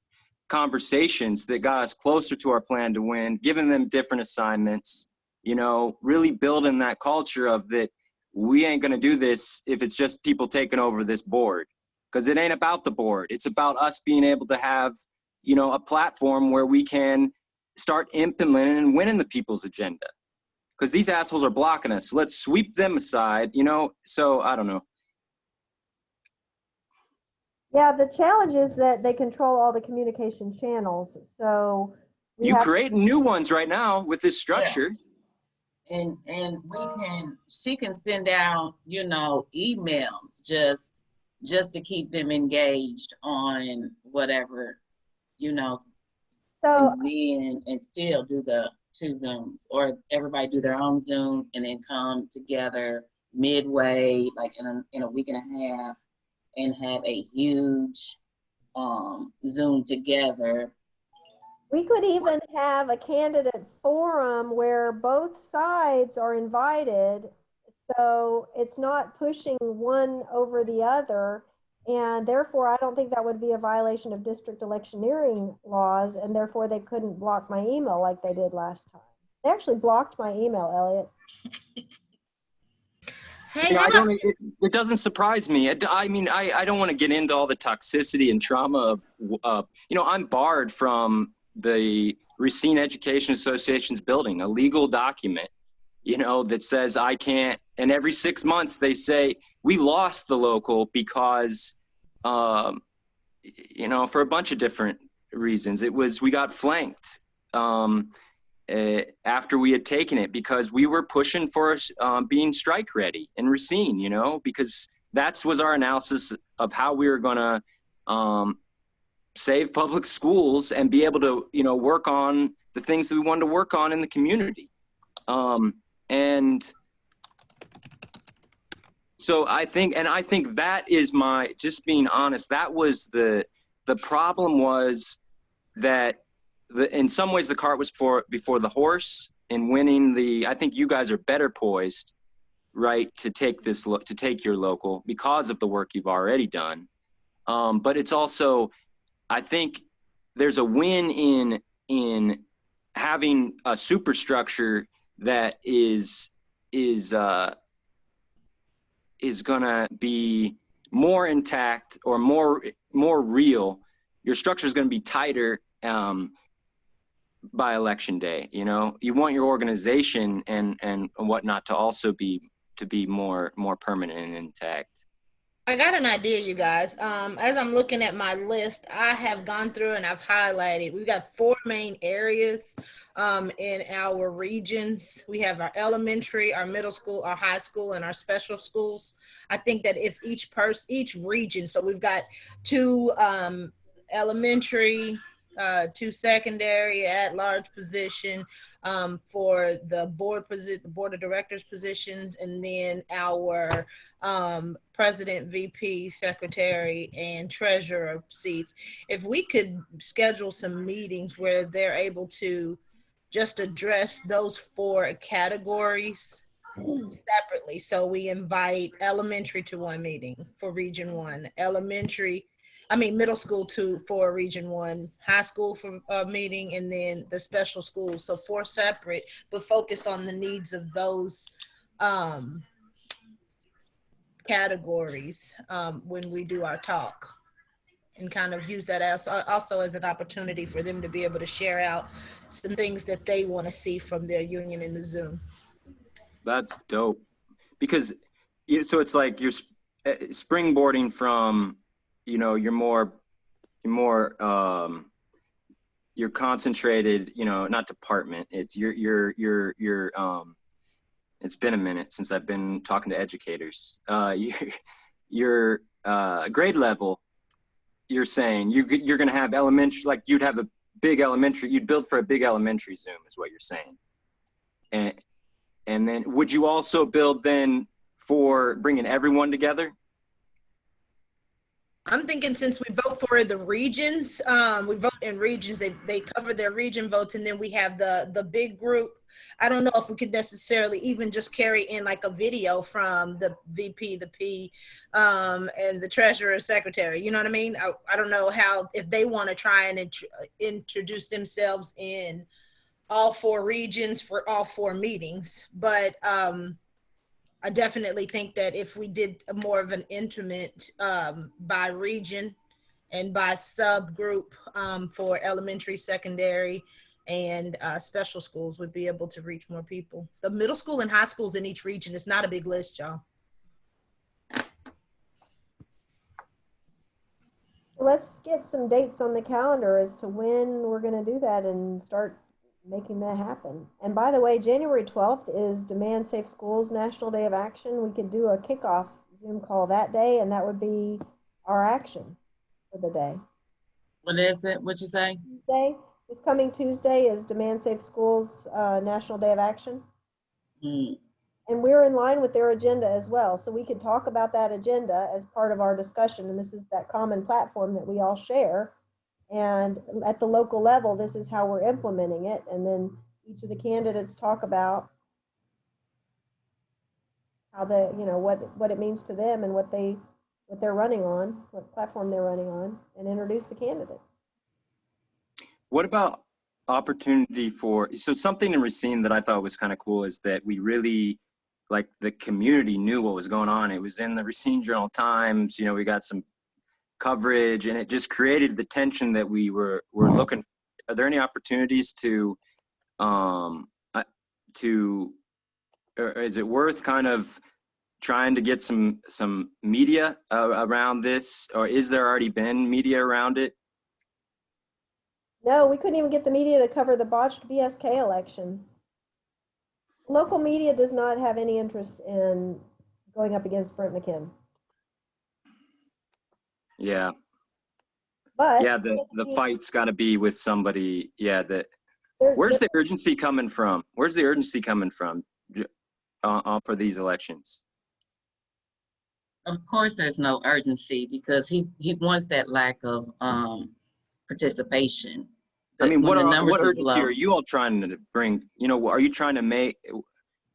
[SPEAKER 2] conversations that got us closer to our plan to win, giving them different assignments, you know, really building that culture of that we ain't going to do this if it's just people taking over this board, because it ain't about the board. It's about us being able to have, you know, a platform where we can start implementing and winning the people's agenda, because these assholes are blocking us. So let's sweep them aside, you know. So I don't know.
[SPEAKER 1] Yeah, the challenge is that they control all the communication channels. So
[SPEAKER 2] you create new ones right now with this structure.
[SPEAKER 8] Yeah. And she can send out, you know, emails just to keep them engaged on whatever, you know. So and still do the 2 Zooms, or everybody do their own Zoom and then come together midway, like in a week and a half, and have a huge Zoom together.
[SPEAKER 1] We could even have a candidate forum where both sides are invited, so it's not pushing one over the other, and therefore I don't think that would be a violation of district electioneering laws, and therefore they couldn't block my email like they did last time. They actually blocked my email, Elliot.
[SPEAKER 7] Hey,
[SPEAKER 2] it doesn't surprise me. I mean, I don't want to get into all the toxicity and trauma of you know, I'm barred from the Racine Education Association's building, a legal document, you know, that says I can't, and every 6 months they say we lost the local because, you know, for a bunch of different reasons. It was, we got flanked after we had taken it, because we were pushing for being strike ready in Racine, you know, because that was our analysis of how we were going to save public schools and be able to, you know, work on the things that we wanted to work on in the community. And so I think that is just being honest, that was the problem, was that in some ways the cart was before the horse in winning I think you guys are better poised, right, to take your local because of the work you've already done. But it's also, I think there's a win in having a superstructure that is gonna be more intact or more real. Your structure is gonna be tighter by election day. You know, you want your organization and whatnot to also be more permanent and intact.
[SPEAKER 9] I got an idea, you guys. As I'm looking at my list, I have gone through and I've highlighted. We've got 4 main areas in our regions. We have our elementary, our middle school, our high school, and our special schools. I think that if each region, so we've got 2 elementary, 2 secondary at-large position for the board of directors positions, and then our president, VP, secretary, and treasurer seats. If we could schedule some meetings where they're able to just address those 4 categories separately. So we invite elementary to 1 meeting for region 1, middle school for region 1, high school for a meeting, and then the special schools. So 4 separate, but focus on the needs of those categories when we do our talk, and kind of use that as also as an opportunity for them to be able to share out some things that they want to see from their union in the Zoom.
[SPEAKER 2] That's dope. Because so it's like you're springboarding from, you're concentrated, not department. It's it's been a minute since I've been talking to educators. Your grade level, you're saying you're going to have elementary, like you'd have a big elementary, you'd build for a big elementary Zoom is what you're saying. And then would you also build then for bringing everyone together?
[SPEAKER 9] I'm thinking since we vote for the regions, we vote in regions, they cover their region votes, and then we have the big group. I don't know if we could necessarily even just carry in like a video from the VP, the P, and the treasurer, secretary. You know what I mean? I don't know if they want to try and introduce themselves in all 4 regions for all 4 meetings. But I definitely think that if we did more of an intimate by region and by subgroup for elementary, secondary, and special schools, would be able to reach more people. The middle school and high schools in each region is not a big list, y'all.
[SPEAKER 1] Let's get some dates on the calendar as to when we're going to do that and start making that happen. And by the way, January 12th is Demand Safe Schools National Day of Action. We could do a kickoff Zoom call that day, and that would be our action for the day.
[SPEAKER 8] What is it? What'd you say?
[SPEAKER 1] Tuesday. This coming Tuesday is Demand Safe Schools National Day of Action.
[SPEAKER 8] Mm.
[SPEAKER 1] And we're in line with their agenda as well. So we could talk about that agenda as part of our discussion. And this is that common platform that we all share. And at the local level, this is how we're implementing it. And then each of the candidates talk about how what it means to them and what they're running on, what platform they're running on, and introduce the candidates.
[SPEAKER 2] What about opportunity so something in Racine that I thought was kind of cool is that we really, like, the community knew what was going on. It was in the Racine Journal-Times, we got some coverage, and it just created the tension that we were looking for. Are there any opportunities or is it worth kind of trying to get some media around this, or is there already been media around it?
[SPEAKER 1] No, we couldn't even get the media to cover the botched BSK election. Local media does not have any interest in going up against Brent McKim.
[SPEAKER 2] Yeah.
[SPEAKER 1] But
[SPEAKER 2] yeah, the fight's got to be with somebody. Yeah, where's the urgency coming from? Where's the urgency coming from for these elections?
[SPEAKER 8] Of course, there's no urgency because he wants that lack of participation.
[SPEAKER 2] I mean, what urgency are you all trying to bring? Are you trying to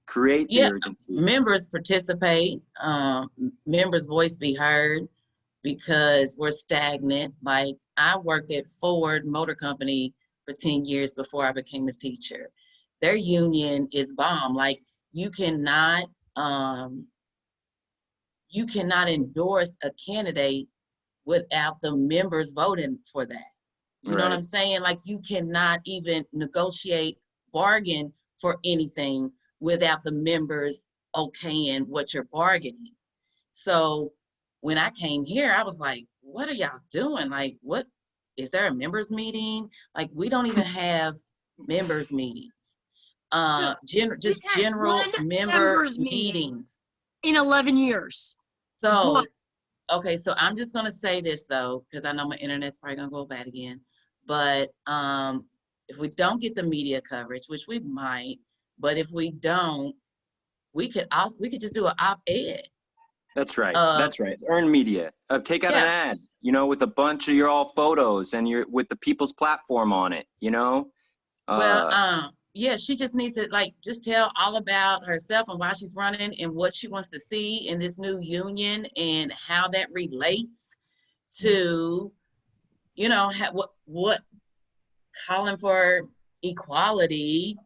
[SPEAKER 2] create the urgency?
[SPEAKER 8] Members participate, members' voice be heard, because we're stagnant. Like, I worked at Ford Motor Company for 10 years before I became a teacher. Their union is bomb. Like, you cannot endorse a candidate without the members voting for that. You know what I'm saying? Like, you cannot even negotiate, bargain for anything without the members okaying what you're bargaining. So when I came here, I was like, what are y'all doing? Like, what is there a members meeting? Like, we don't even have members meetings. Just
[SPEAKER 7] We've had
[SPEAKER 8] general
[SPEAKER 7] one
[SPEAKER 8] member
[SPEAKER 7] members meeting
[SPEAKER 8] meetings.
[SPEAKER 7] in 11 years.
[SPEAKER 8] So,
[SPEAKER 7] One.
[SPEAKER 8] okay, so I'm just gonna say this though, because I know my internet's probably gonna go bad again. But if we don't get the media coverage, which we might, but if we don't, we could just do an op-ed.
[SPEAKER 2] That's right. That's right. Earn media. Take out an ad, you know, with a bunch of your all photos and your with the people's platform on it, you know.
[SPEAKER 8] Well, yeah, she just needs to like just tell all about herself and why she's running and what she wants to see in this new union and how that relates to, you know, what calling for equality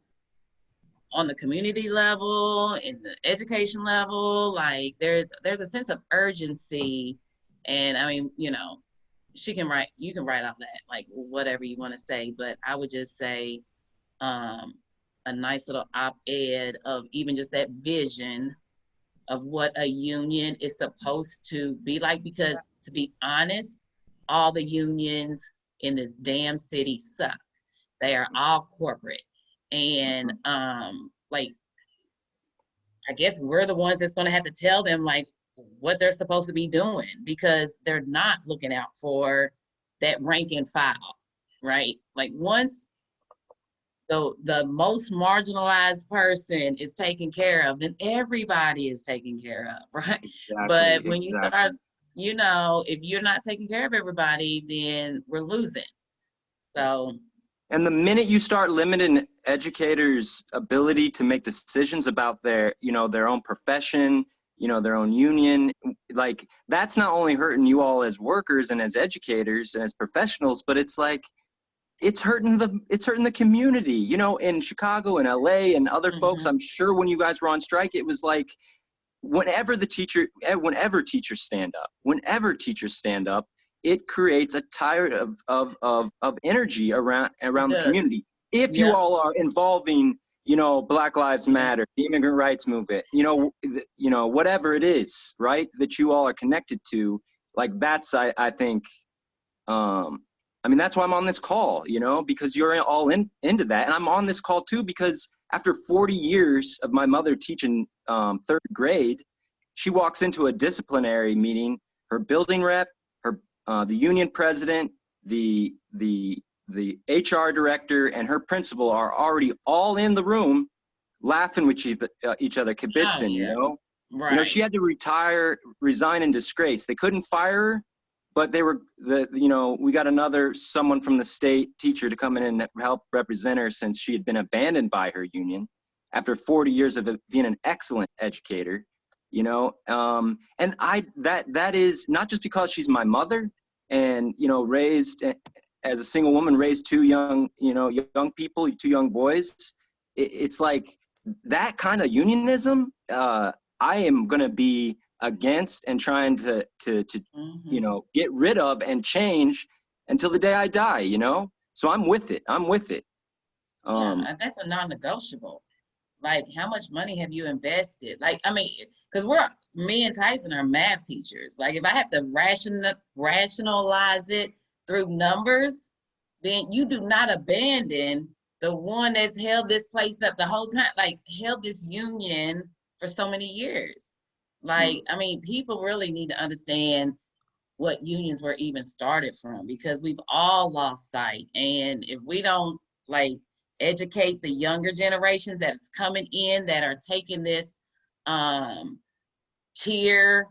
[SPEAKER 8] on the community level, in the education level. Like there's a sense of urgency, and I mean, you know, you can write out that like whatever you want to say, but I would just say a nice little op-ed of even just that vision of what a union is supposed to be like, because to be honest, all the unions in this damn city suck. They are all corporate. And like, I guess we're the ones that's gonna have to tell them like what they're supposed to be doing, because they're not looking out for that rank and file, right? Like once the most marginalized person is taken care of, then everybody is taken care of, right?
[SPEAKER 2] Exactly,
[SPEAKER 8] but when you start, you know, if you're not taking care of everybody, then we're losing. So,
[SPEAKER 2] and the minute you start limiting educators' ability to make decisions about their, you know, their own profession, you know, their own union, like that's not only hurting you all as workers and as educators and as professionals, but it's like it's hurting the community, you know, in Chicago and LA and other folks. I'm sure when you guys were on strike, it was like whenever teachers stand up, it creates a tide of energy around the community. If you all are involving, you know, Black Lives Matter, the immigrant rights movement, you know, whatever it is, right, that you all are connected to, like that's, I think, I mean, that's why I'm on this call, you know, because you're all into that. And I'm on this call too, because after 40 years of my mother teaching third grade, she walks into a disciplinary meeting, her building rep, the union president, the HR director, and her principal are already all in the room laughing with each other, kibitzing, you know?
[SPEAKER 8] Right.
[SPEAKER 2] You know, she had to resign in disgrace. They couldn't fire her, but you know, we got someone from the state teacher to come in and help represent her, since she had been abandoned by her union after 40 years of being an excellent educator, you know. And that is not just because she's my mother and, you know, raised as a single woman, raised two young people, two young boys. It's like that kind of unionism, I am going to be against and trying to you know, get rid of and change until the day I die, you know. So I'm with it.
[SPEAKER 8] Yeah, that's a non-negotiable. Like, how much money have you invested? Like, I mean, because me and Tyson are math teachers. Like, if I have to rationalize it through numbers, then you do not abandon the one that's held this place up the whole time, like held this union for so many years. Like, I mean, people really need to understand what unions were even started from, because we've all lost sight. And if we don't like educate the younger generations that's coming in, that are taking this tier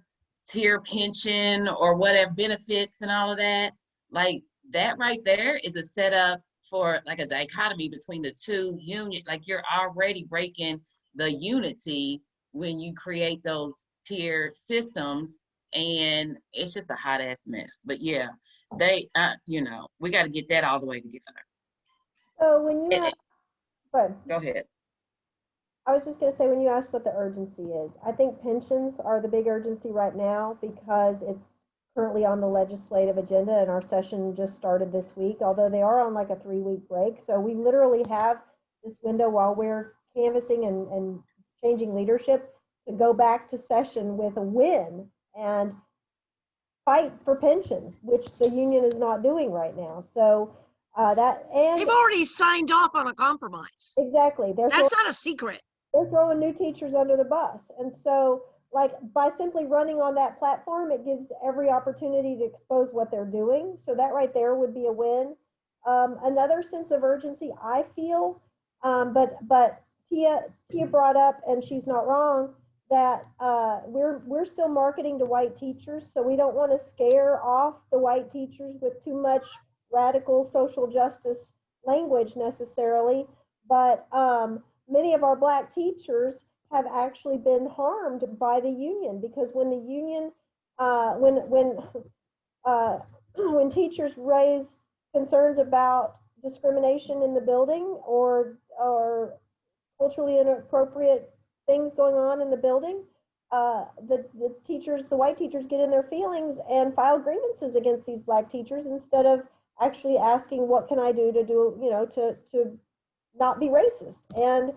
[SPEAKER 8] pension or whatever benefits and all of that, like that right there is a setup for like a dichotomy between the two unions. Like you're already breaking the unity when you create those tier systems, and it's just a hot ass mess. But yeah, you know, we got to get that all the way together.
[SPEAKER 1] So when you
[SPEAKER 8] go ahead.
[SPEAKER 1] I was just going to say, when you ask what the urgency is, I think pensions are the big urgency right now because it's currently on the legislative agenda and our session just started this week, although they are on like a 3-week break. So we literally have this window while we're canvassing and changing leadership to go back to session with a win. And fight for pensions, which the union is not doing right now. So
[SPEAKER 7] They've already signed off on a compromise.
[SPEAKER 1] Exactly.
[SPEAKER 7] That's not a secret.
[SPEAKER 1] They're throwing new teachers under the bus. And so, like, by simply running on that platform, it gives every opportunity to expose what they're doing. So that right there would be a win. Another sense of urgency, I feel, but Tia brought up, and she's not wrong, that we're still marketing to white teachers, so we don't want to scare off the white teachers with too much radical social justice language necessarily. But many of our Black teachers have actually been harmed by the union, because when the union, when teachers raise concerns about discrimination in the building or culturally inappropriate things going on in the building, the white teachers get in their feelings and file grievances against these Black teachers instead of actually asking, what can I do to not be racist? And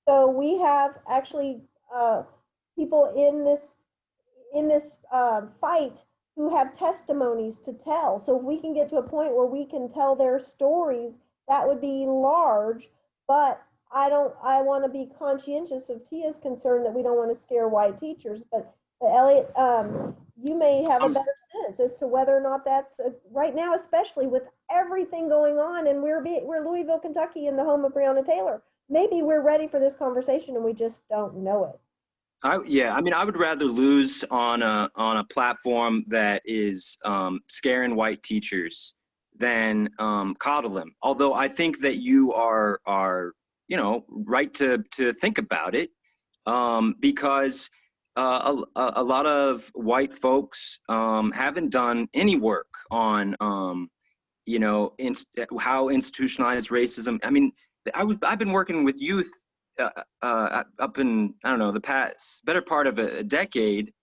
[SPEAKER 1] so we have actually people in this fight who have testimonies to tell. So if we can get to a point where we can tell their stories, that would be large. But I want to be conscientious of Tia's concern that we don't want to scare white teachers. But Elliot, you may have a better sense as to whether or not that's right now, especially with everything going on. And we're Louisville, Kentucky, in the home of Breonna Taylor. Maybe we're ready for this conversation and we just don't know it.
[SPEAKER 2] I would rather lose on a platform that is scaring white teachers than coddle them. Although I think that you are right to think about it, because a lot of white folks haven't done any work on how institutionalized racism. I mean, I've been working with youth up in, I don't know, the past better part of a decade,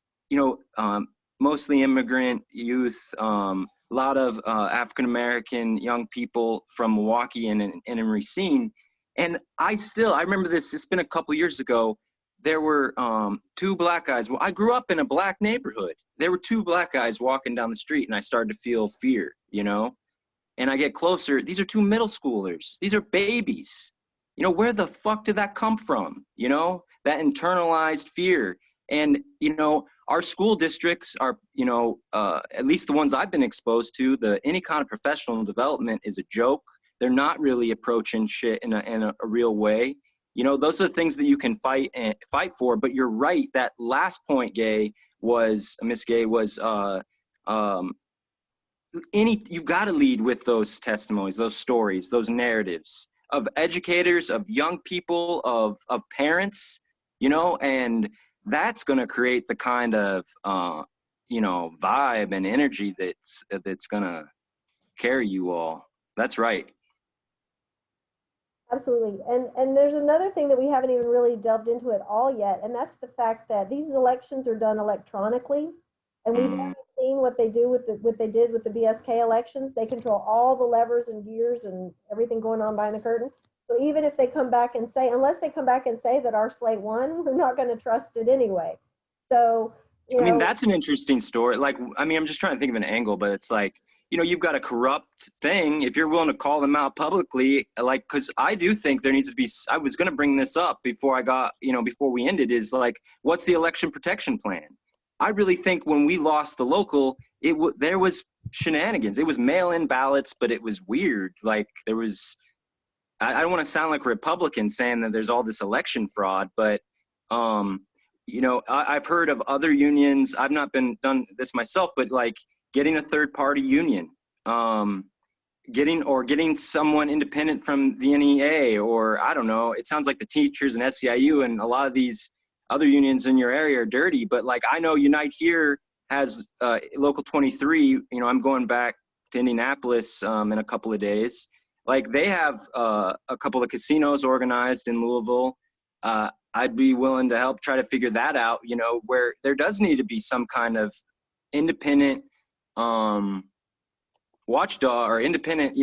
[SPEAKER 2] mostly immigrant youth, a lot of African-American young people from Milwaukee and in Racine. And I remember this, it's been a couple years ago, there were two Black guys. Well, I grew up in a Black neighborhood. There were two Black guys walking down the street and I started to feel fear, and I get closer. These are two middle schoolers. These are babies. Where the fuck did that come from? That internalized fear. And, our school districts are, at least the ones I've been exposed to, any kind of professional development is a joke. They're not really approaching shit in a real way. Those are the things that you can fight for. But you're right. That last point, Miss Gay, was you've got to lead with those testimonies, those stories, those narratives of educators, of young people, of parents, and that's going to create the kind of, vibe and energy that's going to carry you all. That's right.
[SPEAKER 1] Absolutely. And there's another thing that we haven't even really delved into at all yet, and that's the fact that these elections are done electronically. And we've already seen what they did with the BSK elections. They control all the levers and gears and everything going on behind the curtain. So even if they come back and say, unless they come back and say that our slate won, we're not going to trust it anyway. So,
[SPEAKER 2] that's an interesting story. I'm just trying to think of an angle, but it's like, you've got a corrupt thing. If you're willing to call them out publicly, because I do think there needs to be, I was going to bring this up before before we ended, is like, what's the election protection plan? I really think when we lost the local, there was shenanigans. It was mail-in ballots, but it was weird. Like there was, I don't want to sound like a Republican saying that there's all this election fraud, but I've heard of other unions. I've not done this myself, but like getting a third-party union, getting someone independent from the NEA, or I don't know. It sounds like the teachers and SEIU and a lot of these other unions in your area are dirty, but like I know Unite Here has Local 23. I'm going back to Indianapolis in a couple of days. Like they have a couple of casinos organized in Louisville. I'd be willing to help try to figure that out. Where there does need to be some kind of independent watchdog or independent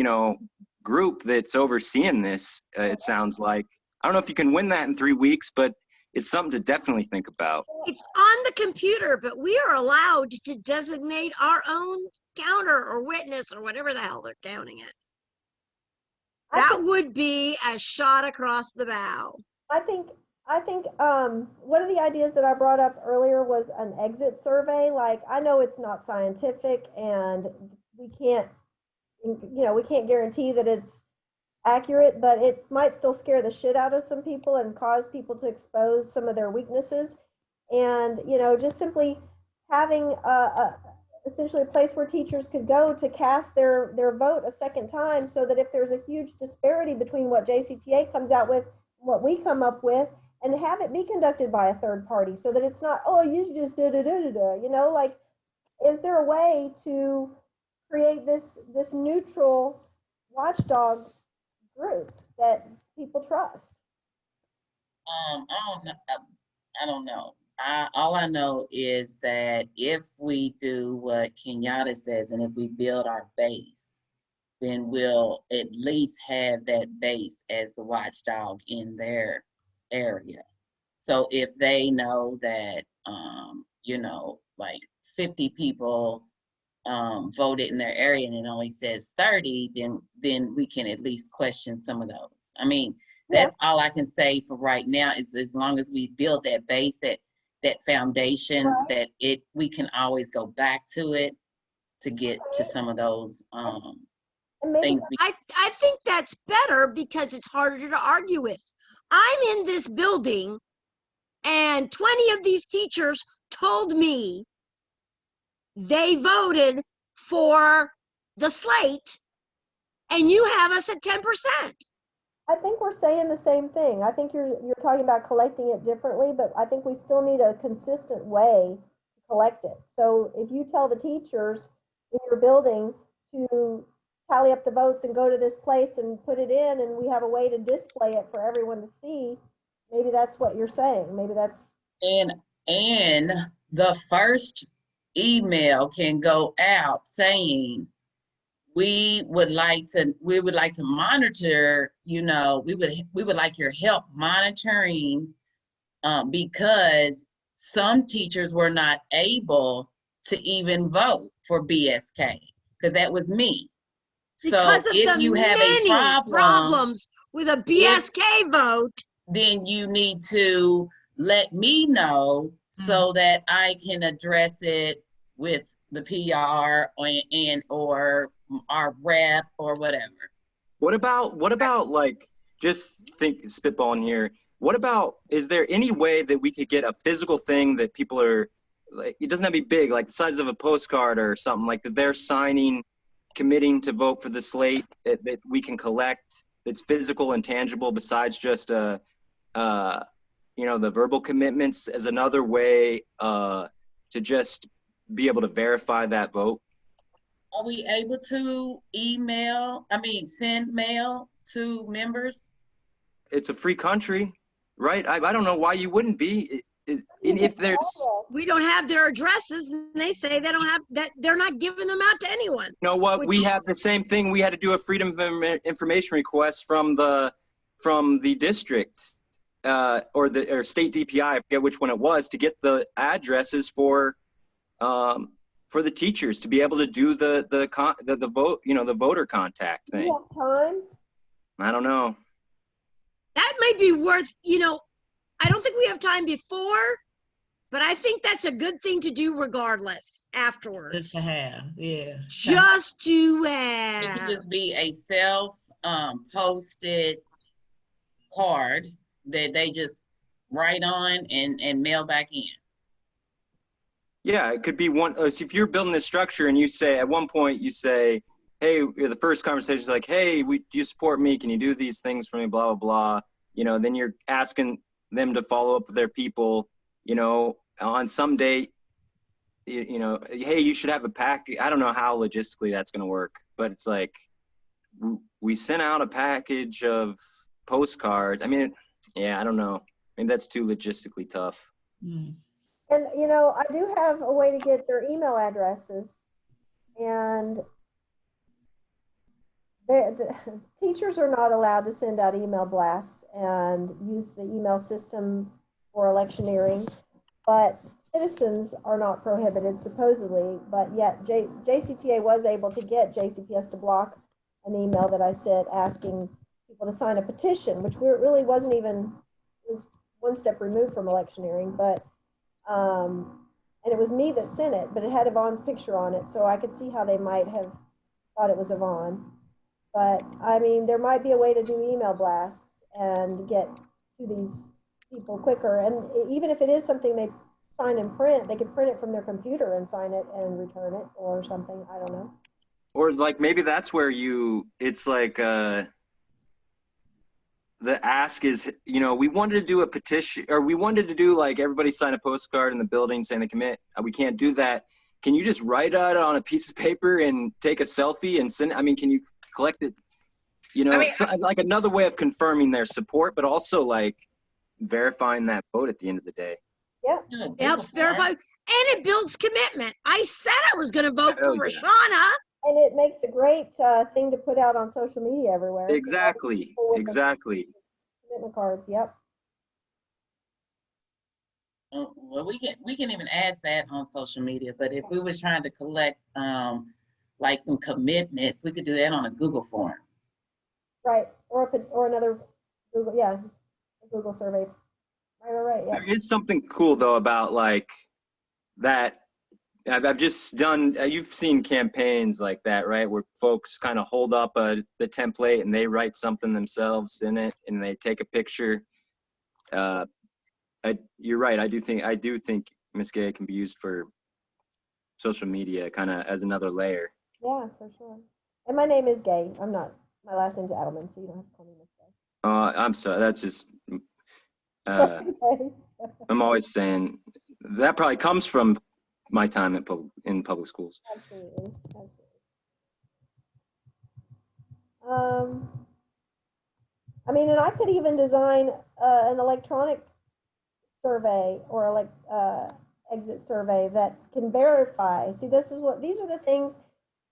[SPEAKER 2] group that's overseeing this. It sounds like I don't know if you can win that in 3 weeks, but it's something to definitely think about.
[SPEAKER 7] It's on the computer, but we are allowed to designate our own counter or witness or whatever the hell they're counting it. That would be a shot across the bow.
[SPEAKER 1] I think one of the ideas that I brought up earlier was an exit survey. Like, I know it's not scientific and we can't guarantee that it's accurate, but it might still scare the shit out of some people and cause people to expose some of their weaknesses. And, just simply having essentially a place where teachers could go to cast their vote a second time, so that if there's a huge disparity between what JCTA comes out with and what we come up with, and have it be conducted by a third party, so that it's not, oh, you just like, is there a way to create this neutral watchdog group that people trust?
[SPEAKER 8] I don't know. All I know is that if we do what Kenyatta says, and if we build our base, then we'll at least have that base as the watchdog in their area. So if they know that, like 50 people voted in their area and it only says 30, then we can at least question some of those. I mean, that's all I can say for right now, is as long as we build that base, that foundation, that we can always go back to it to get to some of those things.
[SPEAKER 7] I think that's better because it's harder to argue with. I'm in this building and 20 of these teachers told me they voted for the slate, and you have us at 10%.
[SPEAKER 1] I think we're saying the same thing. I think you're talking about collecting it differently, but I think we still need a consistent way to collect it. So if you tell the teachers in your building to tally up the votes and go to this place and put it in, and we have a way to display it for everyone to see, maybe that's what you're saying. Maybe that's...
[SPEAKER 8] And the first email can go out saying, we would like to monitor, we would like your help monitoring, because some teachers were not able to even vote for BSK, because that was me.
[SPEAKER 7] Because
[SPEAKER 8] so
[SPEAKER 7] of
[SPEAKER 8] if
[SPEAKER 7] the
[SPEAKER 8] you have
[SPEAKER 7] many
[SPEAKER 8] a
[SPEAKER 7] problems with a BSK vote,
[SPEAKER 8] then you need to let me know so that I can address it with the PR or our rep or whatever.
[SPEAKER 2] What about like, just spitballing here, what about, is there any way that we could get a physical thing that people are, like, it doesn't have to be big, like the size of a postcard or something, like that they're signing, committing to vote for the slate, that we can collect, that's physical and tangible, besides just the verbal commitments, as another way to just be able to verify that vote?
[SPEAKER 8] Are we able to send mail to members?
[SPEAKER 2] It's a free country, right? I don't know why you wouldn't be. If there's...
[SPEAKER 7] We don't have their addresses, and they say they don't have that. They're not giving them out to anyone.
[SPEAKER 2] You know what? We have the same thing. We had to do a freedom of information request from the district or state DPI. I forget which one it was, to get the addresses for the teachers to be able to do the vote, the voter contact thing.
[SPEAKER 1] You have time?
[SPEAKER 2] I don't know.
[SPEAKER 7] That may be worth, I don't think we have time before, but I think that's a good thing to do regardless afterwards.
[SPEAKER 5] Just to have, yeah.
[SPEAKER 7] Just to have.
[SPEAKER 8] It could just be a self-posted card that they just write on and mail back in.
[SPEAKER 2] Yeah, it could be one. So if you're building a structure and you say, at one point you say, hey, the first conversation is like, hey, do you support me? Can you do these things for me? Blah, blah, blah. Then you're asking them to follow up with their people, on some date, hey, you should have a package. I don't know how logistically that's going to work, but it's like, we sent out a package of postcards. I mean, I don't know. Maybe that's too logistically tough.
[SPEAKER 5] Mm.
[SPEAKER 1] And, I do have a way to get their email addresses, and the teachers are not allowed to send out email blasts and use the email system for electioneering, but citizens are not prohibited supposedly, but yet JCTA was able to get JCPS to block an email that I sent asking people to sign a petition, which really wasn't even, it was one step removed from electioneering, but, and it was me that sent it, but it had Yvonne's picture on it, so I could see how they might have thought it was Yvonne. But I mean, there might be a way to do email blasts and get to these people quicker. And even if it is something they sign and print, they could print it from their computer and sign it and return it or something. I don't know.
[SPEAKER 2] Or like maybe that's where it's like the ask is, we wanted to do a petition, or we wanted to do like everybody sign a postcard in the building saying they commit. We can't do that. Can you just write it on a piece of paper and take a selfie and send it? I mean, can you collect it? Like another way of confirming their support, but also like verifying that vote at the end of the day.
[SPEAKER 1] Yeah.
[SPEAKER 7] It helps verify, and it builds commitment. I said I was going to vote for Rashana.
[SPEAKER 1] And it makes a great thing to put out on social media everywhere.
[SPEAKER 2] Exactly. Exactly.
[SPEAKER 1] Commitment cards. Yep.
[SPEAKER 8] Well, we can even ask that on social media, but if we was trying to collect like some commitments, we could do that on a Google form.
[SPEAKER 1] Right. Or another Google, a Google survey. Right. Yeah.
[SPEAKER 2] There is something cool though about like that. I've just done, you've seen campaigns like that, right? Where folks kind of hold up the template and they write something themselves in it and they take a picture. You're right. I do think Miss Gay can be used for social media kind of as another layer.
[SPEAKER 1] Yeah, for sure. And my name is Gay. My last name's Adelman, so you don't have to call me Miss Gay.
[SPEAKER 2] I'm sorry. That's just, I'm always saying that probably comes from my time in public schools.
[SPEAKER 1] Absolutely. I mean, and I could even design an electronic survey or like exit survey that can verify. See, these are the things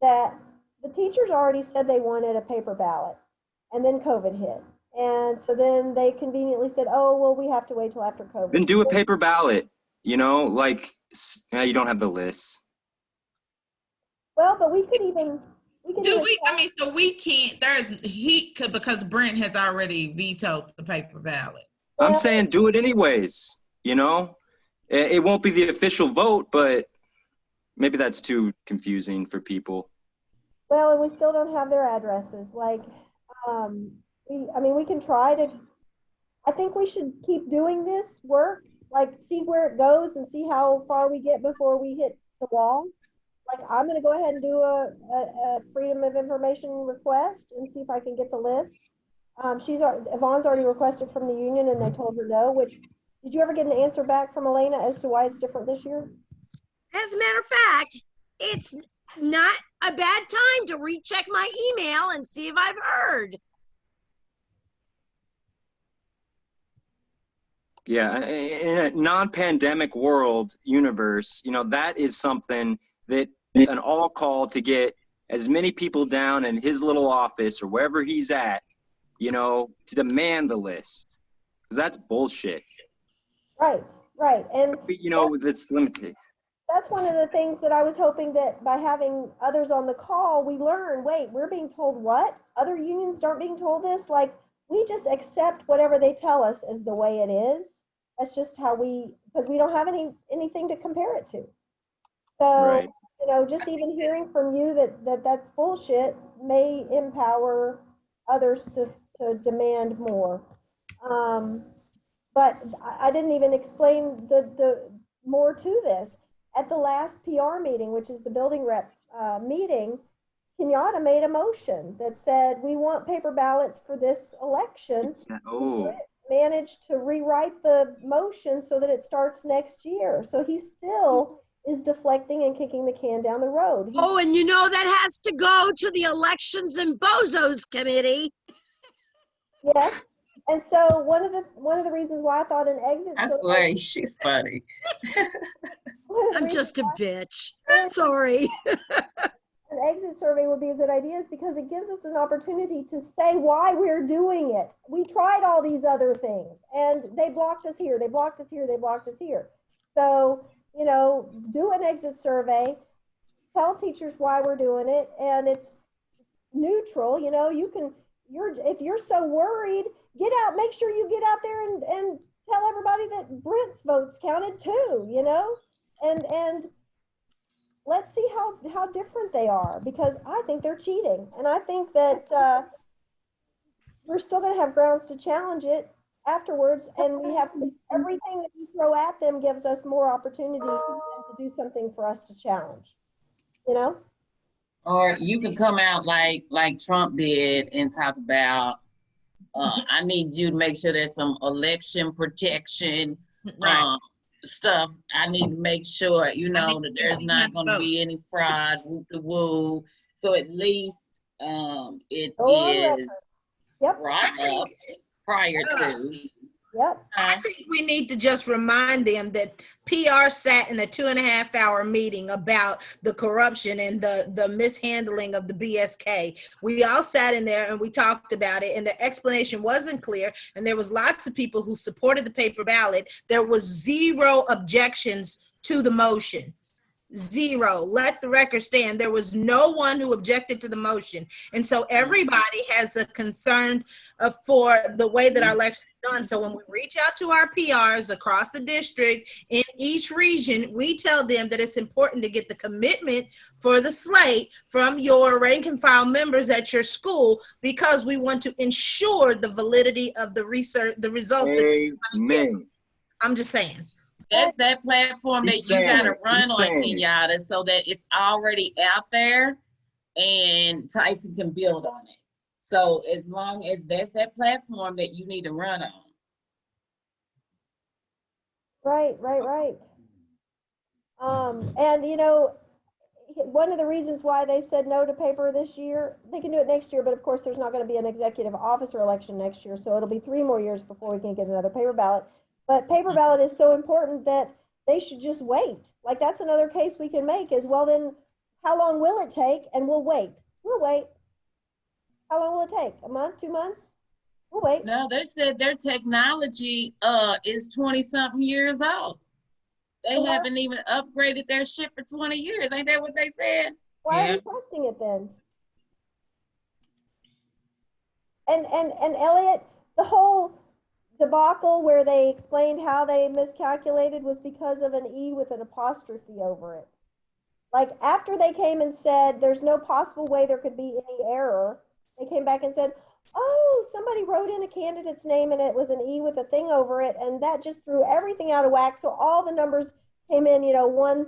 [SPEAKER 1] that the teachers already said they wanted a paper ballot, and then COVID hit. And so then they conveniently said, oh, well, we have to wait till after COVID.
[SPEAKER 2] Then do a paper ballot, like you don't have the list.
[SPEAKER 1] Well, but we could even.
[SPEAKER 5] So we can't. Because Brent has already vetoed the paper ballot.
[SPEAKER 2] I'm saying do it anyways. It won't be the official vote, but maybe that's too confusing for people.
[SPEAKER 1] Well, and we still don't have their addresses. Like, we can try to. I think we should keep doing this work. Like, see where it goes and see how far we get before we hit the wall. Like, I'm going to go ahead and do a Freedom of Information request and see if I can get the list. Yvonne's already requested from the union and they told her no, did you ever get an answer back from Elena as to why it's different this year?
[SPEAKER 7] As a matter of fact, it's not a bad time to recheck my email and see if I've heard.
[SPEAKER 2] Yeah, in a non-pandemic world universe, that is something that an all call to get as many people down in his little office or wherever he's at, to demand the list. Because that's bullshit.
[SPEAKER 1] Right. And
[SPEAKER 2] it's limited.
[SPEAKER 1] That's one of the things that I was hoping that by having others on the call, we learn, wait, we're being told what? Other unions aren't being told this? Like, we just accept whatever they tell us as the way it is. That's just how because we don't have anything to compare it to. So,
[SPEAKER 2] right.
[SPEAKER 1] Just even hearing from you that's bullshit may empower others to demand more. But I didn't even explain the more to this. At the last PR meeting, which is the building rep meeting, Kenyatta made a motion that said, we want paper ballots for this election.
[SPEAKER 2] Oh.
[SPEAKER 1] Managed to rewrite the motion so that it starts next year. So he still is deflecting and kicking the can down the road.
[SPEAKER 7] And that has to go to the Elections and Bozos Committee.
[SPEAKER 1] Yes. And so one of the reasons why I thought an exit.
[SPEAKER 8] I swear, she's funny.
[SPEAKER 7] I'm just a bitch. Sorry.
[SPEAKER 1] an exit survey would be a good idea is because it gives us an opportunity to say why we're doing it. We tried all these other things and they blocked us here, they blocked us here, they blocked us here. So, you know, do an exit survey, tell teachers why we're doing it, and it's neutral. You know, you can, if you're so worried, get out, make sure you get out there and tell everybody that Brent's votes counted too, you know, and let's see how different they are, because I think they're cheating. And I think that we're still going to have grounds to challenge it afterwards. And we have everything that we throw at them gives us more opportunity to do something for us to challenge, you know?
[SPEAKER 8] Or you could come out like Trump did and talk about, I need you to make sure there's some election protection stuff. I need to make sure, you know, that there's not going to be any fraud, woo. So at least it is brought up prior to.
[SPEAKER 1] Yep.
[SPEAKER 9] I think we need to just remind them that PR sat in a 2.5-hour meeting about the corruption and the mishandling of the BSK. We all sat in there and we talked about it, and the explanation wasn't clear. And there was lots of people who supported the paper ballot. There was 0 objections to the motion. 0. Let the record stand. There was no one who objected to the motion. And so everybody has a concern for the way that our election is done. So when we reach out to our PRs across the district in each region, we tell them that it's important to get the commitment for the slate from your rank and file members at your school, because we want to ensure the validity of the research, the results.
[SPEAKER 2] Amen.
[SPEAKER 9] I'm just saying.
[SPEAKER 8] That's that platform that you got to run on, Kenyatta, so that it's already out there and Tyson can build on it. So as long as that's that platform that you need to run on.
[SPEAKER 1] Right. And you know, one of the reasons why they said no to paper this year, they can do it next year, but of course there's not going to be an executive officer election next year, so it'll be 3 more years before we can get another paper ballot. But paper ballot is so important that they should just wait. Like, that's another case we can make is, well, then how long will it take? And we'll wait. How long will it take? A month, 2 months? We'll wait.
[SPEAKER 8] No, they said their technology is 20-something years old. They haven't even upgraded their shit for 20 years. Ain't that what they said?
[SPEAKER 1] Why are we testing it then? And Elliot, the whole debacle where they explained how they miscalculated was because of an E with an apostrophe over it. Like, after they came and said there's no possible way there could be any error, they came back and said, oh, somebody wrote in a candidate's name and it was an E with a thing over it, and that just threw everything out of whack. So all the numbers came in, you know, one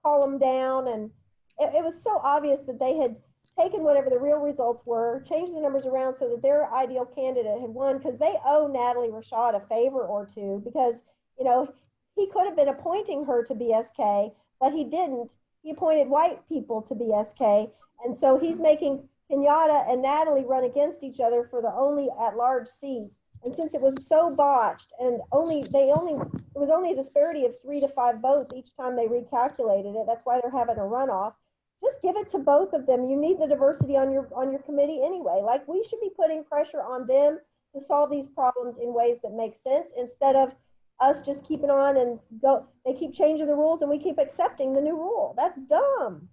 [SPEAKER 1] column down, and it was so obvious that they had taken whatever the real results were, changed the numbers around so that their ideal candidate had won, because they owe Natalie Rashad a favor or two, because, you know, he could have been appointing her to BSK, but he didn't. He appointed white people to BSK, and so he's making Kenyatta and Natalie run against each other for the only at-large seat. And since it was so botched, and it was only a disparity of 3 to 5 votes each time they recalculated it. That's why they're having a runoff. Just give it to both of them. You need the diversity on your committee anyway. Like, we should be putting pressure on them to solve these problems in ways that make sense, instead of us just keeping on and go. They keep changing the rules and we keep accepting the new rule. That's dumb.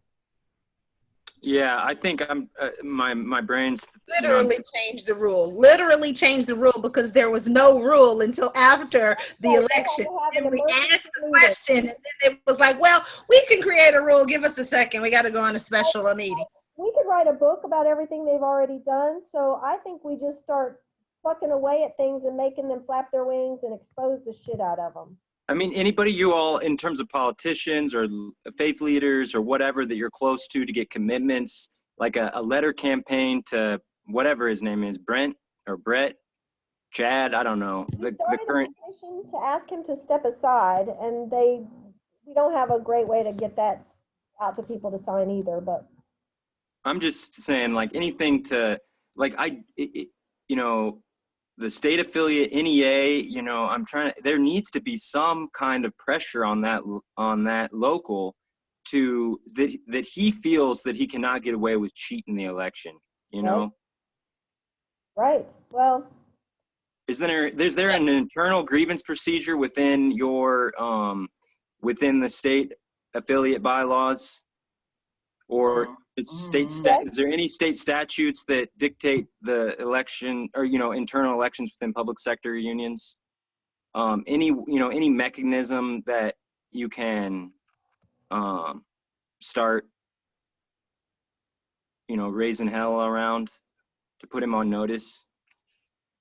[SPEAKER 2] Yeah, I think I'm my brain's
[SPEAKER 9] Literally changed the rule. Literally changed the rule, because there was no rule until after the election. And we asked the question, and then it was like, well, we can create a rule. Give us a second. We got to go on a special meeting.
[SPEAKER 1] We could write a book about everything they've already done. So I think we just start plucking away at things and making them flap their wings and expose the shit out of them.
[SPEAKER 2] I mean, anybody you all, in terms of politicians or faith leaders or whatever that you're close to get commitments, like a letter campaign to whatever his name is, Brent or Brett, Chad, I don't know. The current
[SPEAKER 1] petition to ask him to step aside, and we don't have a great way to get that out to people to sign either. But
[SPEAKER 2] I'm just saying, like, anything to, like, you know, the state affiliate, NEA, you know, there needs to be some kind of pressure on that local that he feels that he cannot get away with cheating the election, you know?
[SPEAKER 1] Right. Well,
[SPEAKER 2] Is there an internal grievance procedure within your within the state affiliate bylaws, or is there any state statutes that dictate the election or internal elections within public sector unions? Any mechanism that you can start raising hell around to put him on notice?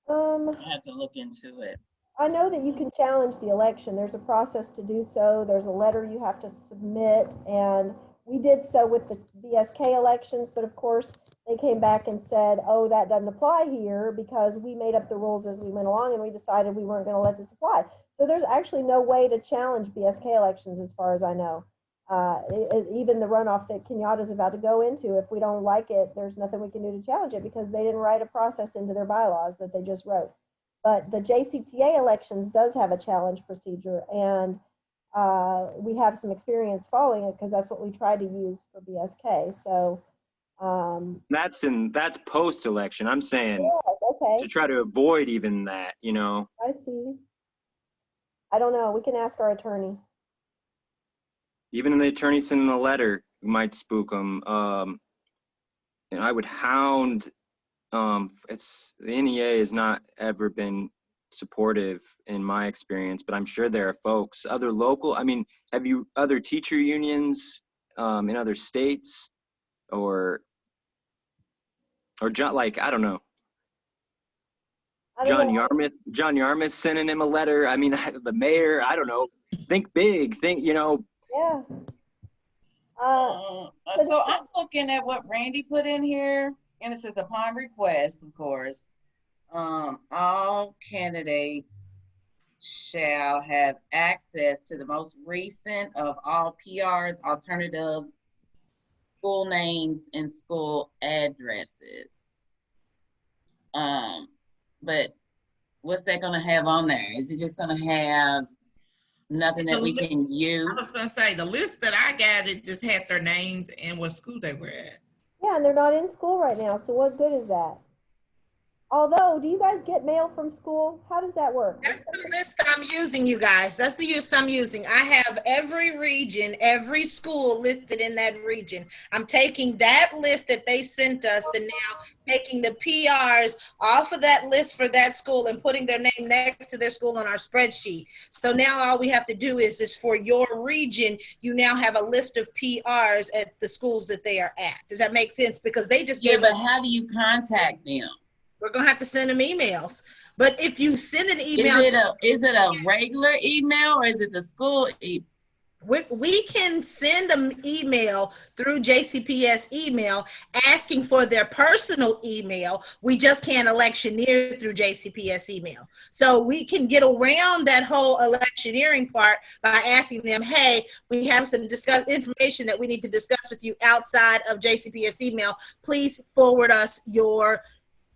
[SPEAKER 8] I have to look into it.
[SPEAKER 1] I know that you can challenge the election. There's a process to do so. There's a letter you have to submit, and we did so with the BSK elections, but of course they came back and said, oh, that doesn't apply here because we made up the rules as we went along and we decided we weren't going to let this apply. So there's actually no way to challenge BSK elections as far as I know. Even the runoff that Kenyatta's about to go into, if we don't like it, there's nothing we can do to challenge it because they didn't write a process into their bylaws that they just wrote. But the JCTA elections does have a challenge procedure, and we have some experience following it because that's what we tried to use for BSK. So
[SPEAKER 2] that's post-election. I'm saying
[SPEAKER 1] okay.
[SPEAKER 2] to try to avoid even that,
[SPEAKER 1] I see. I don't know. We can ask our attorney.
[SPEAKER 2] Even the attorney sending a letter might spook them. And I would hound. The NEA has not ever been supportive in my experience, but I'm sure there are folks, other local. I mean, have you other teacher unions in other states, or John? Like, I don't know. John Yarmouth sending him a letter. I mean, the mayor. I don't know. Think big.
[SPEAKER 1] Yeah.
[SPEAKER 8] So I'm looking at what Randy put in here, and it says upon request, of course, all candidates shall have access to the most recent of all PRs, alternative school names, and school addresses. But what's that going to have on there? Is it just going to have nothing that we can use?
[SPEAKER 5] I was going to say, the list that I got, it just had their names and what school they were at.
[SPEAKER 1] Yeah, and they're not in school right now, so what good is that? Although, do you guys get mail from school? How does that work?
[SPEAKER 9] That's the list I'm using, you guys. That's the list I'm using. I have every region, every school listed in that region. I'm taking that list that they sent us and now taking the PRs off of that list for that school and putting their name next to their school on our spreadsheet. So now all we have to do is for your region, you now have a list of PRs at the schools that they are at. Does that make sense? Because they just
[SPEAKER 8] gave us. How do you contact them?
[SPEAKER 9] We're going to have to send them emails. But if you send an email.
[SPEAKER 8] Is it a regular email or is it the school email?
[SPEAKER 9] We can send them email through JCPS email asking for their personal email. We just can't electioneer through JCPS email. So we can get around that whole electioneering part by asking them, hey, we have some information that we need to discuss with you outside of JCPS email. Please forward us your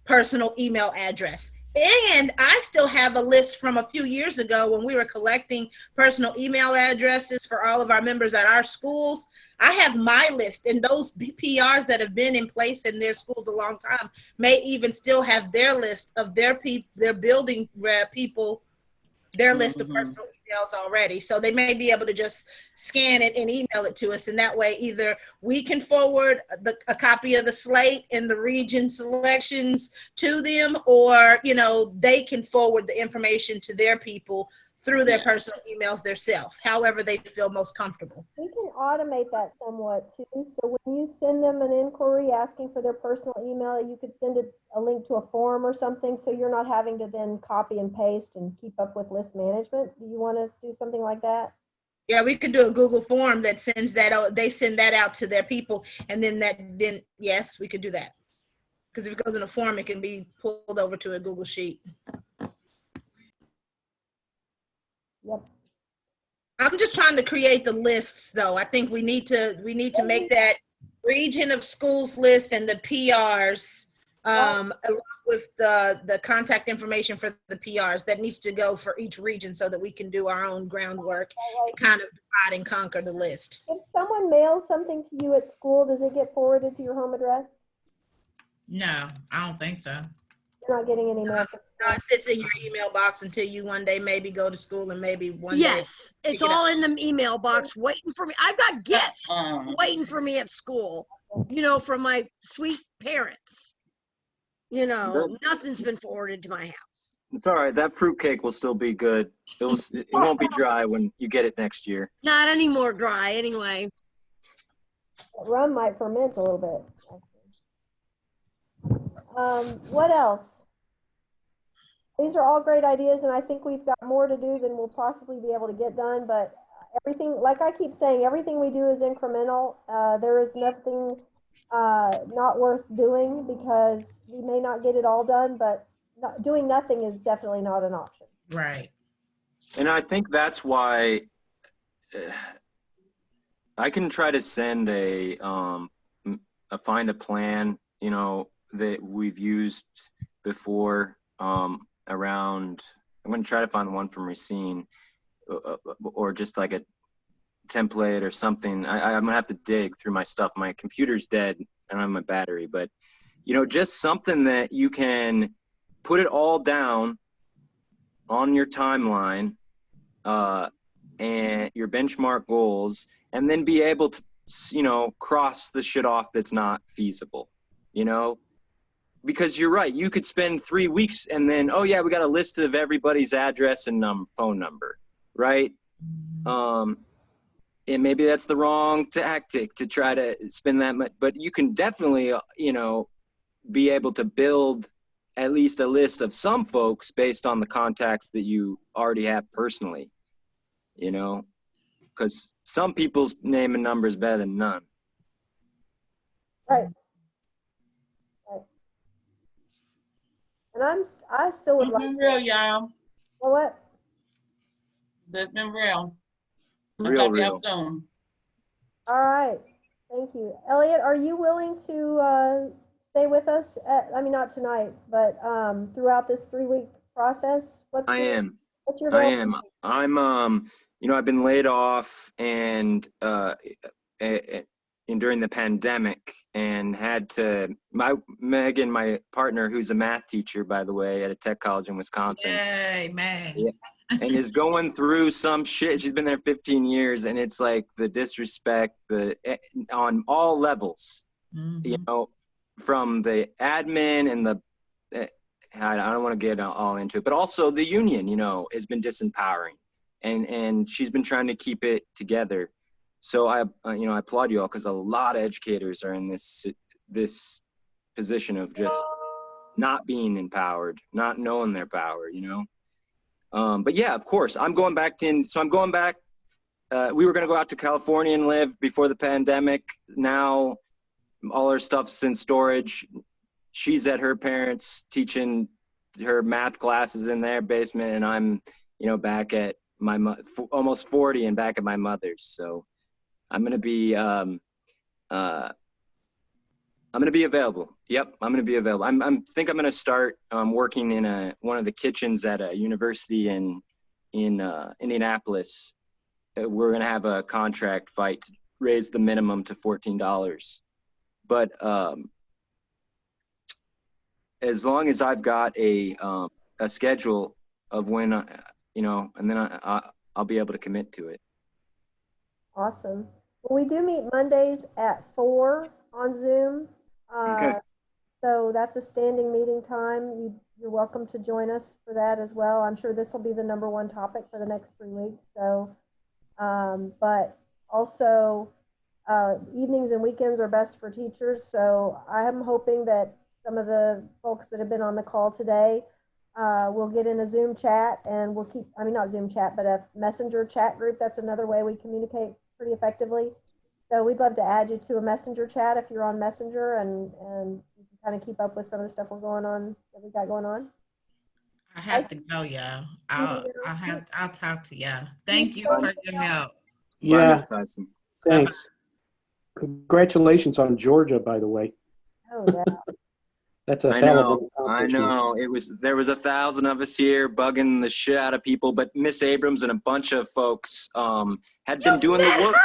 [SPEAKER 9] personal email address. And I still have a list from a few years ago when we were collecting personal email addresses for all of our members at our schools. I have my list, and those PRs that have been in place in their schools a long time may even still have their list of their building people, their list of personal emails already. So they may be able to just scan it and email it to us. And that way, either we can forward a copy of the slate and the region selections to them, or, they can forward the information to their people through their personal emails themselves, however they feel most comfortable.
[SPEAKER 1] We can automate that somewhat too. So when you send them an inquiry asking for their personal email, you could send a link to a form or something, so you're not having to then copy and paste and keep up with list management. Do you want to do something like that?
[SPEAKER 9] Yeah, we could do a Google form that sends that out. They send that out to their people, and then yes, we could do that. Because if it goes in a form, it can be pulled over to a Google sheet.
[SPEAKER 1] Yep.
[SPEAKER 9] I'm just trying to create the lists, though. I think we need to make that region of schools list and the PRs along with the contact information for the PRs that needs to go for each region so that we can do our own groundwork and kind of divide and conquer the list.
[SPEAKER 1] If someone mails something to you at school, does it get forwarded to your home address?
[SPEAKER 5] No, I don't think so.
[SPEAKER 1] You're not getting any mail.
[SPEAKER 9] It sits in your email box until you one day maybe go to school and maybe one day.
[SPEAKER 7] Yes, it's all in the email box waiting for me. I've got gifts waiting for me at school, you know, from my sweet parents. You know, nothing's been forwarded to my house.
[SPEAKER 2] It's all right. That fruitcake will still be good. It won't be dry when you get it next year.
[SPEAKER 7] Not any more dry, anyway.
[SPEAKER 1] Rum might ferment a little bit. What else? These are all great ideas, and I think we've got more to do than we'll possibly be able to get done. But everything, like I keep saying, everything we do is incremental. There is nothing not worth doing because we may not get it all done, but doing nothing is definitely not an option.
[SPEAKER 5] Right.
[SPEAKER 2] And I think that's why I can try to send a find a plan, you know, that we've used before around. I'm going to try to find one from Racine or just like a template or something. I'm gonna have to dig through my stuff. My computer's dead. I don't have my battery, but you know, just something that you can put it all down on your timeline and your benchmark goals, and then be able to, you know, cross the shit off that's not feasible, you know, because you're right. You could spend 3 weeks and then, oh yeah, we got a list of everybody's address and phone number, right? And maybe that's the wrong tactic to try to spend that much, but you can definitely, you know, be able to build at least a list of some folks based on the contacts that you already have personally, you know, because some people's name and number is better than none.
[SPEAKER 1] Right. Right. And I still would
[SPEAKER 8] It's
[SPEAKER 1] like
[SPEAKER 8] been real, y'all.
[SPEAKER 1] Well, what?
[SPEAKER 8] It's been real.
[SPEAKER 2] Real,
[SPEAKER 8] I'll talk to y'all
[SPEAKER 2] real.
[SPEAKER 8] soon.
[SPEAKER 1] All right. Thank you. Elliot, are you willing to stay with us? I mean, not tonight, but throughout this 3-week process?
[SPEAKER 2] I am.
[SPEAKER 1] What's your
[SPEAKER 2] I
[SPEAKER 1] goal?
[SPEAKER 2] am. I'm, you know, I've been laid off and during the pandemic and had to, Megan, my partner, who's a math teacher, by the way, at a tech college in Wisconsin.
[SPEAKER 5] Yay, man.
[SPEAKER 2] Yeah. And is going through some shit. She's been there 15 years, and it's like the disrespect on all levels, you know, from the admin and the, I don't want to get all into it, but also the union, you know, has been disempowering, and she's been trying to keep it together. So I applaud you all, because a lot of educators are in this position of just not being empowered, not knowing their power, you know. But yeah, of course, I'm going back. We were going to go out to California and live before the pandemic. Now all her stuff's in storage. She's at her parents' teaching her math classes in their basement, and I'm, you know, back at my almost 40 and back at my mother's. So I'm going to be available. Yep, I'm going to be available. I think I'm going to start working in one of the kitchens at a university in Indianapolis. We're going to have a contract fight to raise the minimum to $14. But as long as I've got a schedule of when, you know, and then I'll be able to commit to it.
[SPEAKER 1] Awesome. Well, we do meet Mondays at 4 on Zoom.
[SPEAKER 2] Okay.
[SPEAKER 1] So that's a standing meeting time. You're welcome to join us for that as well. I'm sure this will be the #1 topic for the next 3 weeks. So, but also evenings and weekends are best for teachers. So I am hoping that some of the folks that have been on the call today will get in a Zoom chat, and we'll keep, I mean, not Zoom chat, but a messenger chat group. That's another way we communicate pretty effectively. So we'd love to add you to a messenger chat if you're on Messenger, and you can kind of keep up with some of the stuff that we got going on.
[SPEAKER 5] I have to go, y'all. I'll talk to y'all. Thank you for your help.
[SPEAKER 6] Yeah.
[SPEAKER 2] Bye, Ms. Tyson.
[SPEAKER 6] Thanks. Congratulations on Georgia, by the way.
[SPEAKER 1] Oh, yeah.
[SPEAKER 6] That's a
[SPEAKER 2] I
[SPEAKER 6] hell of
[SPEAKER 2] know,
[SPEAKER 6] an
[SPEAKER 2] I
[SPEAKER 6] accomplishment.
[SPEAKER 2] know. There was 1,000 of us here bugging the shit out of people, but Miss Abrams and a bunch of folks had been doing the
[SPEAKER 7] met
[SPEAKER 2] work.
[SPEAKER 7] her?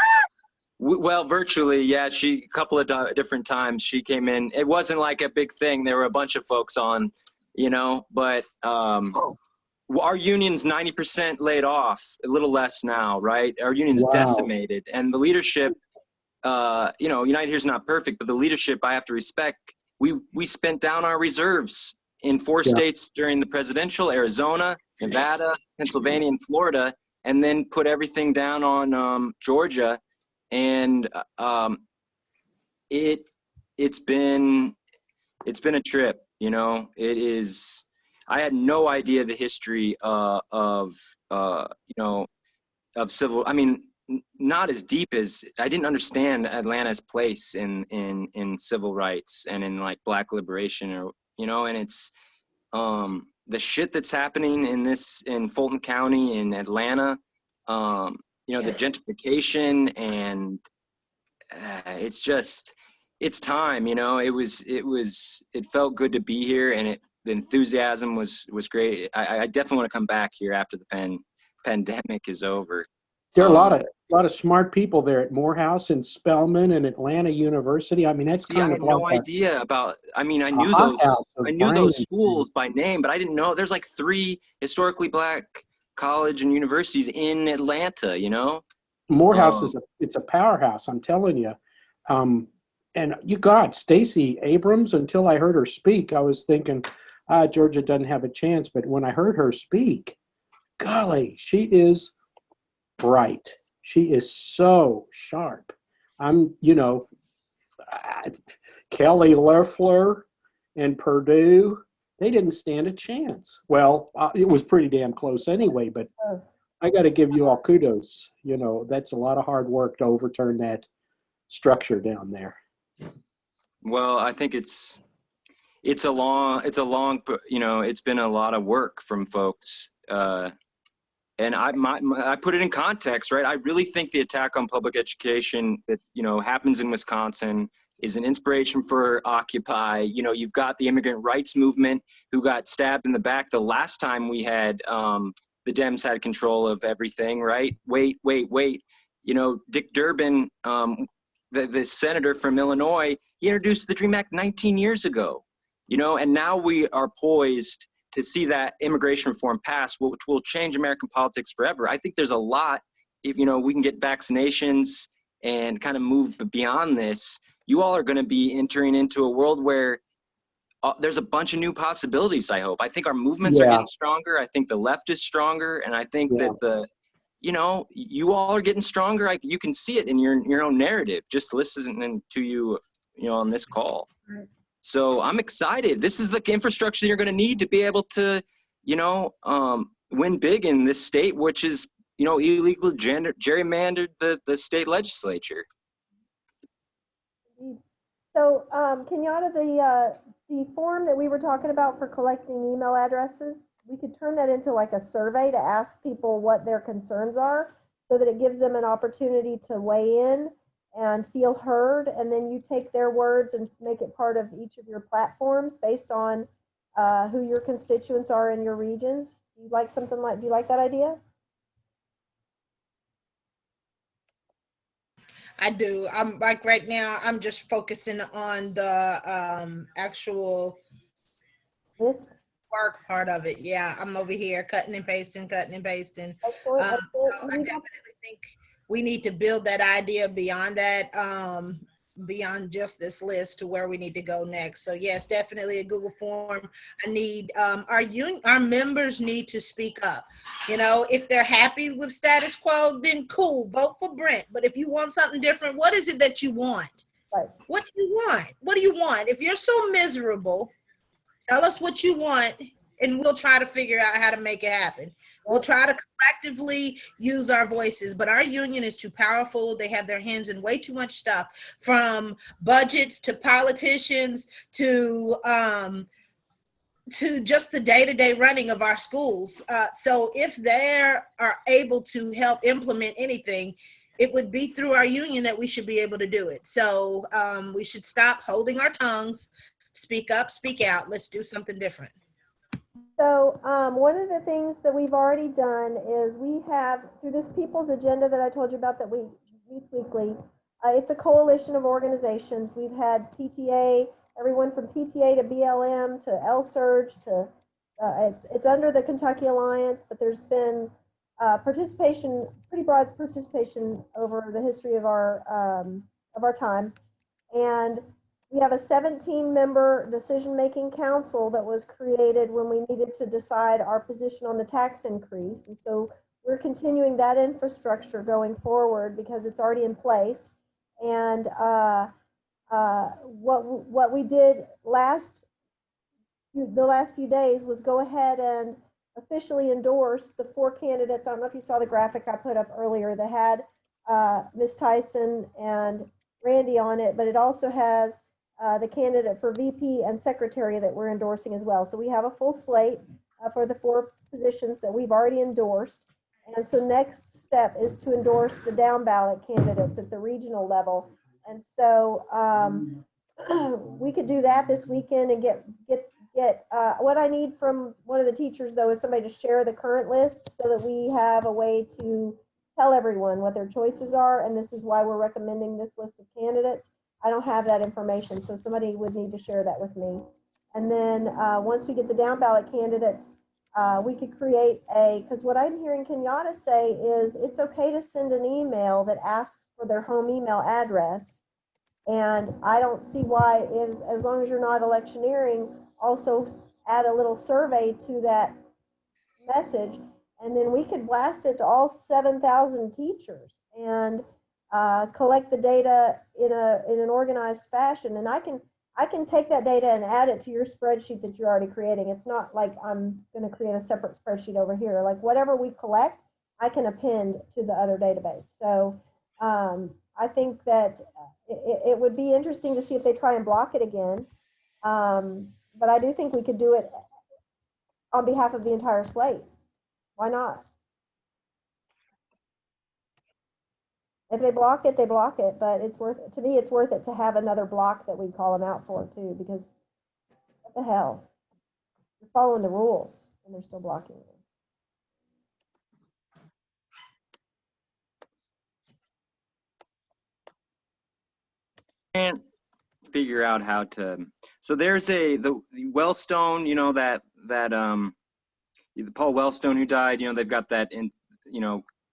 [SPEAKER 2] Well, virtually, yeah. A couple of different times she came in. It wasn't like a big thing. There were a bunch of folks on, but our union's 90% laid off, a little less now, right? Our union's
[SPEAKER 6] Wow.
[SPEAKER 2] decimated, and the leadership, United Here's not perfect, but the leadership I have to respect. We spent down our reserves in 4
[SPEAKER 6] Yeah.
[SPEAKER 2] states during the presidential: Arizona, Nevada, Pennsylvania, and Florida, and then put everything down on Georgia. And it's been a trip. It is. I had no idea the history of civil. I mean, not as deep as I didn't understand Atlanta's place in civil rights and in like Black liberation, and it's the shit that's happening in Fulton County in Atlanta. The gentrification, and it's time. It felt good to be here, and the enthusiasm was great. I definitely want to come back here after the pandemic is over.
[SPEAKER 6] There are a lot of smart people there at Morehouse and Spelman and Atlanta University. I mean, that's
[SPEAKER 2] See, I
[SPEAKER 6] kind
[SPEAKER 2] had
[SPEAKER 6] of like
[SPEAKER 2] no idea about. I mean, I
[SPEAKER 6] a
[SPEAKER 2] knew
[SPEAKER 6] hothouse of
[SPEAKER 2] those
[SPEAKER 6] brains.
[SPEAKER 2] schools by name, but I didn't know there's like 3 historically Black college and universities in Atlanta.
[SPEAKER 6] Morehouse it's a powerhouse. I'm telling you. And Stacey Abrams. Until I heard her speak, I was thinking, Georgia doesn't have a chance. But when I heard her speak, golly, she is bright. She is so sharp. Kelly Loeffler and Purdue, they didn't stand a chance. Well, it was pretty damn close anyway, but I got to give you all kudos. That's a lot of hard work to overturn that structure down there.
[SPEAKER 2] Well, I think it's a long, it's been a lot of work from folks. And I put it in context, right? I really think the attack on public education that, happens in Wisconsin is an inspiration for Occupy. You've got the immigrant rights movement who got stabbed in the back the last time we had, the Dems had control of everything, right? Wait. Dick Durbin, the senator from Illinois, he introduced the DREAM Act 19 years ago, and now we are poised to see that immigration reform pass, which will change American politics forever. I think there's a lot, if we can get vaccinations and kind of move beyond this, you all are going to be entering into a world where there's a bunch of new possibilities, I hope. I think our movements are getting stronger. I think the left is stronger. And I think that you all are getting stronger. You can see it in your own narrative, just listening to you, on this call. Right. So I'm excited. This is the infrastructure you're going to need to be able to, win big in this state, which is, illegally gerrymandered the state legislature.
[SPEAKER 1] So, Kenyatta, the form that we were talking about for collecting email addresses, we could turn that into like a survey to ask people what their concerns are, so that it gives them an opportunity to weigh in and feel heard, and then you take their words and make it part of each of your platforms based on who your constituents are in your regions. Do you like that idea?
[SPEAKER 9] I do. I'm like right now, I'm just focusing on the actual
[SPEAKER 1] list
[SPEAKER 9] work part of it. Yeah, I'm over here cutting and pasting. So I definitely think we need to build that idea beyond that, beyond just this list to where we need to go next. So yes, definitely a Google form. I need our members need to speak up. If they're happy with status quo, then cool, vote for Brent. But if you want something different, what is it that you want?
[SPEAKER 1] Right.
[SPEAKER 9] What do you want? What do you want? If you're so miserable, tell us what you want, and we'll try to figure out how to make it happen. We'll try to collectively use our voices, but our union is too powerful. They have their hands in way too much stuff, from budgets to politicians to just the day-to-day running of our schools. So if they are able to help implement anything, it would be through our union that we should be able to do it. So we should stop holding our tongues, speak up, speak out. Let's do something different.
[SPEAKER 1] So one of the things that we've already done is we have, through this People's Agenda that I told you about that we meets weekly, it's a coalition of organizations. We've had PTA, everyone from PTA to BLM to LSurge to, it's under the Kentucky Alliance, but there's been participation, pretty broad participation over the history of our time. And we have a 17-member decision-making council that was created when we needed to decide our position on the tax increase. And so we're continuing that infrastructure going forward because it's already in place. And what we did the last few days was go ahead and officially endorse the 4 candidates. I don't know if you saw the graphic I put up earlier that had Ms. Tyson and Randy on it, but it also has the candidate for VP and secretary that we're endorsing as well. So we have a full slate for the 4 positions that we've already endorsed. And so next step is to endorse the down ballot candidates at the regional level. And so we could do that this weekend and get what I need from one of the teachers though is somebody to share the current list so that we have a way to tell everyone what their choices are. And this is why we're recommending this list of candidates. I don't have that information, so somebody would need to share that with me. And then once we get the down ballot candidates, we could create because what I'm hearing Kenyatta say is it's okay to send an email that asks for their home email address. And I don't see why, as long as you're not electioneering, also add a little survey to that message. And then we could blast it to all 7,000 teachers and collect the data in an organized fashion. And I can take that data and add it to your spreadsheet that you're already creating. It's not like I'm going to create a separate spreadsheet over here. Like whatever we collect, I can append to the other database. So I think that it would be interesting to see if they try and block it again. But I do think we could do it on behalf of the entire slate. Why not? If they block it, they block it, but it's worth it. To me, it's worth it to have another block that we call them out for too, because what the hell? You're following the rules and they're still blocking you.
[SPEAKER 2] Can't figure out how to. So there's the Wellstone, you know, that Paul Wellstone who died, you know, they've got that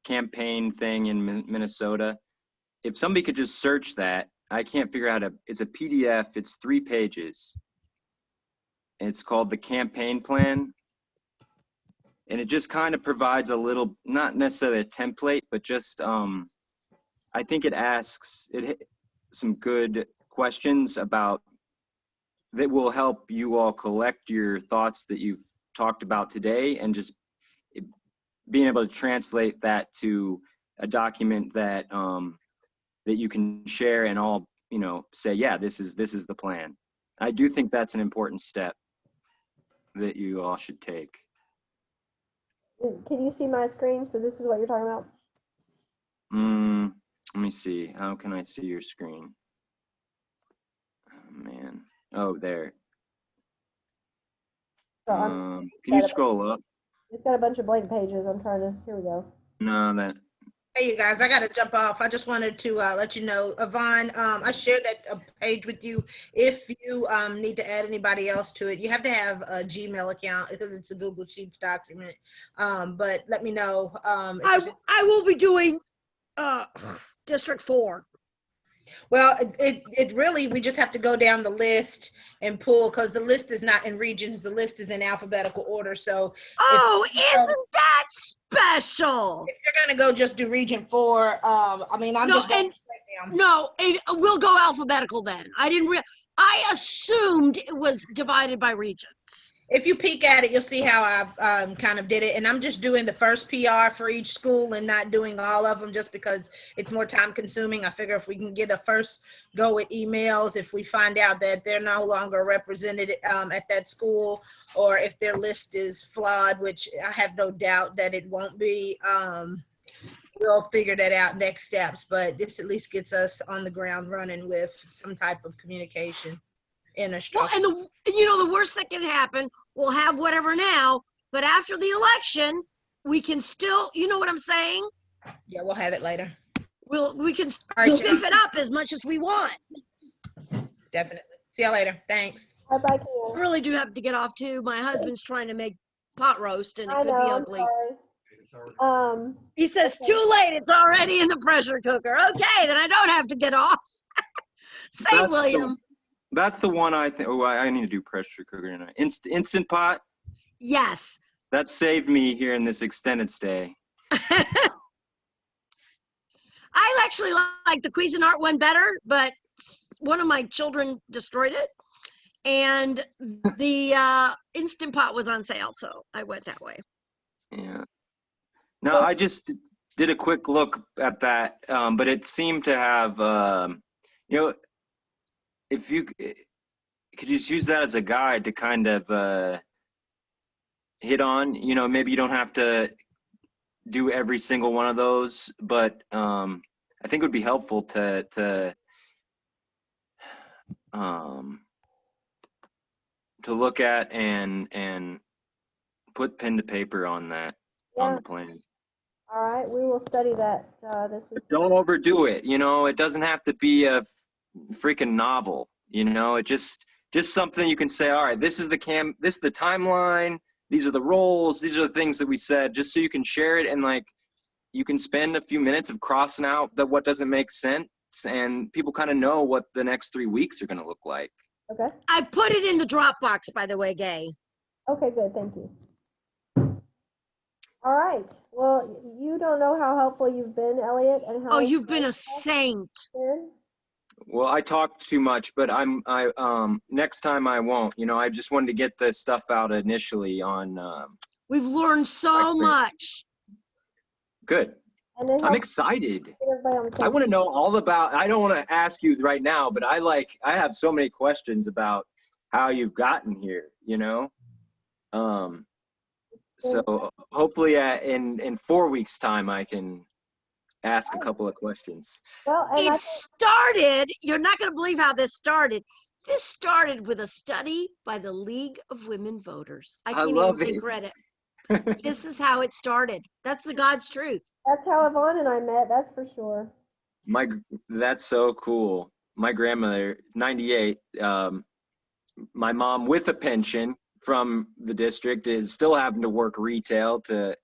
[SPEAKER 2] campaign thing in Minnesota. If somebody could just search that, I can't figure out it's a PDF, it's 3 pages. And it's called the campaign plan. And it just kind of provides a little, not necessarily a template, but just, I think it asks some good questions about that will help you all collect your thoughts that you've talked about today and just being able to translate that to a document that that you can share and all, you know, say, yeah, this is the plan. I do think that's an important step that you all should take.
[SPEAKER 1] Can you see my screen? So this is what you're talking about?
[SPEAKER 2] Let me see. How can I see your screen? Oh, man. Oh, there.
[SPEAKER 1] So
[SPEAKER 2] can you scroll up?
[SPEAKER 1] It's got a bunch of blank pages. I'm trying to, here we go.
[SPEAKER 2] No, that.
[SPEAKER 9] Hey, you guys, I got to jump off. I just wanted to let you know, Yvonne, I shared that page with you. If you need to add anybody else to it, you have to have a Gmail account because it's a Google Sheets document. But let me know.
[SPEAKER 7] I will be doing District 4.
[SPEAKER 9] Well, it really, we just have to go down the list and pull because the list is not in regions. The list is in alphabetical order. So,
[SPEAKER 7] isn't that special?
[SPEAKER 9] If you're going to go just do region 4, I mean, I'm just going right now.
[SPEAKER 7] No, we'll go alphabetical then. I assumed it was divided by regions.
[SPEAKER 9] If you peek at it, you'll see how I kind of did it. And I'm just doing the first PR for each school and not doing all of them just because it's more time consuming. I figure if we can get a first go at emails, if we find out that they're no longer represented at that school, or if their list is flawed, which I have no doubt that it won't be, we'll figure that out next steps. But this at least gets us on the ground running with some type of communication. inner
[SPEAKER 7] Well,
[SPEAKER 9] struggle.
[SPEAKER 7] and the worst that can happen, we'll have whatever now, but after the election, we can still, you know what I'm saying?
[SPEAKER 9] Yeah, we'll have it later.
[SPEAKER 7] We can
[SPEAKER 9] All right,
[SPEAKER 7] spiff it up as much as we want.
[SPEAKER 9] definitely. See y'all later. Thanks.
[SPEAKER 1] Bye bye,
[SPEAKER 7] I
[SPEAKER 1] Ken.
[SPEAKER 7] really do have to get off too. My husband's trying to make pot roast and it
[SPEAKER 1] I
[SPEAKER 7] could be
[SPEAKER 1] know, I'm
[SPEAKER 7] ugly.
[SPEAKER 1] sorry.
[SPEAKER 7] He says,
[SPEAKER 1] Okay.
[SPEAKER 7] too late, it's already in the pressure cooker. Okay, then I don't have to get off. Say, William.
[SPEAKER 2] That's the one I think. Oh, I need to do pressure cooker tonight. Instant pot.
[SPEAKER 7] Yes.
[SPEAKER 2] That saved me here in this extended stay.
[SPEAKER 7] I actually like the Cuisinart one better, but one of my children destroyed it. And the Instant Pot was on sale, so I went that way.
[SPEAKER 2] Yeah. No, I just did a quick look at that, but it seemed to have, if you could just use that as a guide to kind of hit on, maybe you don't have to do every single one of those, but I think it would be helpful to look at and put pen to paper on that, on
[SPEAKER 1] Yeah.
[SPEAKER 2] the plan.
[SPEAKER 1] All right, we will study that this week.
[SPEAKER 2] Don't overdo it. It doesn't have to be a freaking novel. It just something you can say, all right, this is the timeline. These are the roles. These are the things that we said, just so you can share it. And like, you can spend a few minutes of crossing out what doesn't make sense. And people kind of know what the next 3 weeks are going to look like.
[SPEAKER 1] Okay.
[SPEAKER 7] I put it in the Dropbox, by the way, Gay.
[SPEAKER 1] Okay, good. Thank you. All right. Well, you don't know how helpful you've been, Elliot, and how.
[SPEAKER 7] Oh, you've been a saint.
[SPEAKER 2] Well, I talked too much, but next time I won't. I just wanted to get this stuff out initially on.
[SPEAKER 7] We've learned so much.
[SPEAKER 2] Good. I'm excited. I want to know all about. I don't want to ask you right now, but I have so many questions about how you've gotten here. So hopefully in 4 weeks' time I can ask a couple of questions.
[SPEAKER 1] Well,
[SPEAKER 7] it started, you're not going to believe how this started. This started with a study by the League of Women Voters. I can't even take credit. This is how it started. That's the God's truth.
[SPEAKER 1] That's how Yvonne and I met, that's for sure.
[SPEAKER 2] That's so cool. My grandmother, 98, my mom with a pension from the district is still having to work retail to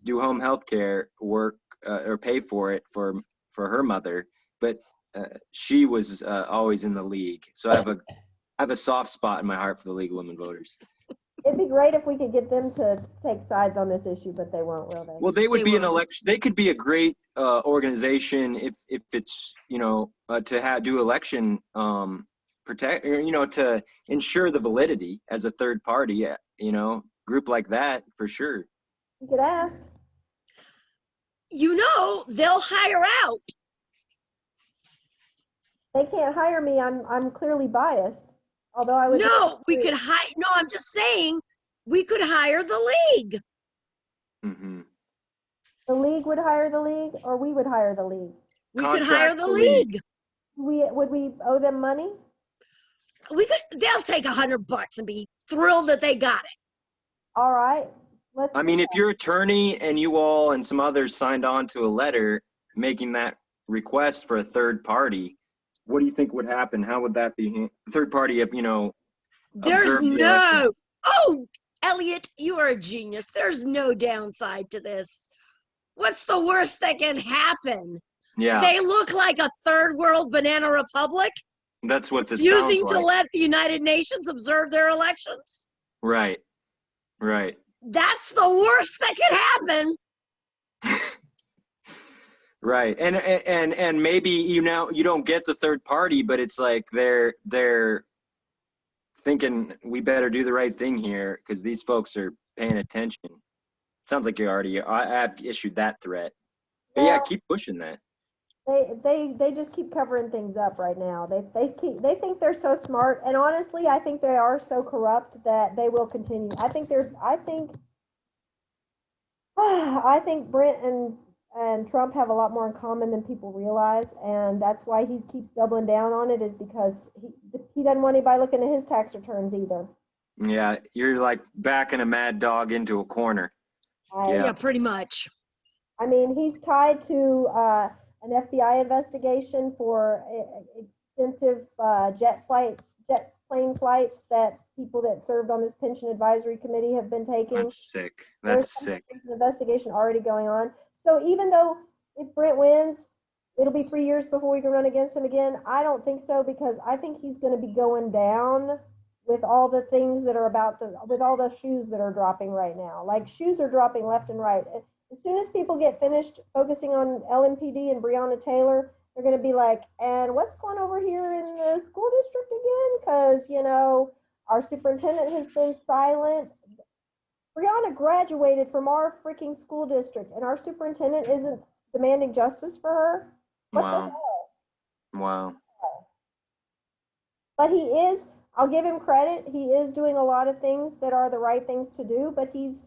[SPEAKER 2] do home health care work or pay for it for her mother. But she was always in the league. So I have a soft spot in my heart for the League of Women Voters.
[SPEAKER 1] It'd be great if we could get them to take sides on this issue, but they won't, will they?
[SPEAKER 2] Well, they would be an election. They could be a great organization if it's to do election protect, to ensure the validity as a third party. Group like that for sure.
[SPEAKER 1] You could ask.
[SPEAKER 7] They'll hire out.
[SPEAKER 1] They can't hire me. I'm clearly biased. Although I would.
[SPEAKER 7] No, we could hire. No, I'm just saying we could hire the league.
[SPEAKER 2] Mm-hmm.
[SPEAKER 1] The league would hire the league, or we would hire the league.
[SPEAKER 7] We could hire the league.
[SPEAKER 1] Would we owe them money?
[SPEAKER 7] They'll take $100 and be thrilled that they got it.
[SPEAKER 1] All right.
[SPEAKER 2] I mean, if your attorney and you all and some others signed on to a letter making that request for a third party, what do you think would happen? How would that be? Third party,
[SPEAKER 7] There's no. Oh, Elliot, you are a genius. There's no downside to this. What's the worst that can happen?
[SPEAKER 2] Yeah.
[SPEAKER 7] They look like a third world banana republic.
[SPEAKER 2] That's what this
[SPEAKER 7] refusing
[SPEAKER 2] sounds
[SPEAKER 7] to
[SPEAKER 2] like.
[SPEAKER 7] let the United Nations observe their elections.
[SPEAKER 2] Right. Right.
[SPEAKER 7] That's the worst that could happen.
[SPEAKER 2] Right. And maybe you don't get the third party, but it's like they're thinking we better do the right thing here because these folks are paying attention. Sounds like I have issued that threat. But yeah, keep pushing that.
[SPEAKER 1] They just keep covering things up right now. They think they're so smart, and honestly, I think they are so corrupt that they will continue. I think Brent and and Trump have a lot more in common than people realize, and that's why he keeps doubling down on it, is because he doesn't want anybody looking at his tax returns either.
[SPEAKER 2] Yeah, you're like backing a mad dog into a corner.
[SPEAKER 1] Yeah,
[SPEAKER 7] Yeah, pretty much.
[SPEAKER 1] I mean, he's tied to an FBI investigation for extensive jet plane flights that people that served on this pension advisory committee have been taking.
[SPEAKER 2] That's sick.
[SPEAKER 1] There's an investigation already going on. So even though if Brent wins, it'll be 3 years before we can run against him again. I don't think so, because I think he's going to be going down with all the things that are with all the shoes that are dropping right now. Like, shoes are dropping left and right. As soon as people get finished focusing on LMPD and Breonna Taylor, they're going to be like, and what's going over here in the school district again? Because, you know, our superintendent has been silent. Breonna graduated from our freaking school district, and our superintendent isn't demanding justice for her. What the hell?
[SPEAKER 2] Wow.
[SPEAKER 1] But he is, I'll give him credit, he is doing a lot of things that are the right things to do, but he's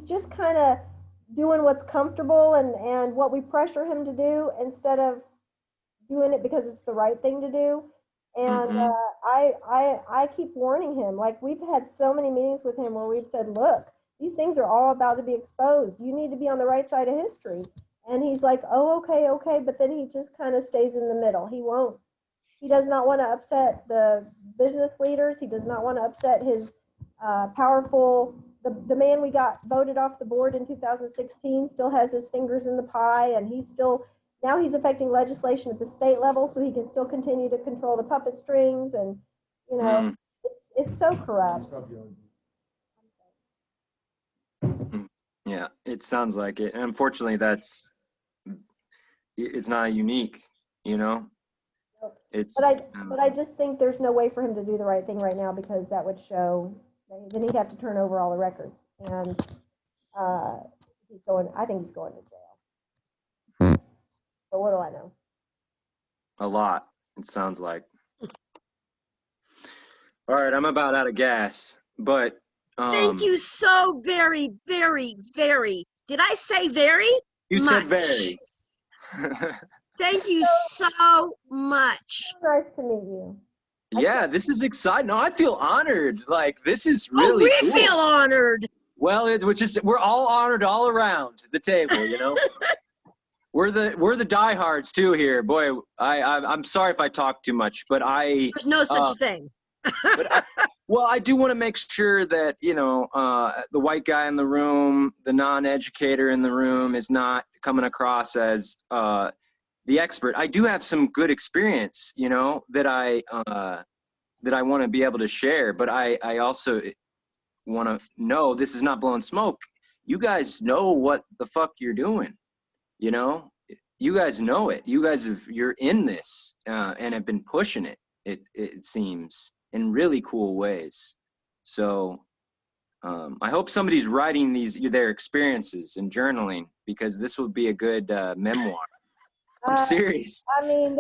[SPEAKER 1] just kind of doing what's comfortable and what we pressure him to do, instead of doing it because it's the right thing to do. And I keep warning him. Like, we've had so many meetings with him where we've said, look, these things are all about to be exposed. You need to be on the right side of history. And he's like, oh, okay. But then he just kind of stays in the middle. He does not want to upset the business leaders. He does not want to upset his the man we got voted off the board in 2016 still has his fingers in the pie, and now he's affecting legislation at the state level, so he can still continue to control the puppet strings. And, you know, it's so corrupt.
[SPEAKER 2] Yeah, it sounds like it. And unfortunately, it's not unique, you know?
[SPEAKER 1] But I just think there's no way for him to do the right thing right now, because that would show, then he'd have to turn over all the records. And I think he's going to jail. But what do I know?
[SPEAKER 2] A lot, it sounds like. All right, I'm about out of gas, but
[SPEAKER 7] Thank you so very, very, very. Did I say very?
[SPEAKER 2] You said very.
[SPEAKER 7] Thank you so much.
[SPEAKER 1] Nice to meet you.
[SPEAKER 2] Yeah, this is exciting. No, I feel honored. Like, this is really
[SPEAKER 7] we
[SPEAKER 2] cool.
[SPEAKER 7] feel honored.
[SPEAKER 2] Well, we're all honored all around the table, you know. We're the diehards too here. Boy, I'm sorry if I talk too much, but
[SPEAKER 7] there's no such thing.
[SPEAKER 2] Well, I do want to make sure that, you know, the white guy in the room, the non-educator in the room, is not coming across as the expert. I do have some good experience, you know, that I want to be able to share, but I also want to know this is not blowing smoke. You guys know what the fuck you're doing, you know? You guys know it. You're in this and have been pushing it, it seems, in really cool ways. So I hope somebody's writing their experiences and journaling, because this would be a good memoir. I'm serious.
[SPEAKER 1] I mean,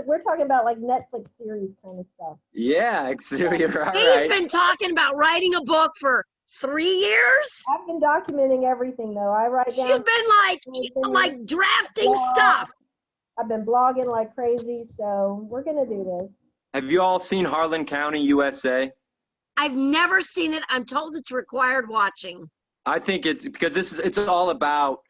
[SPEAKER 1] we're talking about like Netflix series kind of stuff.
[SPEAKER 2] Yeah, you're right.
[SPEAKER 7] He's been talking about writing a book for 3 years.
[SPEAKER 1] I've been documenting everything, though. I write down.
[SPEAKER 7] She's been like drafting stuff.
[SPEAKER 1] I've been blogging like crazy, so we're gonna do this.
[SPEAKER 2] Have you all seen Harlan County, USA?
[SPEAKER 7] I've never seen it. I'm told it's required watching.
[SPEAKER 2] I think it's because it's all about,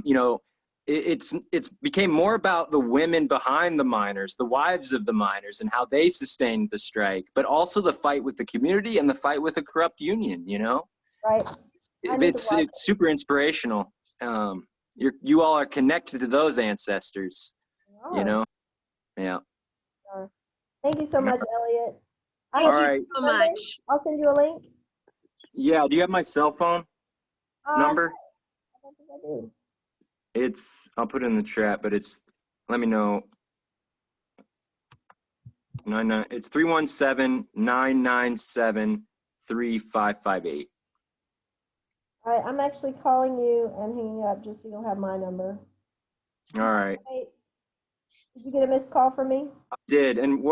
[SPEAKER 2] you know, it's became more about the women behind the miners, the wives of the miners, and how they sustained the strike, but also the fight with the community and the fight with a corrupt union, you know?
[SPEAKER 1] Right.
[SPEAKER 2] It's super inspirational. You all are connected to those ancestors, you know? Yeah.
[SPEAKER 1] Thank you so much, Elliot.
[SPEAKER 7] Thank you so much.
[SPEAKER 1] I'll send you a link.
[SPEAKER 2] Yeah, do you have my cell phone number?
[SPEAKER 1] I don't think I do.
[SPEAKER 2] I'll put it in the chat, but let me know. It's 317-997-3558.
[SPEAKER 1] All right, I'm actually calling you and hanging up just so you'll have my number.
[SPEAKER 2] All right.
[SPEAKER 1] Hey, did you get a missed call from me?
[SPEAKER 2] I did. And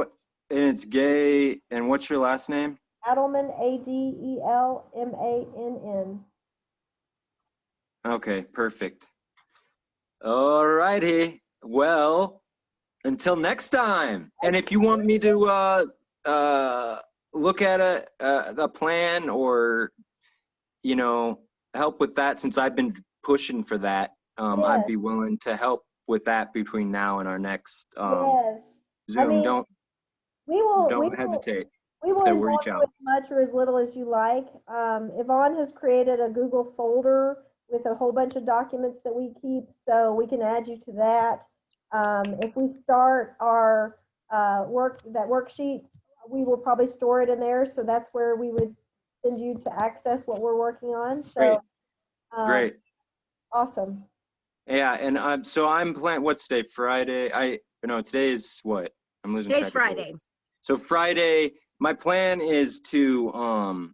[SPEAKER 2] it's Gay. And what's your last name?
[SPEAKER 1] Adelman, Adelmann.
[SPEAKER 2] Okay, perfect. All righty. Well, until next time. And if you want me to look at a plan or, you know, help with that, since I've been pushing for that, I'd be willing to help with that between now and our next
[SPEAKER 1] Yes.
[SPEAKER 2] Zoom.
[SPEAKER 1] I mean,
[SPEAKER 2] Don't hesitate
[SPEAKER 1] We will
[SPEAKER 2] to
[SPEAKER 1] involve
[SPEAKER 2] reach
[SPEAKER 1] you
[SPEAKER 2] out.
[SPEAKER 1] as much or as little as you like. Yvonne has created a Google folder with a whole bunch of documents that we keep, so we can add you to that. If we start our worksheet, we will probably store it in there, so that's where we would send you to access what we're working on. So,
[SPEAKER 2] Great.
[SPEAKER 1] Awesome.
[SPEAKER 2] Yeah, and I'm planning. What's today? Friday. Today is what? I'm losing
[SPEAKER 7] Today's
[SPEAKER 2] track of
[SPEAKER 7] Friday.
[SPEAKER 2] days. So Friday, my plan is to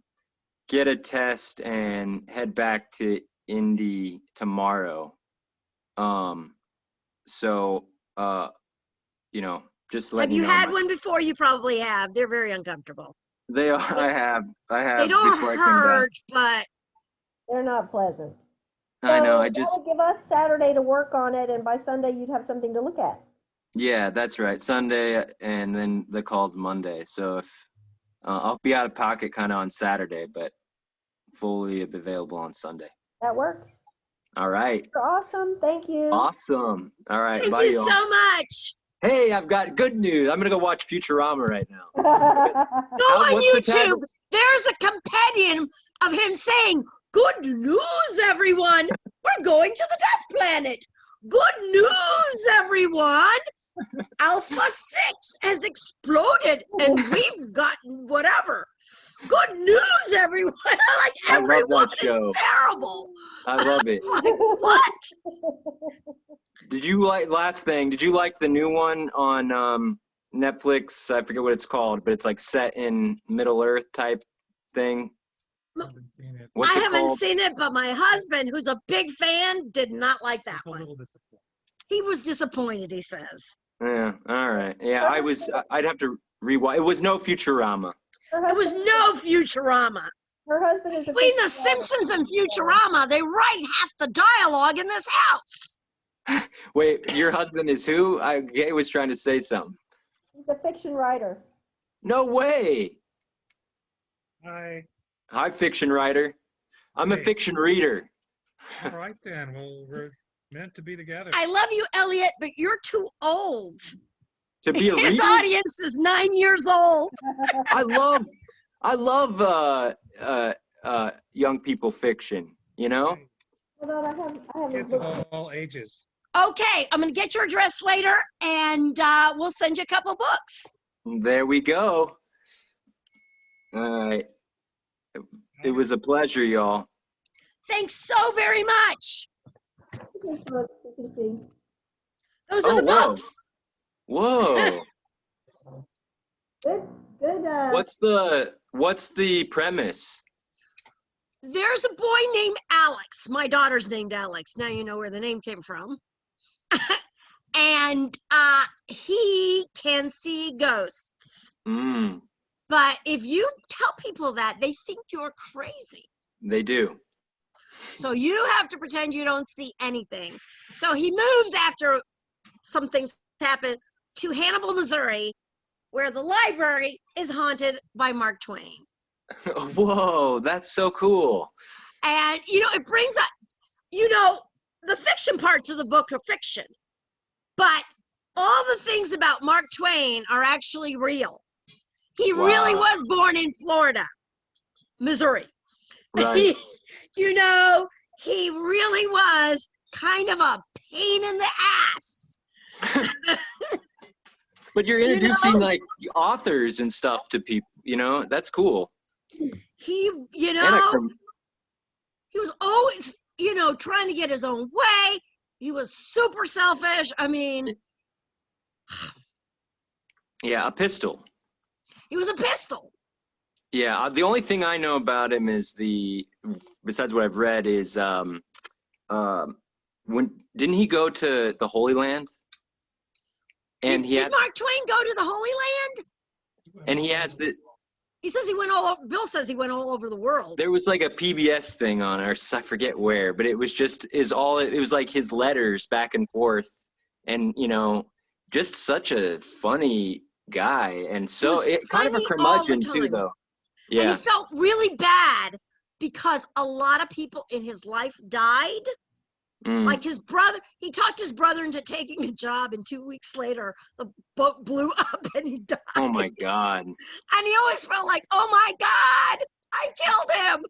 [SPEAKER 2] get a test and head back to Indy tomorrow. So just letting
[SPEAKER 7] Have you
[SPEAKER 2] know.
[SPEAKER 7] had one before? You probably have. They're very uncomfortable.
[SPEAKER 2] They are. I have.
[SPEAKER 7] They don't
[SPEAKER 2] before I came back.
[SPEAKER 7] hurt, but
[SPEAKER 1] they're not pleasant.
[SPEAKER 2] I know.
[SPEAKER 1] That would give us Saturday to work on it, and by Sunday you'd have something to look at.
[SPEAKER 2] Yeah, that's right. Sunday, and then the call's Monday. So if I'll be out of pocket kind of on Saturday, but fully available on Sunday.
[SPEAKER 1] That works.
[SPEAKER 2] All right.
[SPEAKER 1] You're awesome. Thank you.
[SPEAKER 2] Awesome. All right.
[SPEAKER 7] thank
[SPEAKER 2] Bye,
[SPEAKER 7] you
[SPEAKER 2] y'all.
[SPEAKER 7] so much.
[SPEAKER 2] Hey, I've got good news. I'm gonna go watch Futurama right now.
[SPEAKER 7] Go on
[SPEAKER 2] what's the tag?
[SPEAKER 7] YouTube. There's a compendium of him saying, "Good news, everyone. We're going to the Death Planet. Good news, everyone. Alpha 6 has exploded and we've gotten whatever. Good news, everyone." Like,
[SPEAKER 2] I love
[SPEAKER 7] everyone
[SPEAKER 2] that
[SPEAKER 7] is
[SPEAKER 2] show.
[SPEAKER 7] terrible.
[SPEAKER 2] I love it.
[SPEAKER 7] It's like, what?
[SPEAKER 2] Did you like the new one on Netflix? I forget what it's called, but it's like set in Middle Earth type thing. What's
[SPEAKER 7] I
[SPEAKER 2] it
[SPEAKER 7] haven't
[SPEAKER 2] called?
[SPEAKER 7] seen it, but my husband, who's a big fan, did not like that one. He was disappointed, he says.
[SPEAKER 2] Yeah, all right. Yeah, I'd have to rewatch. It was no Futurama.
[SPEAKER 7] It was no Futurama.
[SPEAKER 1] Her husband is
[SPEAKER 7] Between The Simpsons and Futurama, they write half the dialogue in this house.
[SPEAKER 2] Wait, your husband is who? I was trying to say something.
[SPEAKER 1] He's a fiction writer.
[SPEAKER 2] No way.
[SPEAKER 14] Hi.
[SPEAKER 2] Hi, fiction writer. I'm a
[SPEAKER 14] Hey.
[SPEAKER 2] fiction reader.
[SPEAKER 14] All right then. Well, we're meant to be together.
[SPEAKER 7] I love you, Elliot, but you're too old.
[SPEAKER 2] To be a
[SPEAKER 7] His
[SPEAKER 2] reader?
[SPEAKER 7] audience is 9 years old.
[SPEAKER 2] I love young people fiction, you know?
[SPEAKER 1] Hold on, I have
[SPEAKER 14] Kids of all ages.
[SPEAKER 7] Okay, I'm going to get your address later, and we'll send you a couple books.
[SPEAKER 2] There we go. All right. It was a pleasure, y'all.
[SPEAKER 7] Thanks so very much. Those are
[SPEAKER 2] Oh,
[SPEAKER 7] the
[SPEAKER 2] whoa.
[SPEAKER 7] books.
[SPEAKER 2] Whoa.
[SPEAKER 1] Good.
[SPEAKER 2] What's the premise?
[SPEAKER 7] There's a boy named Alex. My daughter's named Alex. Now you know where the name came from. And he can see ghosts.
[SPEAKER 2] Mm,
[SPEAKER 7] But if you tell people that, they think you're crazy.
[SPEAKER 2] they do.
[SPEAKER 7] So you have to pretend you don't see anything. So he moves after some things happen to Hannibal, Missouri, where the library is haunted by Mark Twain.
[SPEAKER 2] Whoa, that's so cool.
[SPEAKER 7] And, it brings up, the fiction parts of the book are fiction. But all the things about Mark Twain are actually real. He really
[SPEAKER 2] Wow.
[SPEAKER 7] was born in Florida, Missouri.
[SPEAKER 2] Right.
[SPEAKER 7] He really was kind of a pain in the ass.
[SPEAKER 2] But you're introducing like authors and stuff to people, that's cool.
[SPEAKER 7] He, he was always, trying to get his own way. He was super selfish. I mean,
[SPEAKER 2] Yeah, a pistol.
[SPEAKER 7] he was a pistol.
[SPEAKER 2] Yeah, the only thing I know about him is besides what I've read is when didn't he go to the Holy Land? And
[SPEAKER 7] Did Mark Twain go to the Holy Land?
[SPEAKER 2] and he has
[SPEAKER 7] He says he went all over, Bill says he went all over the world.
[SPEAKER 2] There was like a PBS thing on, or I forget where, but it was just it was like his letters back and forth, and just such a funny guy, and so kind of a curmudgeon too, though. Yeah.
[SPEAKER 7] And he felt really bad because a lot of people in his life died. Like his brother, he talked his brother into taking a job, and 2 weeks later, the boat blew up and he died.
[SPEAKER 2] Oh my God.
[SPEAKER 7] And he always felt like, oh my God, I killed him.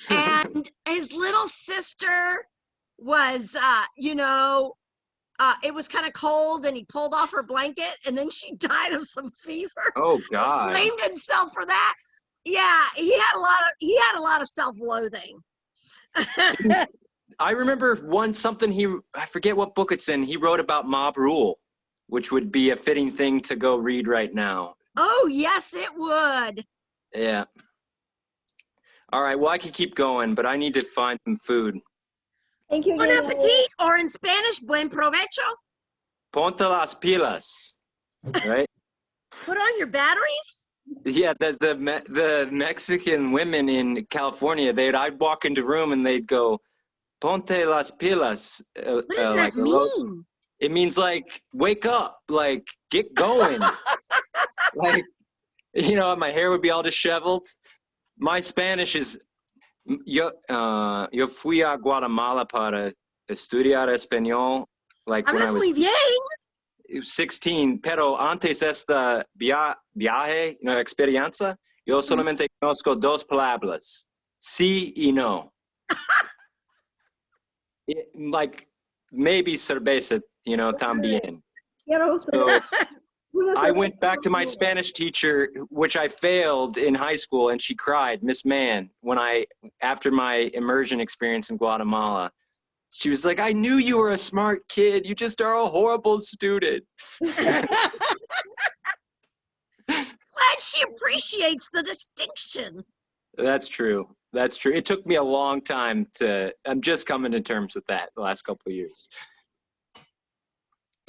[SPEAKER 7] And his little sister was, it was kind of cold, and he pulled off her blanket, and then she died of some fever.
[SPEAKER 2] Oh God.
[SPEAKER 7] He blamed himself for that. Yeah, he had a lot of self-loathing.
[SPEAKER 2] I remember I forget what book it's in. He wrote about mob rule, which would be a fitting thing to go read right now.
[SPEAKER 7] Oh, yes, it would.
[SPEAKER 2] Yeah. All right. Well, I could keep going, but I need to find some food.
[SPEAKER 1] Thank you.
[SPEAKER 7] Bon appetit, or in Spanish, buen provecho.
[SPEAKER 2] Ponte las pilas. Right?
[SPEAKER 7] Put on your batteries.
[SPEAKER 2] Yeah, the Mexican women in California, I'd walk into a room and they'd go, Ponte las pilas.
[SPEAKER 7] What does that mean?
[SPEAKER 2] It means like, wake up, like, get going. Like, my hair would be all disheveled. My Spanish is, yo fui a Guatemala para estudiar español, like when I was
[SPEAKER 7] muy bien.
[SPEAKER 2] 16, pero antes esta viaje, experiencia, yo solamente conozco dos palabras, sí y no. Like maybe cerveza, también. So I went back to my Spanish teacher, which I failed in high school, and she cried, Miss Mann, after my immersion experience in Guatemala. She was like, I knew you were a smart kid. You just are a horrible student.
[SPEAKER 7] Glad she appreciates the distinction.
[SPEAKER 2] That's true. That's true. It took me a long time I'm just coming to terms with that the last couple of years.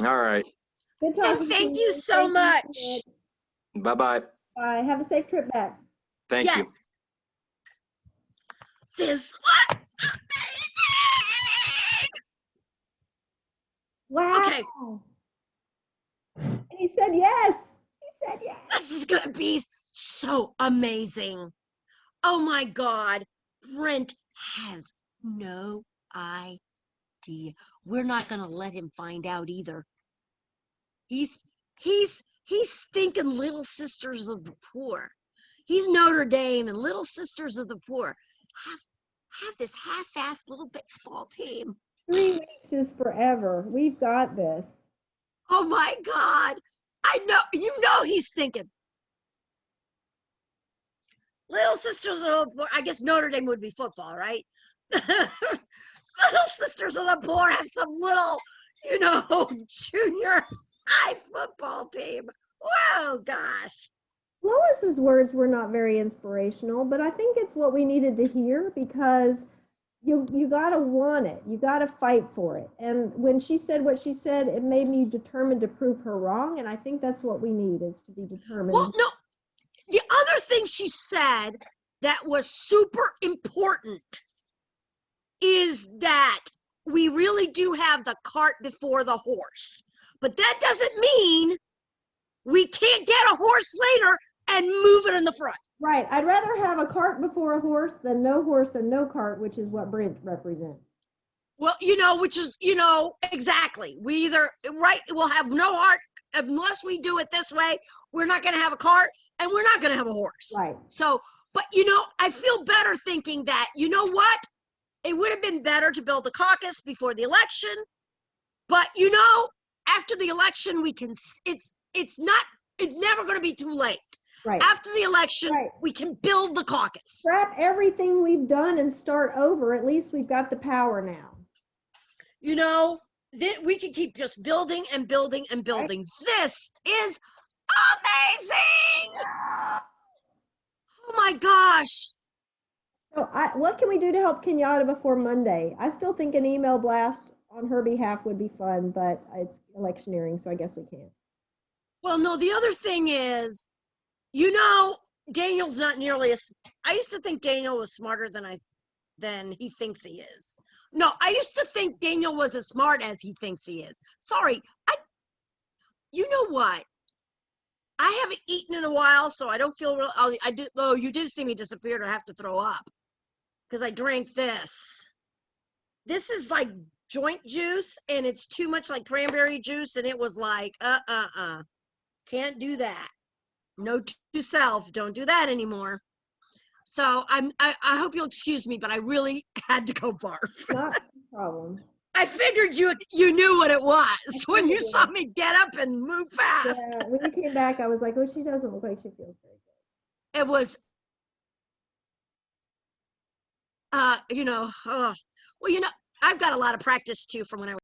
[SPEAKER 2] All right.
[SPEAKER 1] Good talking.
[SPEAKER 7] And thank you so much.
[SPEAKER 2] Bye-bye.
[SPEAKER 1] Bye. Have a safe trip back.
[SPEAKER 2] Thank you.
[SPEAKER 7] This was amazing.
[SPEAKER 1] Wow.
[SPEAKER 7] Okay.
[SPEAKER 1] And he said yes. He said yes.
[SPEAKER 7] This is going to be so amazing. Oh my God. Brent has no idea. We're not going to let him find out either. He's thinking Little Sisters of the Poor. He's Notre Dame and Little Sisters of the Poor. Have this half-assed little baseball team.
[SPEAKER 1] 3 weeks is forever. We've got this.
[SPEAKER 7] Oh my God. I know, he's thinking. Little Sisters of the Poor, I guess Notre Dame would be football, right? Little Sisters of the Poor have some little, junior high football team. Whoa, gosh.
[SPEAKER 1] Lois's words were not very inspirational, but I think it's what we needed to hear, because you gotta want it. You gotta fight for it. And when she said what she said, it made me determined to prove her wrong. And I think that's what we need, is to be determined.
[SPEAKER 7] Well, no, the other thing she said that was super important is that we really do have the cart before the horse. But that doesn't mean we can't get a horse later and move it in the front.
[SPEAKER 1] Right. I'd rather have a cart before a horse than no horse and no cart, which is what Brent represents.
[SPEAKER 7] Well, which is, exactly. We either, we'll have no heart unless we do it this way. We're not going to have a cart and we're not going to have a horse.
[SPEAKER 1] Right.
[SPEAKER 7] So, but, I feel better thinking that, what? It would have been better to build a caucus before the election. But, after the election, it's never going to be too late.
[SPEAKER 1] Right.
[SPEAKER 7] After the election, we can build the caucus.
[SPEAKER 1] Scrap everything we've done and start over. At least we've got the power now.
[SPEAKER 7] We can keep just building and building and building. Right. This is amazing. Oh my gosh.
[SPEAKER 1] So what can we do to help Kenyatta before Monday? I still think an email blast on her behalf would be fun, but it's electioneering, so I guess we can't.
[SPEAKER 7] Well, no, the other thing is, Daniel's not nearly as, I used to think Daniel was smarter than he thinks he is. No, I used to think Daniel was as smart as he thinks he is. Sorry, you know what? I haven't eaten in a while, so I don't feel real. I did. Oh, you did see me disappear. I have to throw up because I drank this. This is like joint juice, and it's too much like cranberry juice, and it was like, can't do that. Note to self, don't do that anymore. So I hope you'll excuse me, but I really had to go barf.
[SPEAKER 1] Not a problem.
[SPEAKER 7] I figured you knew what it was when you saw me get up and move fast.
[SPEAKER 1] Yeah, when you came back, I was like, oh, she doesn't look like she feels very good.
[SPEAKER 7] It was, well, I've got a lot of practice too from when I